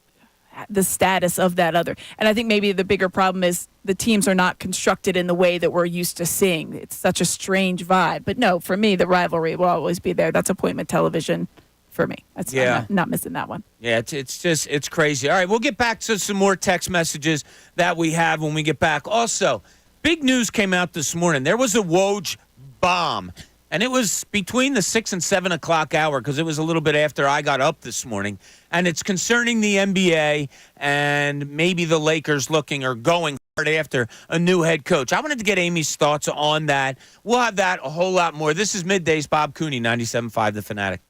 the status of that other. And I think maybe the bigger problem is the teams are not constructed in the way that we're used to seeing. It's such a strange vibe. But no, for me, the rivalry will always be there. That's appointment television for me. I'm not missing that one. Yeah, it's crazy. All right, we'll get back to some more text messages that we have when we get back. Also, big news came out this morning. There was a Woj bomb, and it was between the 6 and 7 o'clock hour because it was a little bit after I got up this morning, and it's concerning the NBA and maybe the Lakers looking or going hard after a new head coach. I wanted to get Amy's thoughts on that. We'll have that a whole lot more. This is Middays, Bob Cooney, 97.5 The Fanatic.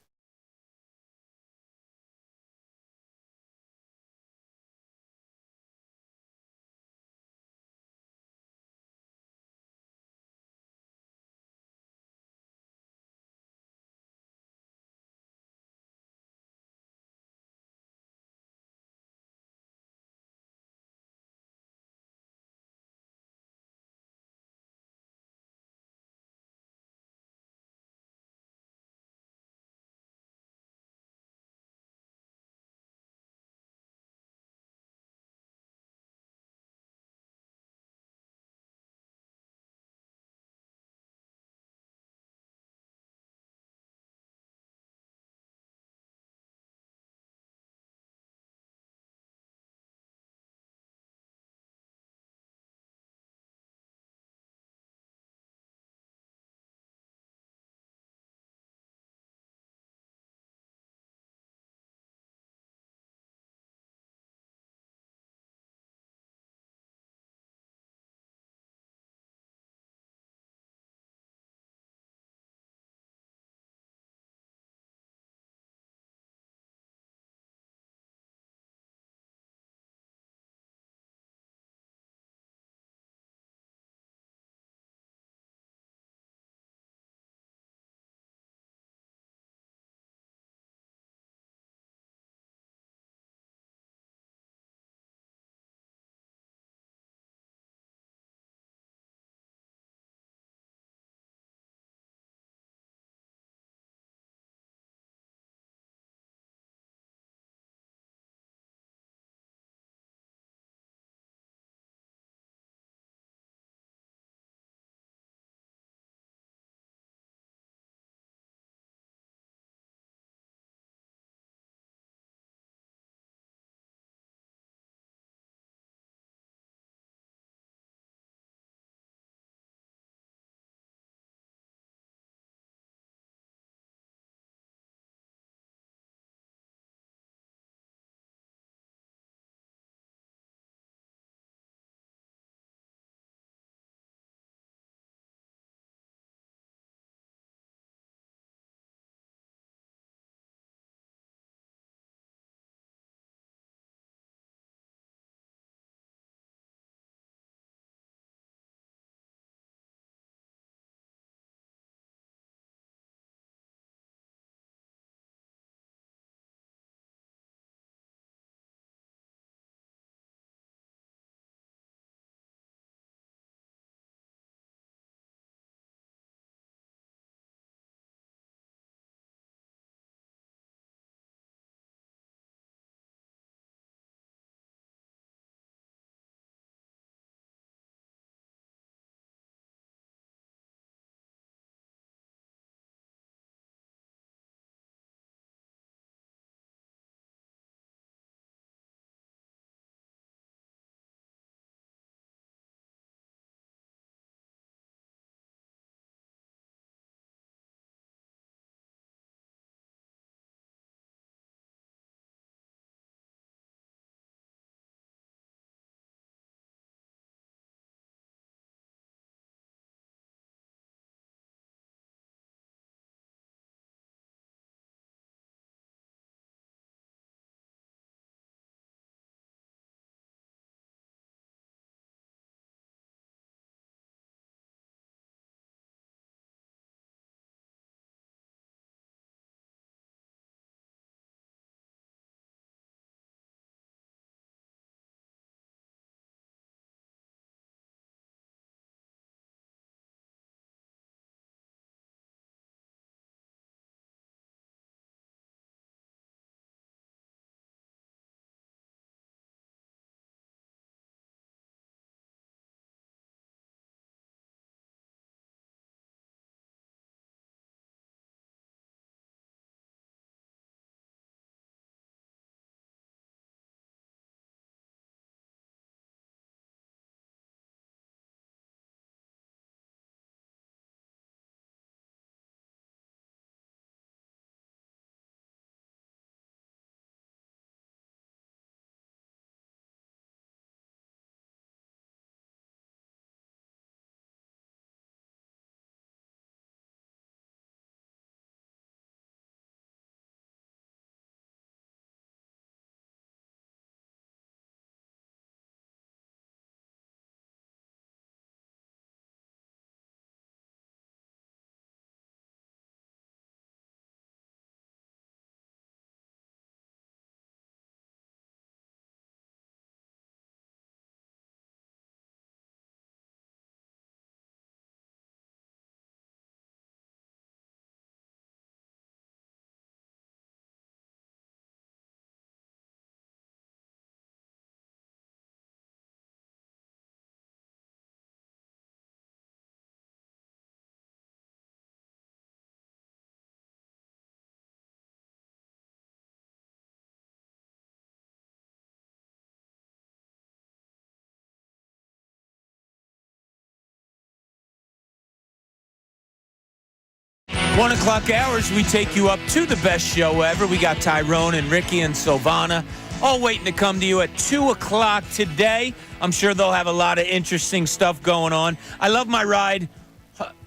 1 o'clock hours, we take you up to the best show ever. We got Tyrone and Ricky and Silvana all waiting to come to you at 2 o'clock today. I'm sure they'll have a lot of interesting stuff going on. I love my ride.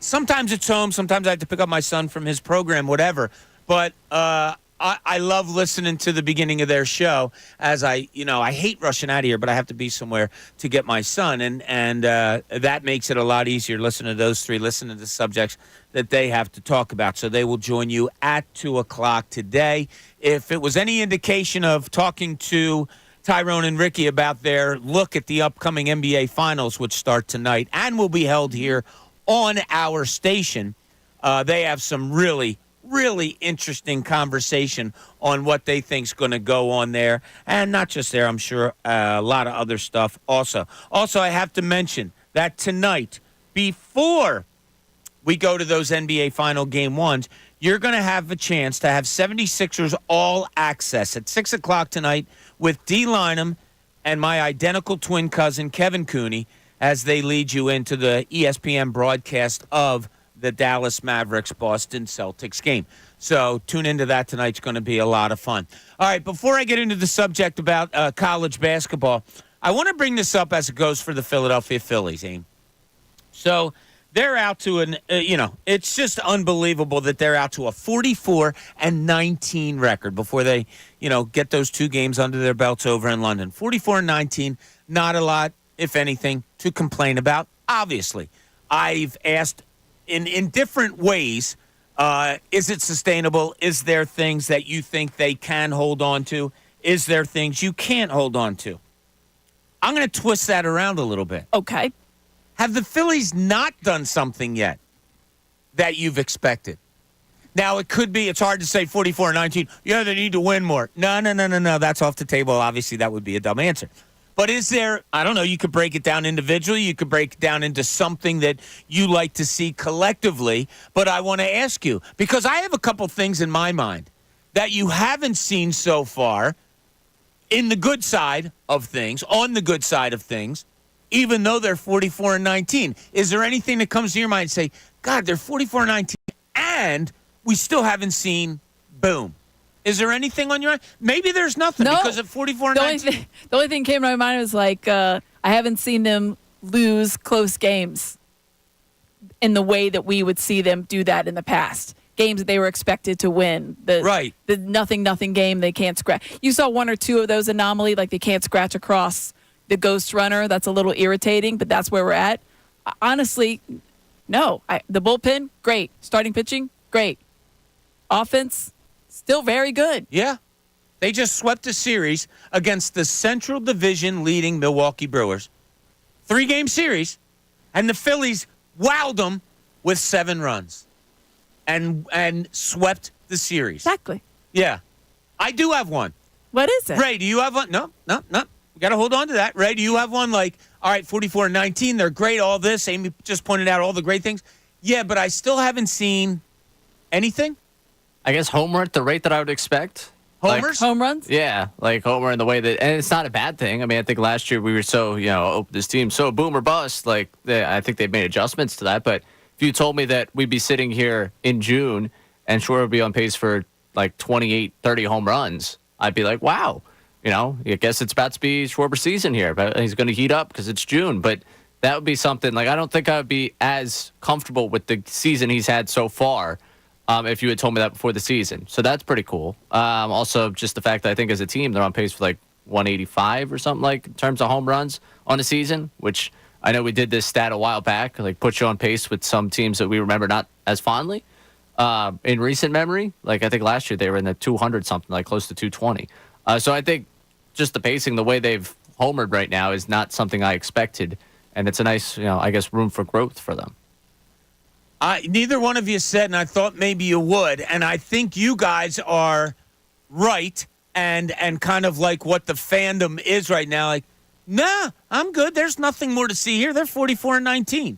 Sometimes it's home. Sometimes I have to pick up my son from his program, whatever. But I love listening to the beginning of their show as I hate rushing out of here, but I have to be somewhere to get my son. And that makes it a lot easier listening to those three, listening to the subjects that they have to talk about. So they will join you at 2 o'clock today. If it was any indication of talking to Tyrone and Ricky about their look at the upcoming NBA Finals, which start tonight and will be held here on our station, they have some really interesting conversation on what they think's going to go on there. And not just there, I'm sure a lot of other stuff also. Also, I have to mention that tonight, before we go to those NBA Final Game 1s, you're going to have a chance to have 76ers All Access at 6 o'clock tonight with D. Lynam and my identical twin cousin, Kevin Cooney, as they lead you into the ESPN broadcast of the Dallas Mavericks Boston Celtics game. So tune into that tonight. It's going to be a lot of fun. All right, before I get into the subject about college basketball, I want to bring this up as it goes for the Philadelphia Phillies, Aim. So they're out to it's just unbelievable that they're out to a 44-19 record before they, get those two games under their belts over in London. 44-19, not a lot, if anything, to complain about. Obviously, I've asked in different ways, is it sustainable? Is there things that you think they can hold on to? Is there things you can't hold on to? I'm going to twist that around a little bit. Okay. Have the Phillies not done something yet that you've expected? Now, it could be, it's hard to say 44-19. Yeah, they need to win more. No. That's off the table. Obviously, that would be a dumb answer. But is there, I don't know, you could break it down individually. You could break it down into something that you like to see collectively. But I want to ask you, because I have a couple things in my mind that you haven't seen so far in the good side of things, on the good side of things, even though they're 44-19. Is there anything that comes to your mind and say, God, they're 44-19, and we still haven't seen boom? Is there anything on your mind? Maybe there's nothing because at 44-19. The only thing came to my mind was I haven't seen them lose close games in the way that we would see them do that in the past. Games that they were expected to win. The nothing game they can't scratch. You saw one or two of those anomaly, like they can't scratch across the ghost runner. That's a little irritating, but that's where we're at. Honestly, no. The bullpen, great. Starting pitching, great. Offense, still very good. Yeah. They just swept a series against the Central Division leading Milwaukee Brewers. 3-game series, and the Phillies wowed them with 7 runs and swept the series. Exactly. Yeah. I do have one. What is it? Ray, do you have one? No. We got to hold on to that. Ray, do you have one all right, 44-19, they're great, all this. Amy just pointed out all the great things. Yeah, but I still haven't seen anything. I guess homer at the rate that I would expect. Homers? Home runs? Yeah, homer in the way that, and it's not a bad thing. I mean, I think last year we were so, this team so boom or bust. I think they've made adjustments to that. But if you told me that we'd be sitting here in June and Shore would be on pace for 28, 30 home runs, I'd be like, wow. I guess it's about to be Schwarber season here, but he's going to heat up because it's June. But that would be something I don't think I would be as comfortable with the season he's had so far if you had told me that before the season. So that's pretty cool. Also, just the fact that I think as a team, they're on pace for 185 or something in terms of home runs on a season, which I know we did this stat a while back, put you on pace with some teams that we remember not as fondly in recent memory. I think last year they were in the 200 something, close to 220. So I think just the pacing, the way they've homered right now is not something I expected. And it's a nice, I guess, room for growth for them. Neither one of you said, and I thought maybe you would, and I think you guys are right and kind of what the fandom is right now. Nah, I'm good. There's nothing more to see here. They're 44-19.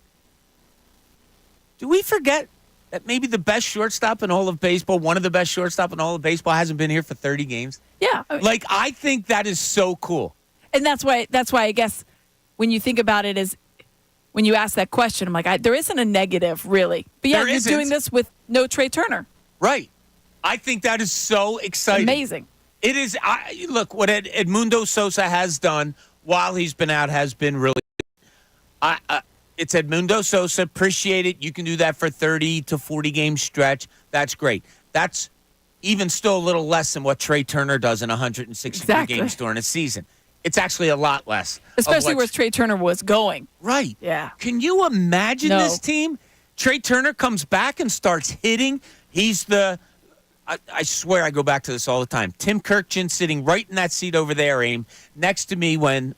Do we forget that maybe the best shortstop in all of baseball, one of the best shortstop in all of baseball, hasn't been here for 30 games? Yeah. I think that is so cool. And that's why I guess when you think about it when you ask that question, I'm like, there isn't a negative, really. But yeah, There you're isn't. doing this with no Trey Turner. Right. I think that is so exciting. Amazing. It is. Look, what Edmundo Sosa has done while he's been out has been really it's Edmundo Sosa. Appreciate it. You can do that for 30 to 40 game stretch. That's great. That's even still a little less than what Trey Turner does in 162 games during a season. It's actually a lot less. Especially where Trey Turner was going. Right. Yeah. Can you imagine No. this team? Trey Turner comes back and starts hitting. He's I swear I go back to this all the time. Tim Kirkjian sitting right in that seat over there, Aim, next to me when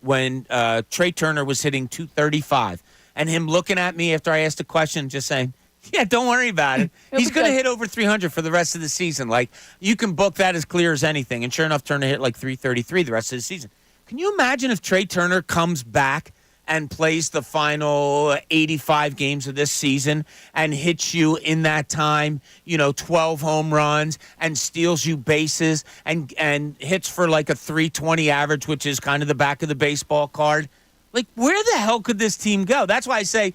Trey Turner was hitting 235. And him looking at me after I asked a question just saying, yeah, don't worry about it. He's going to hit over 300 for the rest of the season. Like, you can book that as clear as anything. And sure enough, Turner hit like 333 the rest of the season. Can you imagine if Trey Turner comes back and plays the final 85 games of this season and hits you in that time, 12 home runs and steals you bases and hits for like a 320 average, which is kind of the back of the baseball card? Like, where the hell could this team go? That's why I say,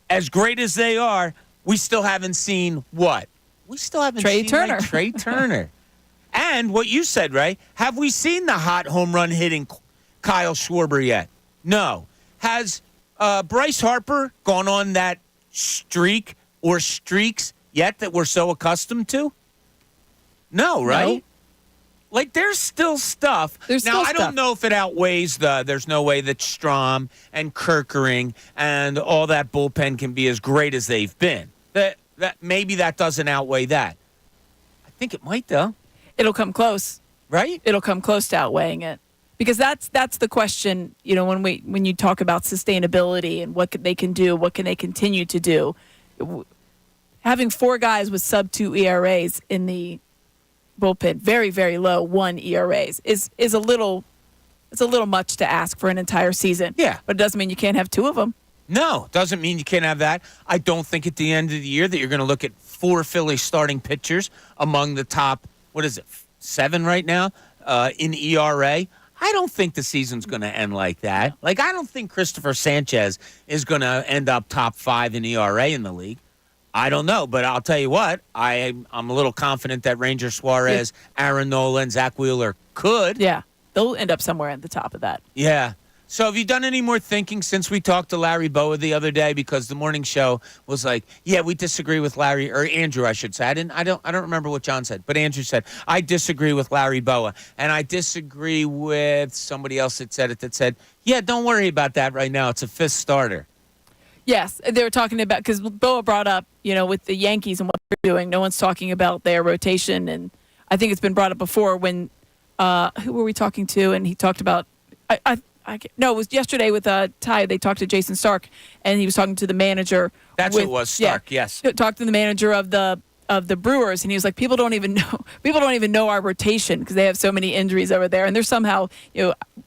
as great as they are, we still haven't seen what? We still haven't Trey seen Turner. Like Trey Turner. And what you said, Ray, have we seen the hot home run hitting Kyle Schwarber yet? No. Has Bryce Harper gone on that streak or streaks yet that we're so accustomed to? No, right? No. Like, there's still stuff. Now, I don't know if it outweighs there's no way that Strahm and Kerkering and all that bullpen can be as great as they've been. That maybe that doesn't outweigh that. I think it might, though. It'll come close. Right? It'll come close to outweighing it. Because that's the question, when you talk about sustainability and what they can do, what can they continue to do. Having four guys with sub-2 ERAs in the bullpen, very, very low 1 ERAs, is a little much to ask for an entire season. Yeah. But it doesn't mean you can't have two of them. No, doesn't mean you can't have that. I don't think at the end of the year that you're going to look at 4 Phillies starting pitchers among the top, 7 right now in ERA. I don't think the season's going to end like that. Like, I don't think Christopher Sanchez is going to end up top 5 in ERA in the league. I don't know, but I'll tell you what, I'm a little confident that Ranger Suarez, Aaron Nola, Zach Wheeler could. Yeah, they'll end up somewhere at the top of that. Yeah. So have you done any more thinking since we talked to Larry Boa the other day? Because the morning show was like, yeah, we disagree with Larry, or Andrew, I should say. I don't remember what John said, but Andrew said, I disagree with Larry Boa. And I disagree with somebody else that said, yeah, don't worry about that right now. It's a 5th starter. Yes, they were talking about, because Boa brought up, with the Yankees and what they're doing, no one's talking about their rotation. And I think it's been brought up before when, who were we talking to? And he talked about, no, it was yesterday with Ty. They talked to Jason Stark, and he was talking to the manager. That's who it was, Stark, yes. Talked to the manager of the Brewers, and he was like, people don't even know our rotation because they have so many injuries over there. And they're somehow,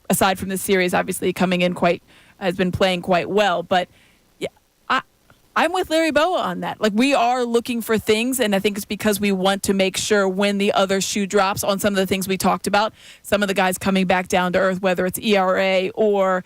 aside from the series, obviously coming in has been playing quite well. But I'm with Larry Boa on that. Like, we are looking for things, and I think it's because we want to make sure when the other shoe drops on some of the things we talked about, some of the guys coming back down to earth, whether it's ERA or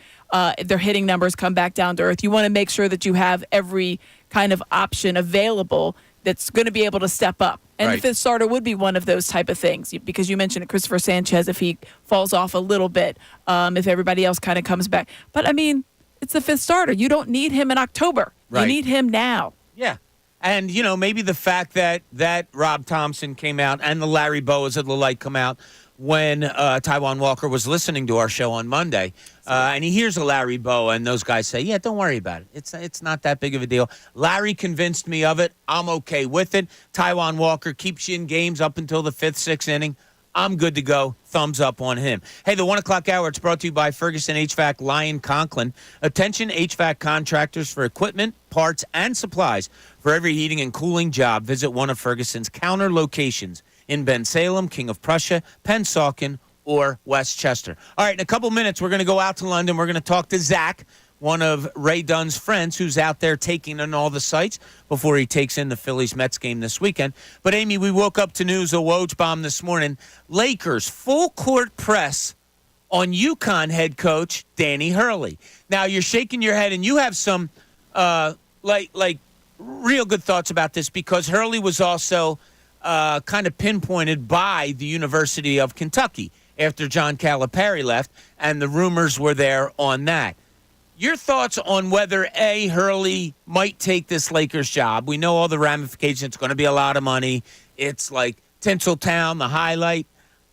their hitting numbers come back down to earth. You want to make sure that you have every kind of option available that's going to be able to step up. And Right. the 5th starter would be one of those type of things, because you mentioned Christopher Sanchez, if he falls off a little bit, if everybody else kind of comes back. But, I mean, it's the 5th starter. You don't need him in October. Right. You need him now. Yeah. And, maybe the fact that Rob Thompson came out and the Larry Boas of the like come out when Taijuan Walker was listening to our show on Monday, and he hears a Larry Boa, and those guys say, yeah, don't worry about it. It's not that big of a deal. Larry convinced me of it. I'm okay with it. Taijuan Walker keeps you in games up until the 5th, 6th inning. I'm good to go. Thumbs up on him. Hey, the 1 o'clock hour, it's brought to you by Ferguson HVAC Lyon Conklin. Attention HVAC contractors for equipment, parts, and supplies. For every heating and cooling job, visit one of Ferguson's counter locations in Bensalem, King of Prussia, Pennsauken, or Westchester. All right, in a couple minutes, we're going to go out to London. We're going to talk to Zach, one of Ray Dunn's friends, who's out there taking in all the sights before he takes in the Phillies-Mets game this weekend. But, Amy, we woke up to news of Woj bomb this morning. Lakers full-court press on UConn head coach Danny Hurley. Now, you're shaking your head, and you have some like real good thoughts about this because Hurley was also kind of pinpointed by the University of Kentucky after John Calipari left, and the rumors were there on that. Your thoughts on whether, A, Hurley might take this Lakers job? We know all the ramifications. It's going to be a lot of money. It's like Tinseltown, the highlight.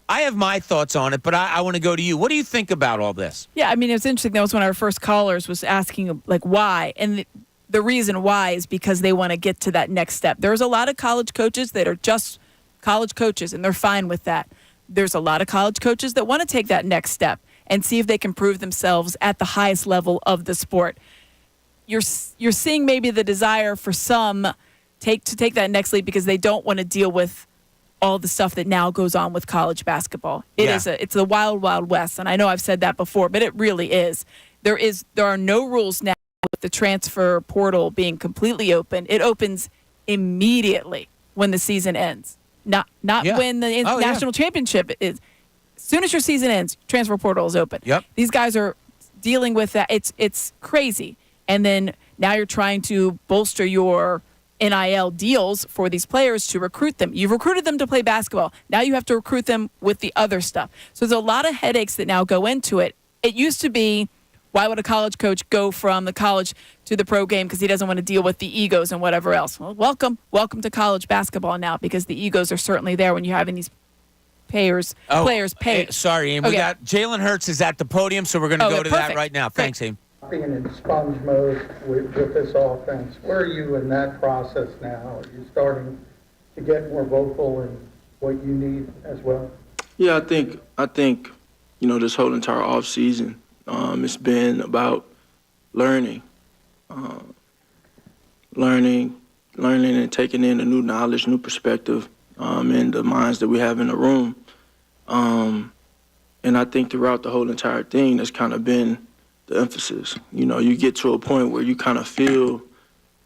I have my thoughts on it, but I want to go to you. What do you think about all this? Yeah, I mean, it was interesting. That was one of our first callers was asking, like, why? And the reason why is because they want to get to that next step. There's a lot of college coaches that are just college coaches, and they're fine with that. There's a lot of college coaches that want to take that next step and see if they can prove themselves at the highest level of the sport. You're seeing maybe the desire for some to take that next leap because they don't want to deal with all the stuff that now goes on with college basketball. It's the wild, wild west, and I know I've said that before, but it really is. There are no rules now with the transfer portal being completely open. It opens immediately when the season ends, not when the national championship is. As soon as your season ends, transfer portal is open. Yep. These guys are dealing with that. It's crazy. And then now you're trying to bolster your NIL deals for these players to recruit them. You've recruited them to play basketball. Now you have to recruit them with the other stuff. So there's a lot of headaches that now go into it. It used to be, why would a college coach go from the college to the pro game because he doesn't want to deal with the egos and whatever else? Well, welcome to college basketball now because the egos are certainly there when you're having these players pay. Sorry, Aim. We got Jalen Hurts is at the podium, so we're going to go to that right now. Thanks, Aim. Being in sponge mode with this offense, where are you in that process now? Are you starting to get more vocal in what you need as well? Yeah, I think this whole entire off season, it's been about learning and taking in a new knowledge, new perspective, in the minds that we have in the room. And I think throughout the whole entire thing, that's kind of been the emphasis. You get to a point where you kind of feel,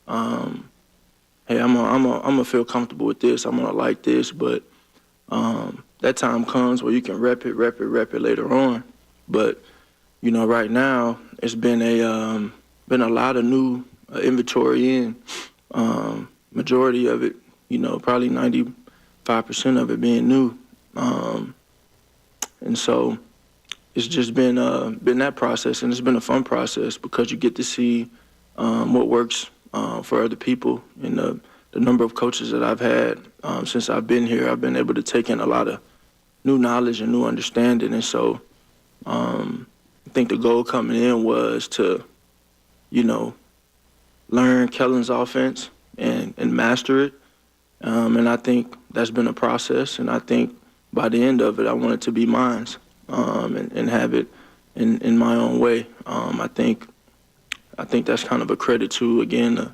hey, I'm gonna feel comfortable with this. I'm gonna like this, but that time comes where you can rep it later on. But right now it's been a lot of new inventory in. Majority of it, probably 95% of it being new, and so. It's just been that process, and it's been a fun process because you get to see what works for other people. And the number of coaches that I've had since I've been here, I've been able to take in a lot of new knowledge and new understanding. And so I think the goal coming in was to, learn Kellen's offense and master it. And I think that's been a process, and I think by the end of it, I want it to be mine. And have it in my own way. I think that's kind of a credit to, again,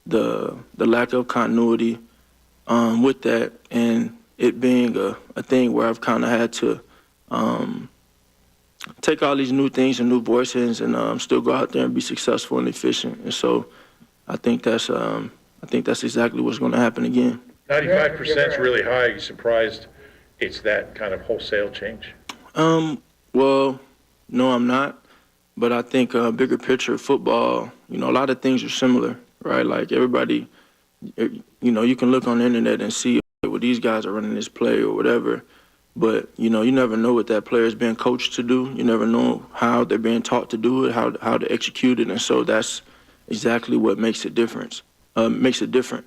the lack of continuity with that, and it being a thing where I've kind of had to take all these new things and new voices and still go out there and be successful and efficient. And so I think that's exactly what's going to happen again. 95% is really high. Are you surprised it's that kind of wholesale change? Well, no, I'm not. But I think bigger picture of football, a lot of things are similar, right? Like everybody, you can look on the internet and see what these guys are running this play or whatever. But, you never know what that player is being coached to do. You never know how they're being taught to do it, how to execute it. And so that's exactly what makes it different. The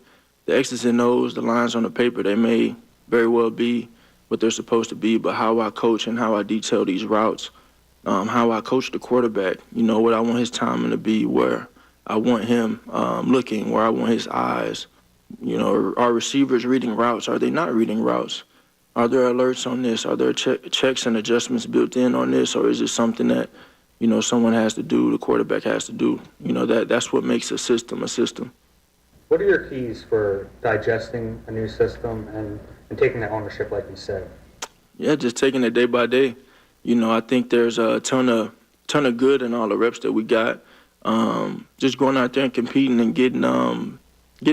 X's and O's, the lines on the paper, they may very well be what they're supposed to be, but how I coach and how I detail these routes, how I coach the quarterback, what I want his timing to be, where I want him looking, where I want his eyes. Are receivers reading routes? Are they not reading routes? Are there alerts on this? Are there checks and adjustments built in on this, or is it something that, someone has to do, the quarterback has to do? That's what makes a system a system. What are your keys for digesting a new system and taking that ownership, like you said? Yeah, just taking it day by day. I think there's a ton of good in all the reps that we got. Just going out there and competing and getting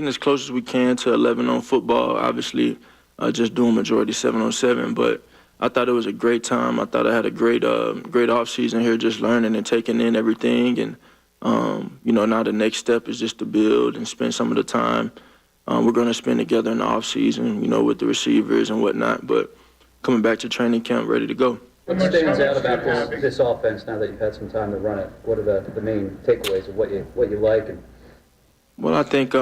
as close as we can to 11 on football. Obviously, just doing majority 7-on-7. But I thought it was a great time. I thought I had a great off season here, just learning and taking in everything. And Now the next step is just to build and spend some of the time we're going to spend together in the off season, with the receivers and whatnot. But coming back to training camp, ready to go. What stands out about this offense now that you've had some time to run it? What are the main takeaways of what you like? Well, I think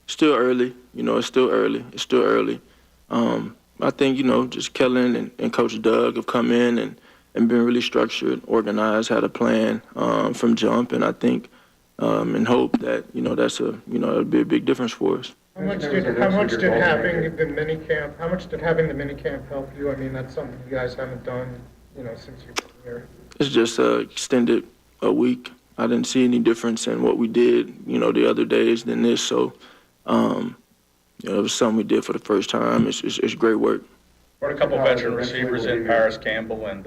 still early. It's still early. I think, just Kellen and Coach Doug have come in and been really structured, organized, had a plan from jump, and I think and hope that, it'll be a big difference for us. How much did having the mini camp help you? I mean, that's something you guys haven't done, since you've been here. It's just extended a week. I didn't see any difference in what we did, the other days than this. So, it was something we did for the first time. It's great work. Brought a couple of veteran receivers in, Paris Campbell and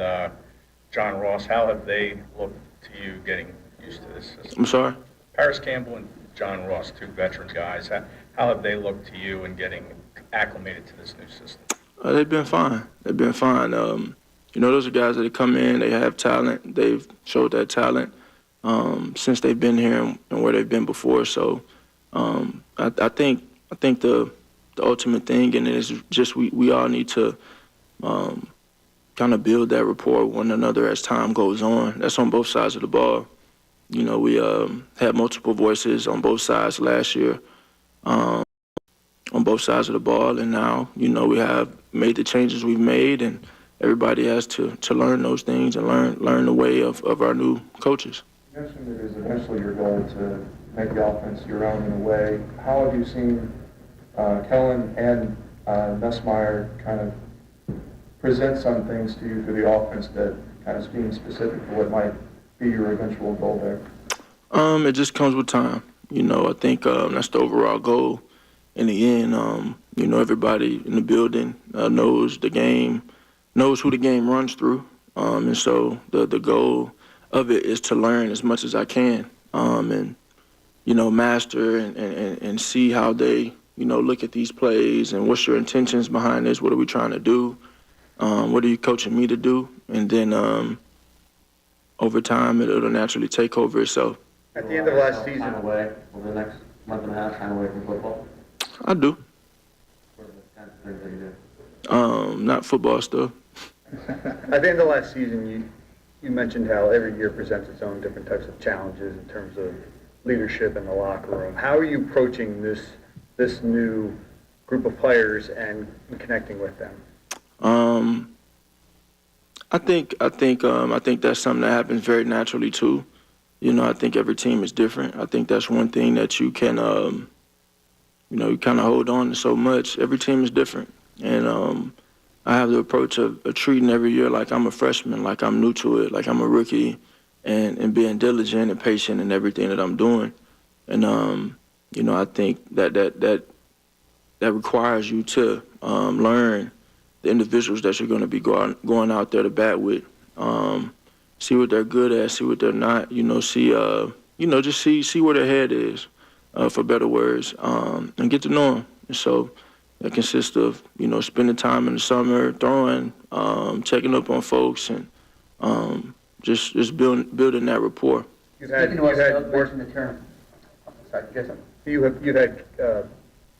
John Ross. How have they looked to you getting used to this system? I'm sorry? Paris Campbell and John Ross, two veteran guys. How have they looked to you in getting acclimated to this new system? They've been fine. Those are guys that have come in. They have talent. They've showed that talent since they've been here and where they've been before. So I think the ultimate thing in it is just we all need to kind of build that rapport with one another as time goes on. That's on both sides of the ball. We had multiple voices on both sides last year, on both sides of the ball, and now, we have made the changes we've made, and everybody has to learn those things and learn the way of our new coaches. You mentioned it is eventually your goal to make the offense your own in a way. How have you seen Kellen and Nussmeier kind of present some things to you through the offense that kind of seem specific to what might be your eventual goal there? It just comes with time. I think that's the overall goal. In the end, everybody in the building knows the game, knows who the game runs through. And so the goal of it is to learn as much as I can and, master and see how they, look at these plays and what's your intentions behind this, what are we trying to do, what are you coaching me to do, and then over time it'll naturally take over itself. At the end of last season, away over the next month and a half, time away from football. I do. What are the kinds of things that you do? Not football stuff. At the end of last season, you mentioned how every year presents its own different types of challenges in terms of leadership in the locker room. How are you approaching this new group of players and connecting with them? I think that's something that happens very naturally too. I think every team is different. I think that's one thing that you can, you kind of hold on to so much. Every team is different, and I have the approach of treating every year like I'm a freshman, like I'm new to it, like I'm a rookie, and being diligent and patient in everything that I'm doing. And I think that requires you to learn the individuals that you're going to be going out there to bat with. See what they're good at, see what they're not. See where their head is, for better words, and get to know them. And so that consists of spending time in the summer, throwing, checking up on folks, and just building that rapport. You've had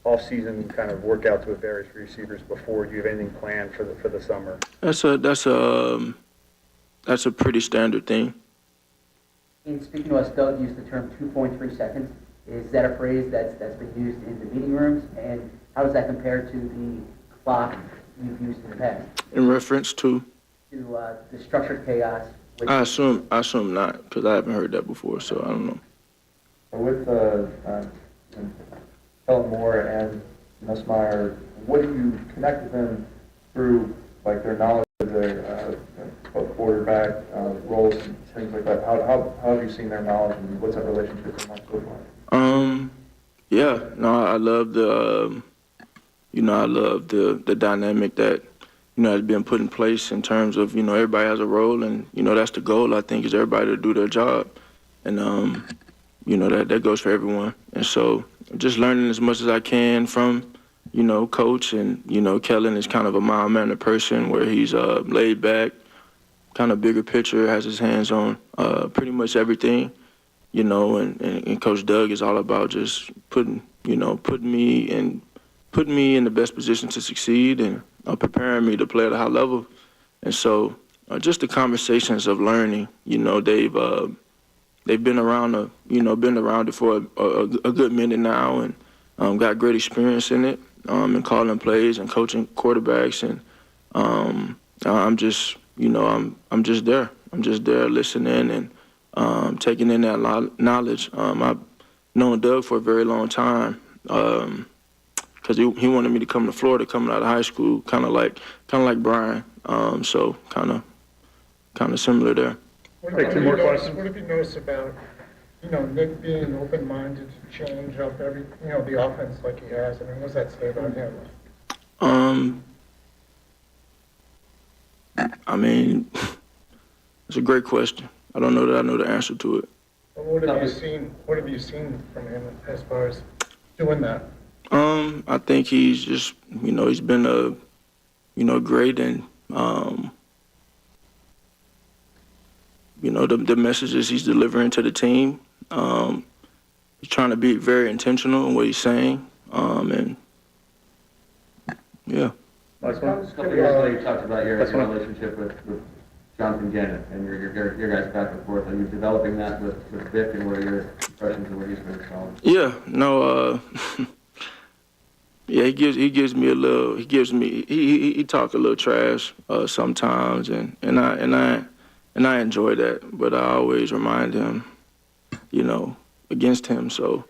off-season kind of workouts with various receivers before. Do you have anything planned for the summer? That's a pretty standard thing. And speaking to us, Doug used the term 2.3 seconds. Is that a phrase that's been used in the meeting rooms? And how does that compare to the clock you've used in the past? In reference to? To the structured chaos. I assume not, because I haven't heard that before, so I don't know. With Kellen Moore and Nussmeier, what do you connect with them through, like their knowledge of their quarterback roles and things like that? How have you seen their knowledge, and what's that relationship been like so far? I love the dynamic that has been put in place in terms of everybody has a role, and that's the goal. I think is everybody to do their job, and that goes for everyone. And so just learning as much as I can from Coach, and Kellen is kind of a mild-mannered person where he's laid back, kind of bigger picture, has his hands on pretty much everything, and Coach Doug is all about just putting me in the best position to succeed and preparing me to play at a high level. And so just the conversations of learning, they've been around it for a good minute now, and got great experience in it, and calling plays and coaching quarterbacks, and I'm just there. I'm just there listening and taking in that knowledge. I've known Doug for a very long time, because he wanted me to come to Florida coming out of high school, kind of like Brian. So kind of similar there. What have you noticed about, Nick being open-minded to change up the offense like he has? I mean, what does that say about him? I mean, it's a great question. I don't know that I know the answer to it. Well, what have you seen from him as far as doing that? I think he's just, he's been great, and the messages he's delivering to the team. He's trying to be very intentional in what he's saying, and yeah. Last one. A couple years ago, you talked about your relationship with Jonathan Gannett and your guys back and forth. Are you developing that with Vic, and what are your impressions of what he's been calling? Yeah, no, yeah, he gives me a little. He talk a little trash sometimes, and I enjoy that, but I always remind him, against him. So,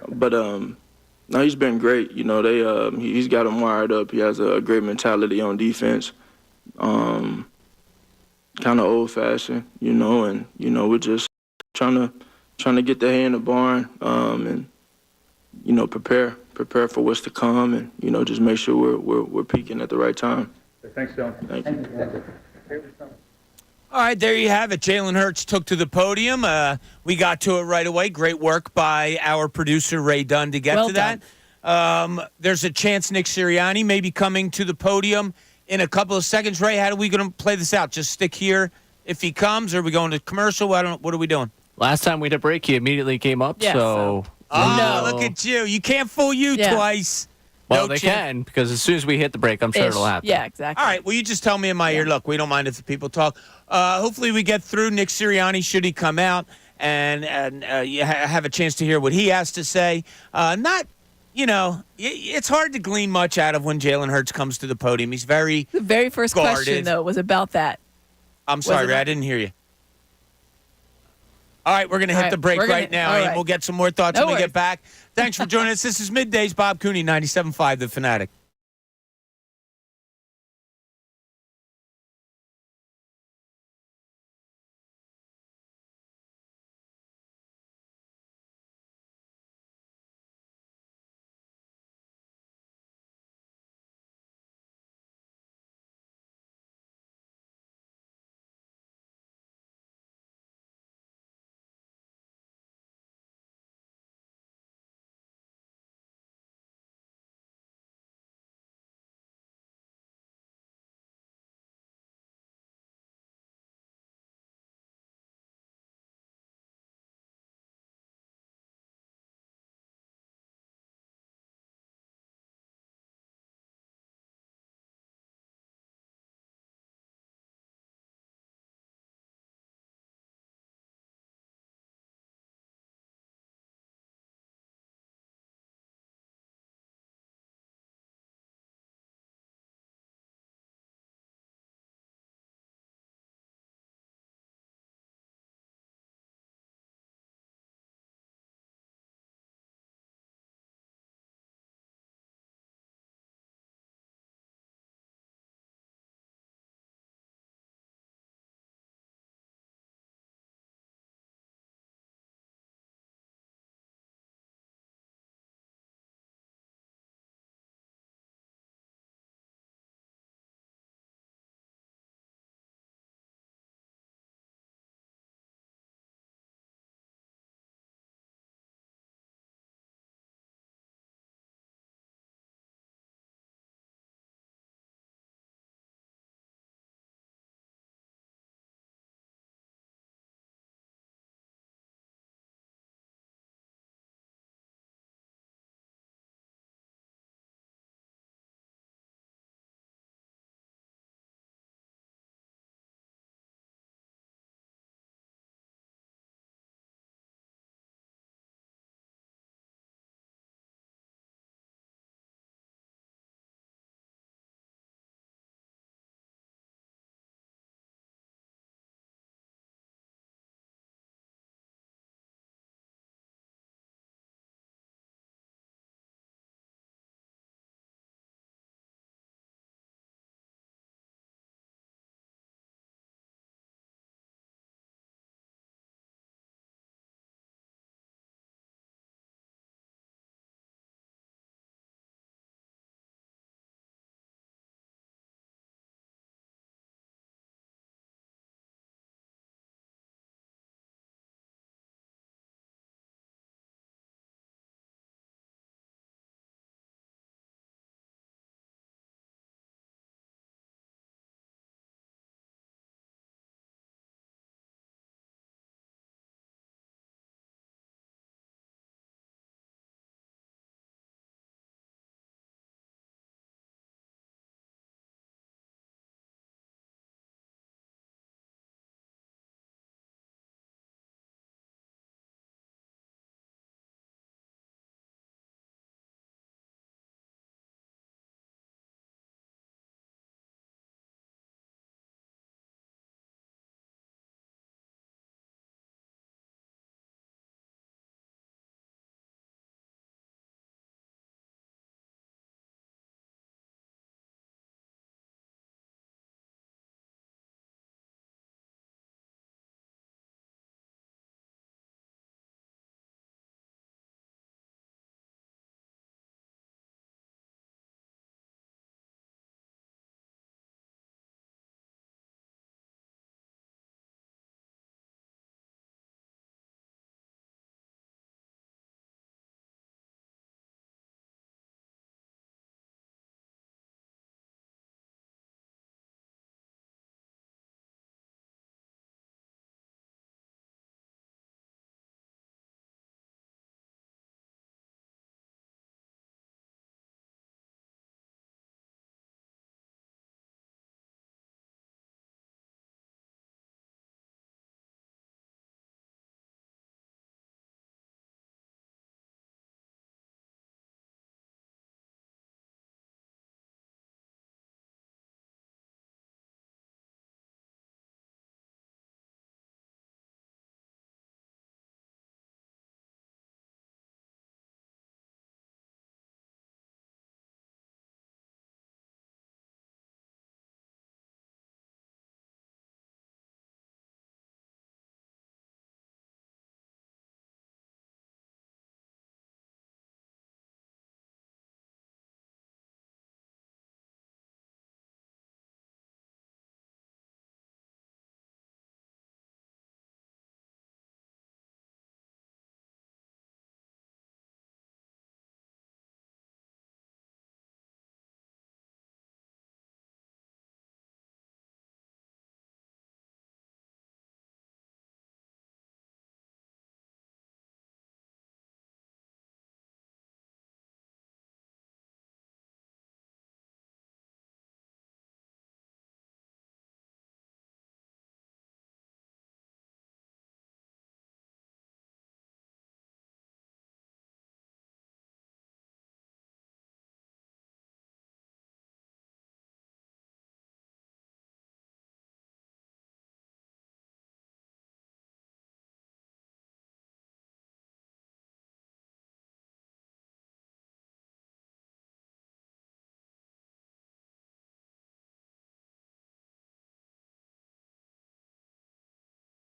but no, he's been great. He's got him wired up. He has a great mentality on defense. Kind of old-fashioned, and we're just trying to get the hay in the barn, and prepare for what's to come, and just make sure we're peaking at the right time. Thanks, John. Thank you. All right, there you have it. Jalen Hurts took to the podium. We got to it right away. Great work by our producer, Ray Dunn, to get to that. There's a chance Nick Sirianni may be coming to the podium in a couple of seconds. Ray, how are we going to play this out? Just stick here if he comes, or are we going to commercial? What are we doing? Last time we had a break, he immediately came up, so... Oh, look at you. You can't fool you twice. Well, they can, because as soon as we hit the break, I'm sure it'll happen. Yeah, exactly. All right, well, you just tell me in my ear. Look, we don't mind if the people talk. Hopefully we get through Nick Sirianni, should he come out, and you have a chance to hear what he has to say. It's hard to glean much out of when Jalen Hurts comes to the podium. He's very The very first guarded. question, though, was about that. I'm sorry, Ray, I didn't hear you. All right, we're going to hit the break right now, and we'll get some more thoughts when we get back. Thanks for joining us. This is Middays. Bob Cooney, 97.5 The Fanatic.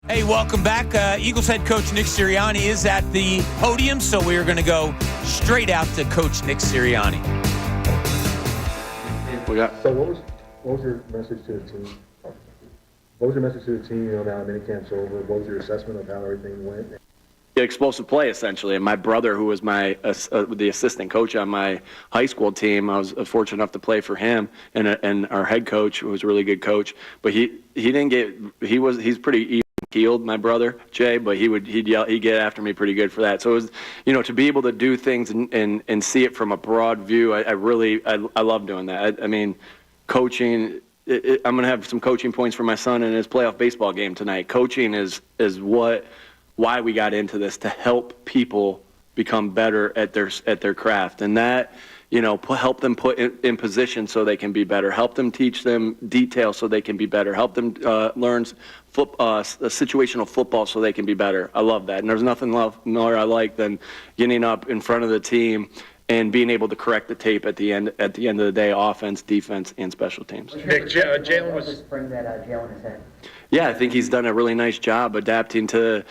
Hey, welcome back. Eagles head coach Nick Sirianni is at the podium, so we are going to go straight out to Coach Nick Sirianni. So what was your message to the team? What was your message to the team, now minicamp's over? What was your assessment of how everything went? Explosive play, essentially. And my brother, who was the assistant coach on my high school team, I was fortunate enough to play for him, and our head coach, who was a really good coach. But he's pretty even keeled, my brother Jay, but he'd get after me pretty good for that. So it was, to be able to do things and see it from a broad view, I love doing that. I mean, coaching. I'm going to have some coaching points for my son in his playoff baseball game tonight. Coaching is why we got into this, to help people become better at their craft, and that help them put in position so they can be better, help them teach them details so they can be better, help them learn situational football so they can be better. I love that, and there's nothing more I like than getting up in front of the team and being able to correct the tape at the end of the day, offense, defense, and special teams. Nick, Jalen was spring that Jalen has had. Yeah, I think he's done a really nice job adapting to,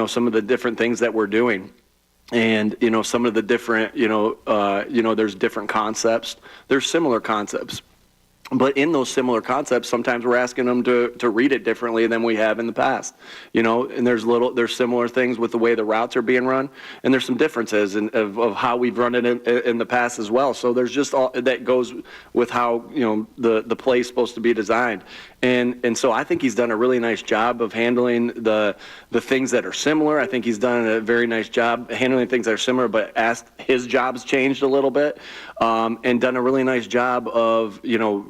some of the different things that we're doing. And, some of the different, there's different concepts. There's similar concepts. But in those similar concepts, sometimes we're asking them to read it differently than we have in the past, and there's similar things with the way the routes are being run, and there's some differences of how we've run it in the past as well. So there's just all that goes with how, the play is supposed to be designed. And so I think he's done a really nice job of handling the things that are similar. I think he's done a very nice job handling things that are similar, but his job's changed a little bit, and done a really nice job of,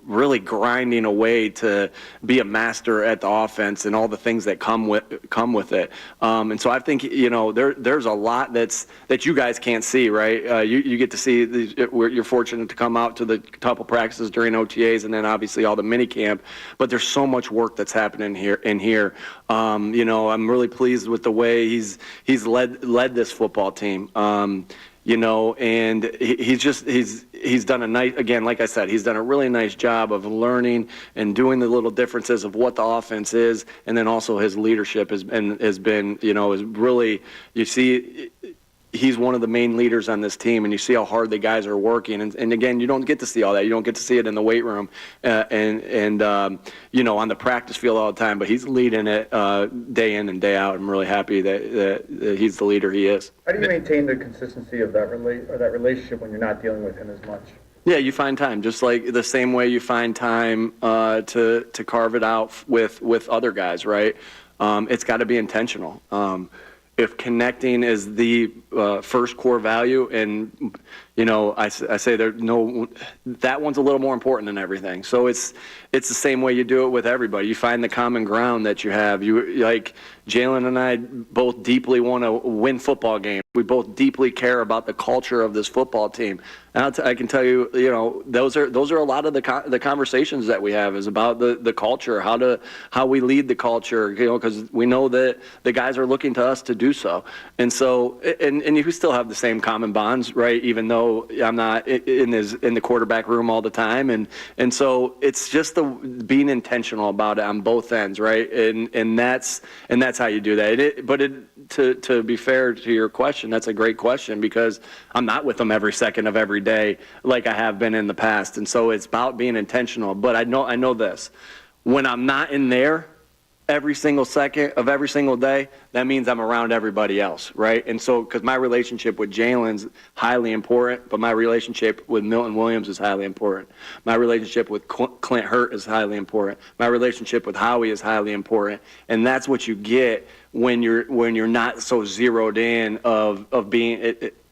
really grinding away to be a master at the offense and all the things that come with it. And so I think, there's a lot that you guys can't see, right? You get to see you're fortunate to come out to the couple practices during OTAs and then obviously all the mini camp, but there's so much work that's happening here. I'm really pleased with the way he's led this football team. And he's done a nice, again, like I said, he's done a really nice job of learning and doing the little differences of what the offense is, and then also his leadership has been, is really, you see, he's one of the main leaders on this team, and you see how hard the guys are working. And again, you don't get to see all that. You don't get to see it in the weight room and on the practice field all the time. But he's leading it day in and day out. I'm really happy that he's the leader he is. How do you maintain the consistency of that relationship when you're not dealing with him as much? Yeah, you find time, just like the same way you find time to carve it out with other guys, right? It's got to be intentional. If connecting is the first core value, and I say that one's a little more important than everything. So it's the same way you do it with everybody. You find the common ground that you have. You, like Jalen and I both deeply want to win football games. We both deeply care about the culture of this football team. And I can tell you, those are a lot of the conversations that we have is about the culture, how we lead the culture, because we know that the guys are looking to us to do so. And so, and you still have the same common bonds, right? Even though I'm not in the quarterback room all the time, and so it's just being intentional about it on both ends, right? And that's how you do that. To be fair to your question, that's a great question, because I'm not with them every second of every day like I have been in the past, and so it's about being intentional. But I know this: when I'm not in there every single second of every single day, that means I'm around everybody else, right? And so, because my relationship with Jalen's highly important, but my relationship with Milton Williams is highly important. My relationship with Clint Hurt is highly important. My relationship with Howie is highly important, and that's what you get when you're not so zeroed in of being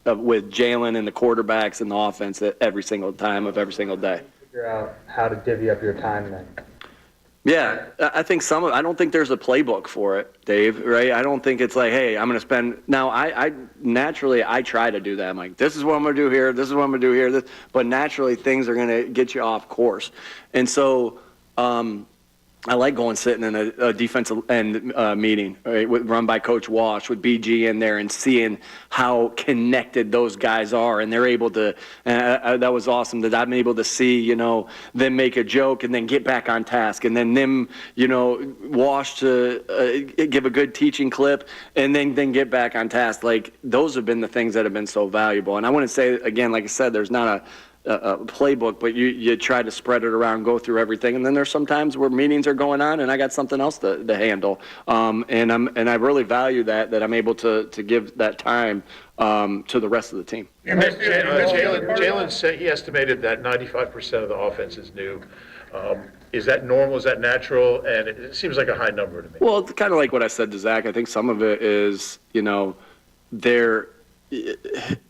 with Jalen and the quarterbacks and the offense every single time of every single day. Figure out how to divvy up your time then. Yeah, I think I don't think there's a playbook for it, Dave, right? I don't think it's like, hey, I'm going to spend, now I naturally try to do that. I'm like, this is what I'm going to do here, this is what I'm going to do here, but naturally things are going to get you off course. And so I like going sitting in a defensive end meeting, right, run by Coach Walsh with BG in there and seeing how connected those guys are, and they're able to. That was awesome that I'm able to see, them make a joke and then get back on task, and then them, Walsh to give a good teaching clip and then get back on task. Like those have been the things that have been so valuable. And I wouldn't say again, like I said, there's not a playbook, but you try to spread it around, go through everything, and then there's some times where meetings are going on, and I got something else to handle, and I really value that I'm able to give that time to the rest of the team. Jalen said he estimated that 95% of the offense is new. Is that normal? Is that natural? And it seems like a high number to me. Well, it's kind of like what I said to Zach. I think some of it is,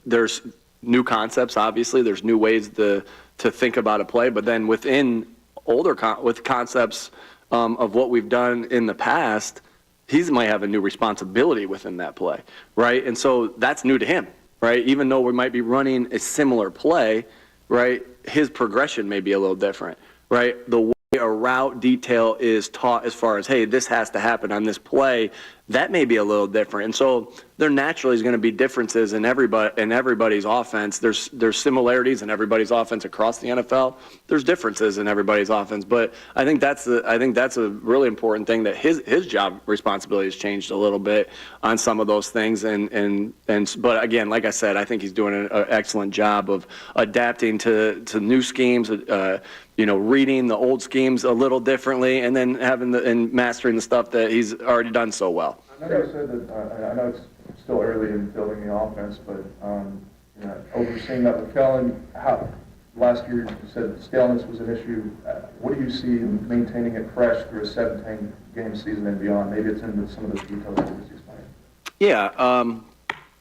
there's new concepts, obviously. There's new ways to think about a play, but then within with concepts of what we've done in the past, he might have a new responsibility within that play, right? And so that's new to him, right? Even though we might be running a similar play, right, his progression may be a little different, right? The way a route detail is taught as far as, hey, this has to happen on this play, that may be a little different. And so there naturally is going to be differences in everybody's offense. There's similarities in everybody's offense across the NFL. There's differences in everybody's offense. But I think that's a really important thing, that his job responsibility has changed a little bit on some of those things. But again, like I said, I think he's doing an excellent job of adapting to new schemes, reading the old schemes a little differently, and then and mastering the stuff that he's already done so well. I know you said that, I know it's still early in building the offense, but overseeing that with Kellen, last year you said staleness was an issue. What do you see in maintaining it fresh through a 17-game season and beyond? Maybe it's in some of those details that you explained. Yeah.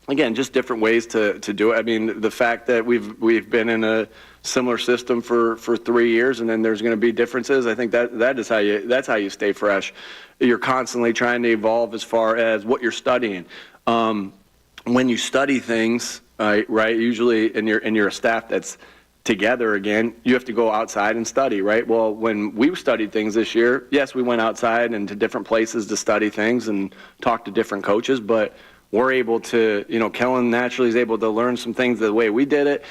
Again, just different ways to do it. I mean, the fact that we've been in a similar system for 3 years, and then there's going to be differences. I think that's how you stay fresh. You're constantly trying to evolve as far as what you're studying. When you study things, right? Usually, and you're a staff that's together again, you have to go outside and study, right? Well, when we studied things this year, yes, we went outside and to different places to study things and talk to different coaches, but we're able to, Kellen naturally is able to learn some things the way we did it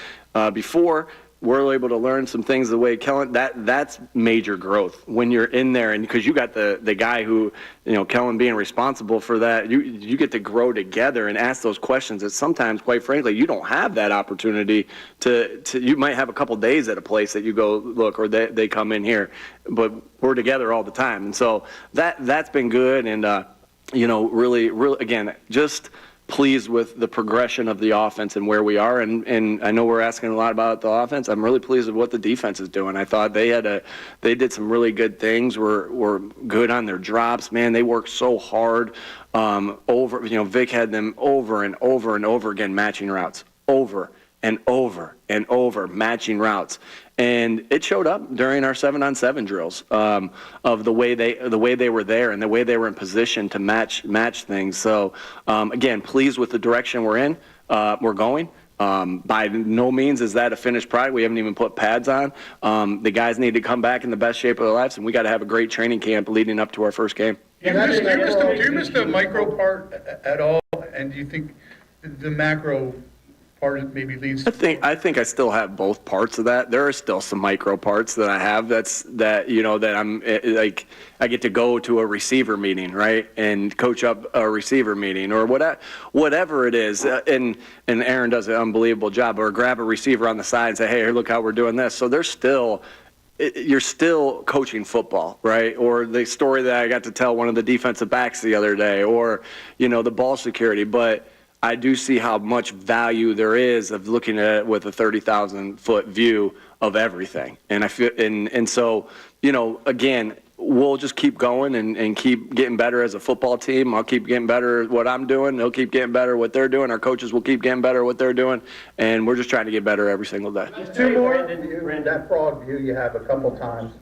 before. We're able to learn some things the way Kellen, that's major growth when you're in there. And because you got the guy who, Kellen being responsible for that, you get to grow together and ask those questions that sometimes, quite frankly, you don't have that opportunity to you might have a couple days at a place that you go look, or they come in here, but we're together all the time. And so that's been good. And, really, again, just pleased with the progression of the offense and where we are. And I know we're asking a lot about the offense. I'm really pleased with what the defense is doing. I thought they did some really good things. Were good on their drops. Man, they worked so hard. Vic had them over and over and over again matching routes. Over and over and over matching routes. And it showed up during our 7-on-7 drills of the way they were there and the way they were in position to match things. So again, pleased with the direction we're going. By no means is that a finished product. We haven't even put pads on. The guys need to come back in the best shape of their lives, and we got to have a great training camp leading up to our first game. Do you miss the micro part at all? And do you think the macro part maybe leads to... I think I still have both parts of that. There are still some micro parts that I have that I'm like, I get to go to a receiver meeting, right, and coach up a receiver meeting or whatever it is, and Aaron does an unbelievable job, or grab a receiver on the side and say, hey, look how we're doing this. So you're still coaching football, right? Or the story that I got to tell one of the defensive backs the other day, or the ball security, but I do see how much value there is of looking at it with a 30,000-foot view of everything. And I feel, and so, again, we'll just keep going and keep getting better as a football team. I'll keep getting better at what I'm doing. They'll keep getting better at what they're doing. Our coaches will keep getting better at what they're doing. And we're just trying to get better every single day. Two more. That broad view you have a couple times.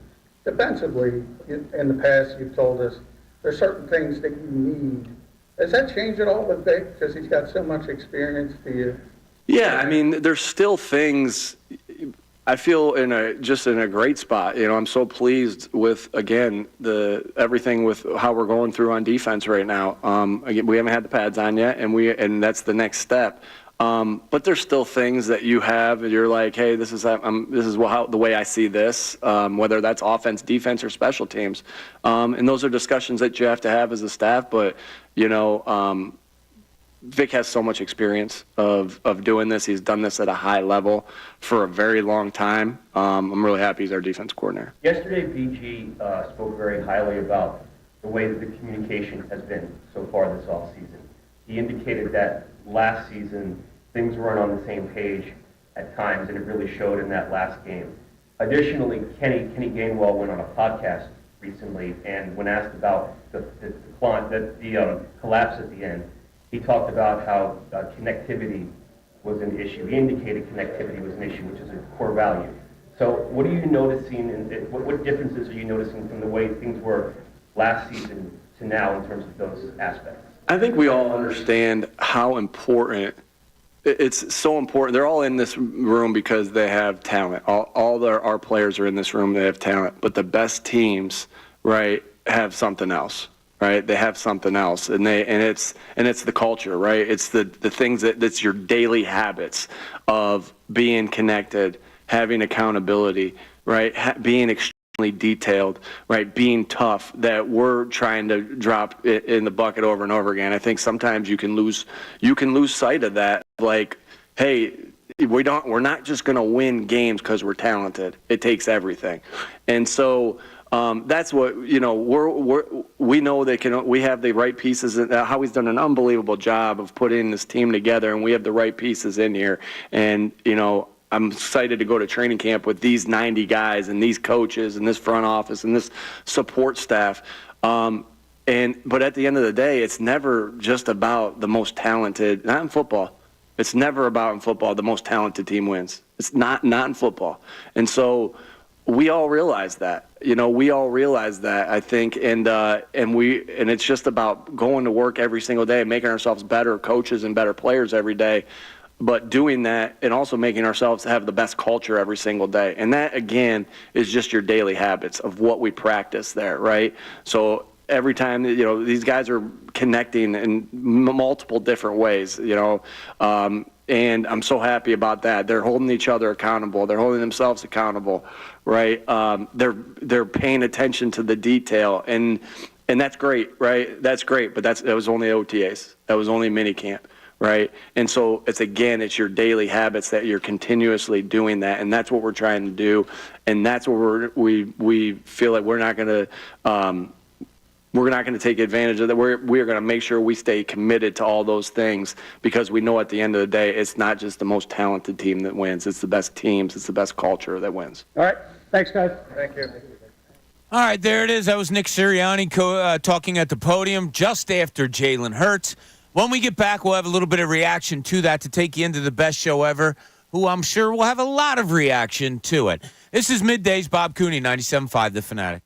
Defensively, in the past, you've told us there's certain things that you need. Has that changed at all with Vic, because he's got so much experience? Do you? Yeah, I mean, there's still things. I feel in a great spot. I'm so pleased with, again, everything with how we're going through on defense right now. Again, we haven't had the pads on yet, and that's the next step. But there's still things that you have, and you're like, hey, this is the way I see this, whether that's offense, defense, or special teams. And those are discussions that you have to have as a staff. But Vic has so much experience of doing this. He's done this at a high level for a very long time. I'm really happy he's our defense coordinator. Yesterday, BG spoke very highly about the way that the communication has been so far this offseason. He indicated that last season things weren't on the same page at times, and it really showed in that last game. Additionally, Kenny Gainwell went on a podcast recently, and when asked about the collapse at the end, he talked about how connectivity was an issue. He indicated connectivity was an issue, which is a core value. So what are you noticing, and what differences are you noticing from the way things were last season to now in terms of those aspects? I think we all understand how important it's so important. They're all in this room because they have talent. All our players are in this room. They have talent. But the best teams, right, have something else. Right, they have something else, and it's the culture, right? It's the things that's your daily habits of being connected, having accountability, right? Being extremely detailed, right? Being tough. That we're trying to drop in the bucket over and over again. I think sometimes you can lose sight of that. Like, hey, we're not just going to win games because we're talented. It takes everything, and so. That's what we know we have the right pieces. Howie's done an unbelievable job of putting this team together, and we have the right pieces in here. And I'm excited to go to training camp with these 90 guys and these coaches and this front office and this support staff. But at the end of the day, it's never just about the most talented. Not in football. It's never about in football the most talented team wins. It's not in football. And so. We all realize that, I think, and it's just about going to work every single day, making ourselves better coaches and better players every day, but doing that and also making ourselves have the best culture every single day. And that, again, is just your daily habits of what we practice there, right? So every time, these guys are connecting in multiple different ways, and I'm so happy about that. They're holding each other accountable. They're holding themselves accountable, right? They're paying attention to the detail, and that's great, right? That's great, but that was only OTAs. That was only minicamp, right? And so it's your daily habits that you're continuously doing that, and that's what we're trying to do, and that's what we feel like we're not going to take advantage of that. We're going to make sure we stay committed to all those things because we know at the end of the day, it's not just the most talented team that wins. It's the best teams. It's the best culture that wins. All right. Thanks, guys. Thank you. All right, there it is. That was Nick Sirianni talking at the podium just after Jalen Hurts. When we get back, we'll have a little bit of reaction to that to take you into the best show ever, who I'm sure will have a lot of reaction to it. This is Middays, Bob Cooney, 97.5 The Fanatic.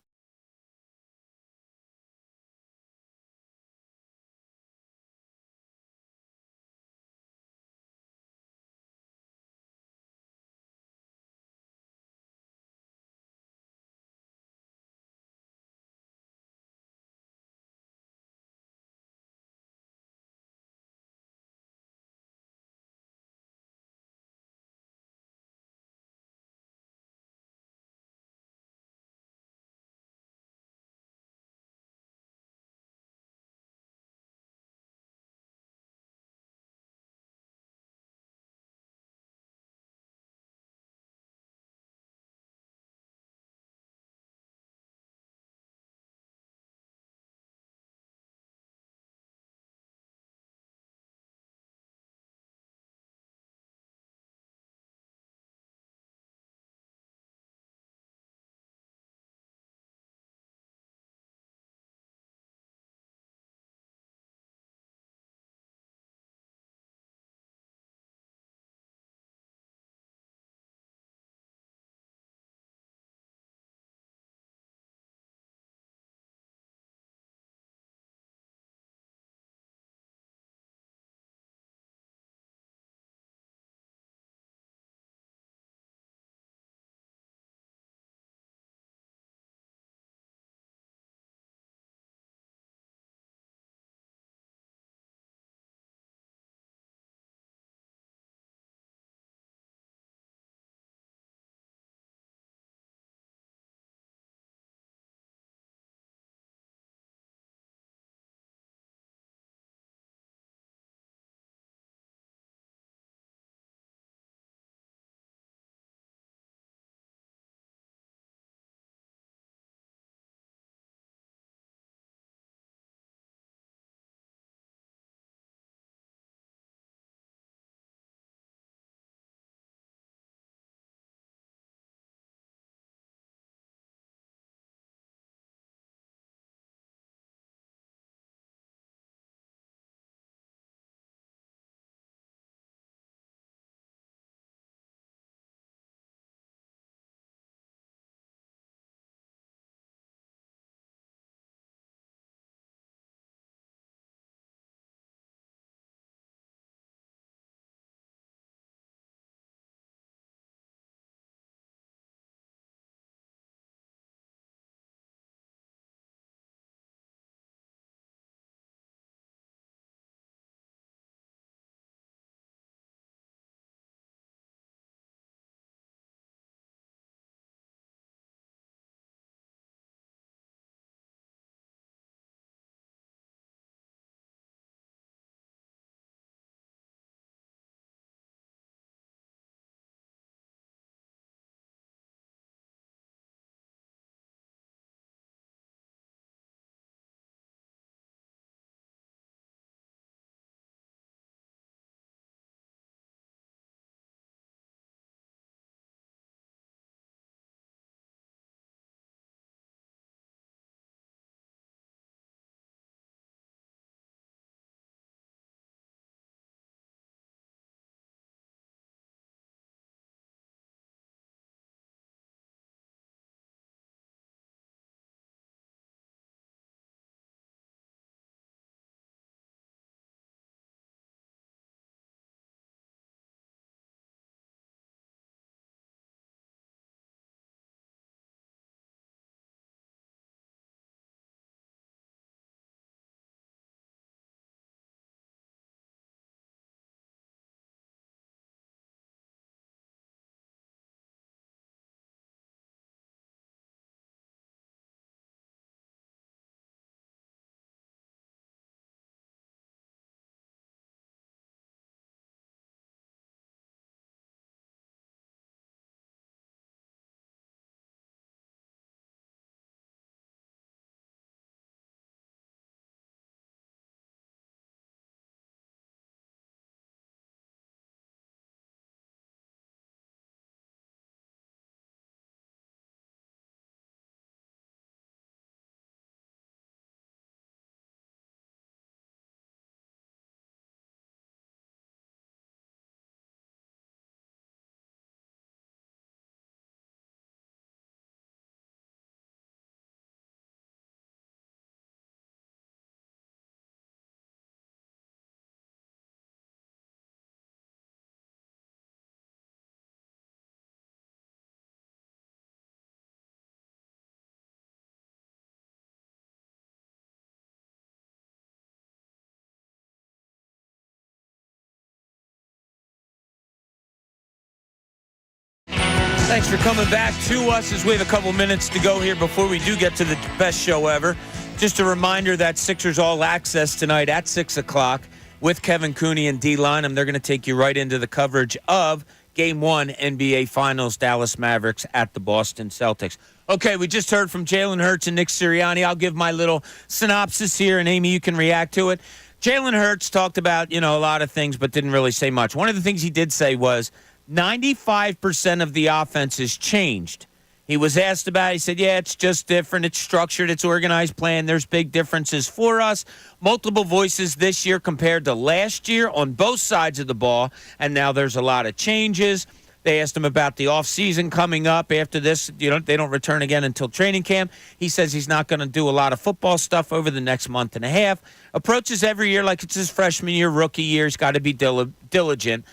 Thanks for coming back to us as we have a couple minutes to go here before we do get to the best show ever. Just a reminder that Sixers All Access tonight at 6 o'clock with Kevin Cooney and D. Lynham. They're going to take you right into the coverage of Game 1 NBA Finals, Dallas Mavericks at the Boston Celtics. Okay, we just heard from Jalen Hurts and Nick Sirianni. I'll give my little synopsis here, and Amy, you can react to it. Jalen Hurts talked about, a lot of things, but didn't really say much. One of the things he did say was 95% of the offense has changed. He was asked about it. He said, yeah, it's just different. It's structured. It's organized plan. There's big differences for us. Multiple voices this year compared to last year on both sides of the ball, and now there's a lot of changes. They asked him about the offseason coming up after this. They don't return again until training camp. He says he's not going to do a lot of football stuff over the next month and a half. Approaches every year like it's his freshman year, rookie year. He's got to be diligent.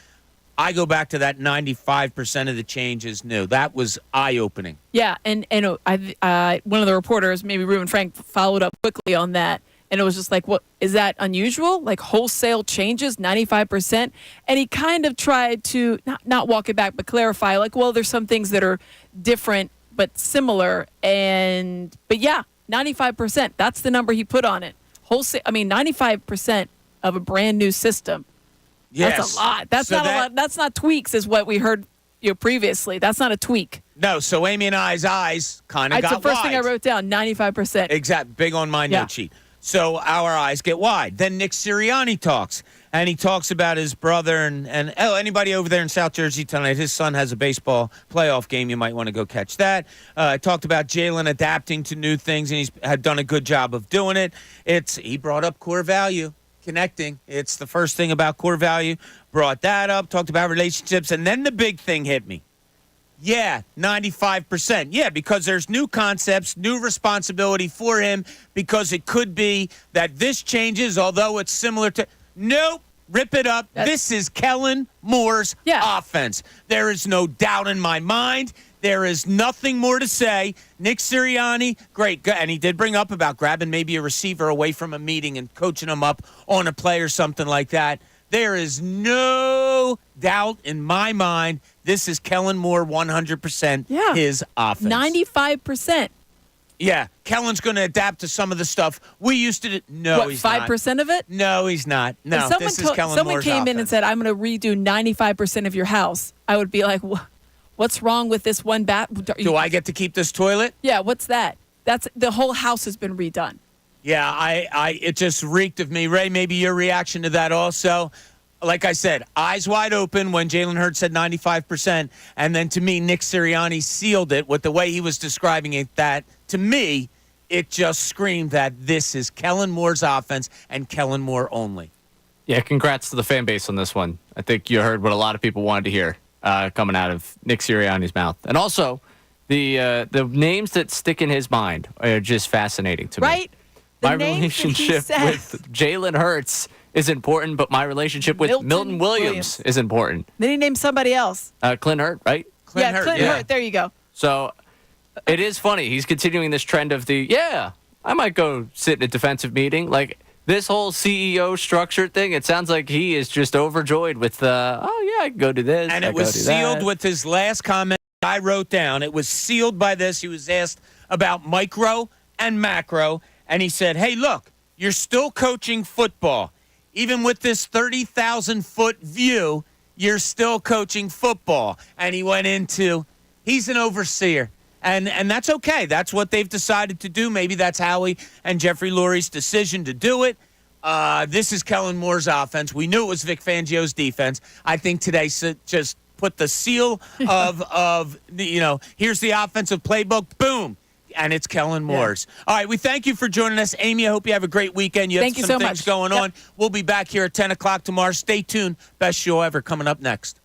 I go back to that 95% of the change is new. That was eye-opening. Yeah, and one of the reporters, maybe Reuben Frank, followed up quickly on that, and it was just like, what, is that unusual? Like wholesale changes, 95%? And he kind of tried to, not walk it back, but clarify, like, well, there's some things that are different but similar, but yeah, 95%. That's the number he put on it. 95% of a brand new system. Yes. That's a lot. That's not a lot. That's not tweaks, is what we heard previously. That's not a tweak. No, so Amy and I's eyes kind of got wide. That's the first thing I wrote down, 95%. Exactly. Big on my note sheet. So our eyes get wide. Then Nick Sirianni talks, and he talks about his brother and anybody over there in South Jersey tonight, his son has a baseball playoff game. You might want to go catch that. Talked about Jalen adapting to new things, and he's had done a good job of doing it. He brought up core value. Connecting. It's the first thing about core value. Brought that up, talked about relationships, and then the big thing hit me. Yeah, 95%. Yeah, because there's new concepts, new responsibility for him, because it could be that this changes, although it's similar to... Nope, rip it up. This is Kellen Moore's offense. There is no doubt in my mind. There is nothing more to say. Nick Sirianni, great. And he did bring up about grabbing maybe a receiver away from a meeting and coaching him up on a play or something like that. There is no doubt in my mind this is Kellen Moore 100% his offense. 95%. Yeah, Kellen's going to adapt to some of the stuff we used to do. No, he's 5% of it? No, he's not. No, this is Kellen Moore's someone came offense. in and said, I'm going to redo 95% of your house. I would be like, what's wrong with this one bat? Do I get to keep this toilet? Yeah, what's that? That's the whole house has been redone. Yeah, it just reeked of me. Ray, maybe your reaction to that also. Like I said, eyes wide open when Jalen Hurts said 95%. And then to me, Nick Sirianni sealed it with the way he was describing it. That, to me, it just screamed that this is Kellen Moore's offense and Kellen Moore only. Yeah, congrats to the fan base on this one. I think you heard what a lot of people wanted to hear coming out of Nick Sirianni's mouth. And also, the names that stick in his mind are just fascinating to me. Right? My relationship with Jalen Hurts is important, but my relationship with Milton Williams is important. Then he named somebody else. Clint Hurt, right? Clint Hurt. There you go. So it is funny. He's continuing this trend of I might go sit in a defensive meeting. Like this whole CEO structure thing, it sounds like he is just overjoyed with, I can go do this. And it was sealed with his last comment I wrote down. It was sealed by this. He was asked about micro and macro, and he said, hey, look, you're still coaching football. Even with this 30,000-foot view, you're still coaching football. And he went into, he's an overseer. And that's okay. That's what they've decided to do. Maybe that's Howie and Jeffrey Lurie's decision to do it. This is Kellen Moore's offense. We knew it was Vic Fangio's defense. I think today just put the seal of here's the offensive playbook. Boom. And it's Kellen Moore's. Yeah. All right, we thank you for joining us. Amy, I hope you have a great weekend. You have some things going on. We'll be back here at 10 o'clock tomorrow. Stay tuned. Best show ever coming up next.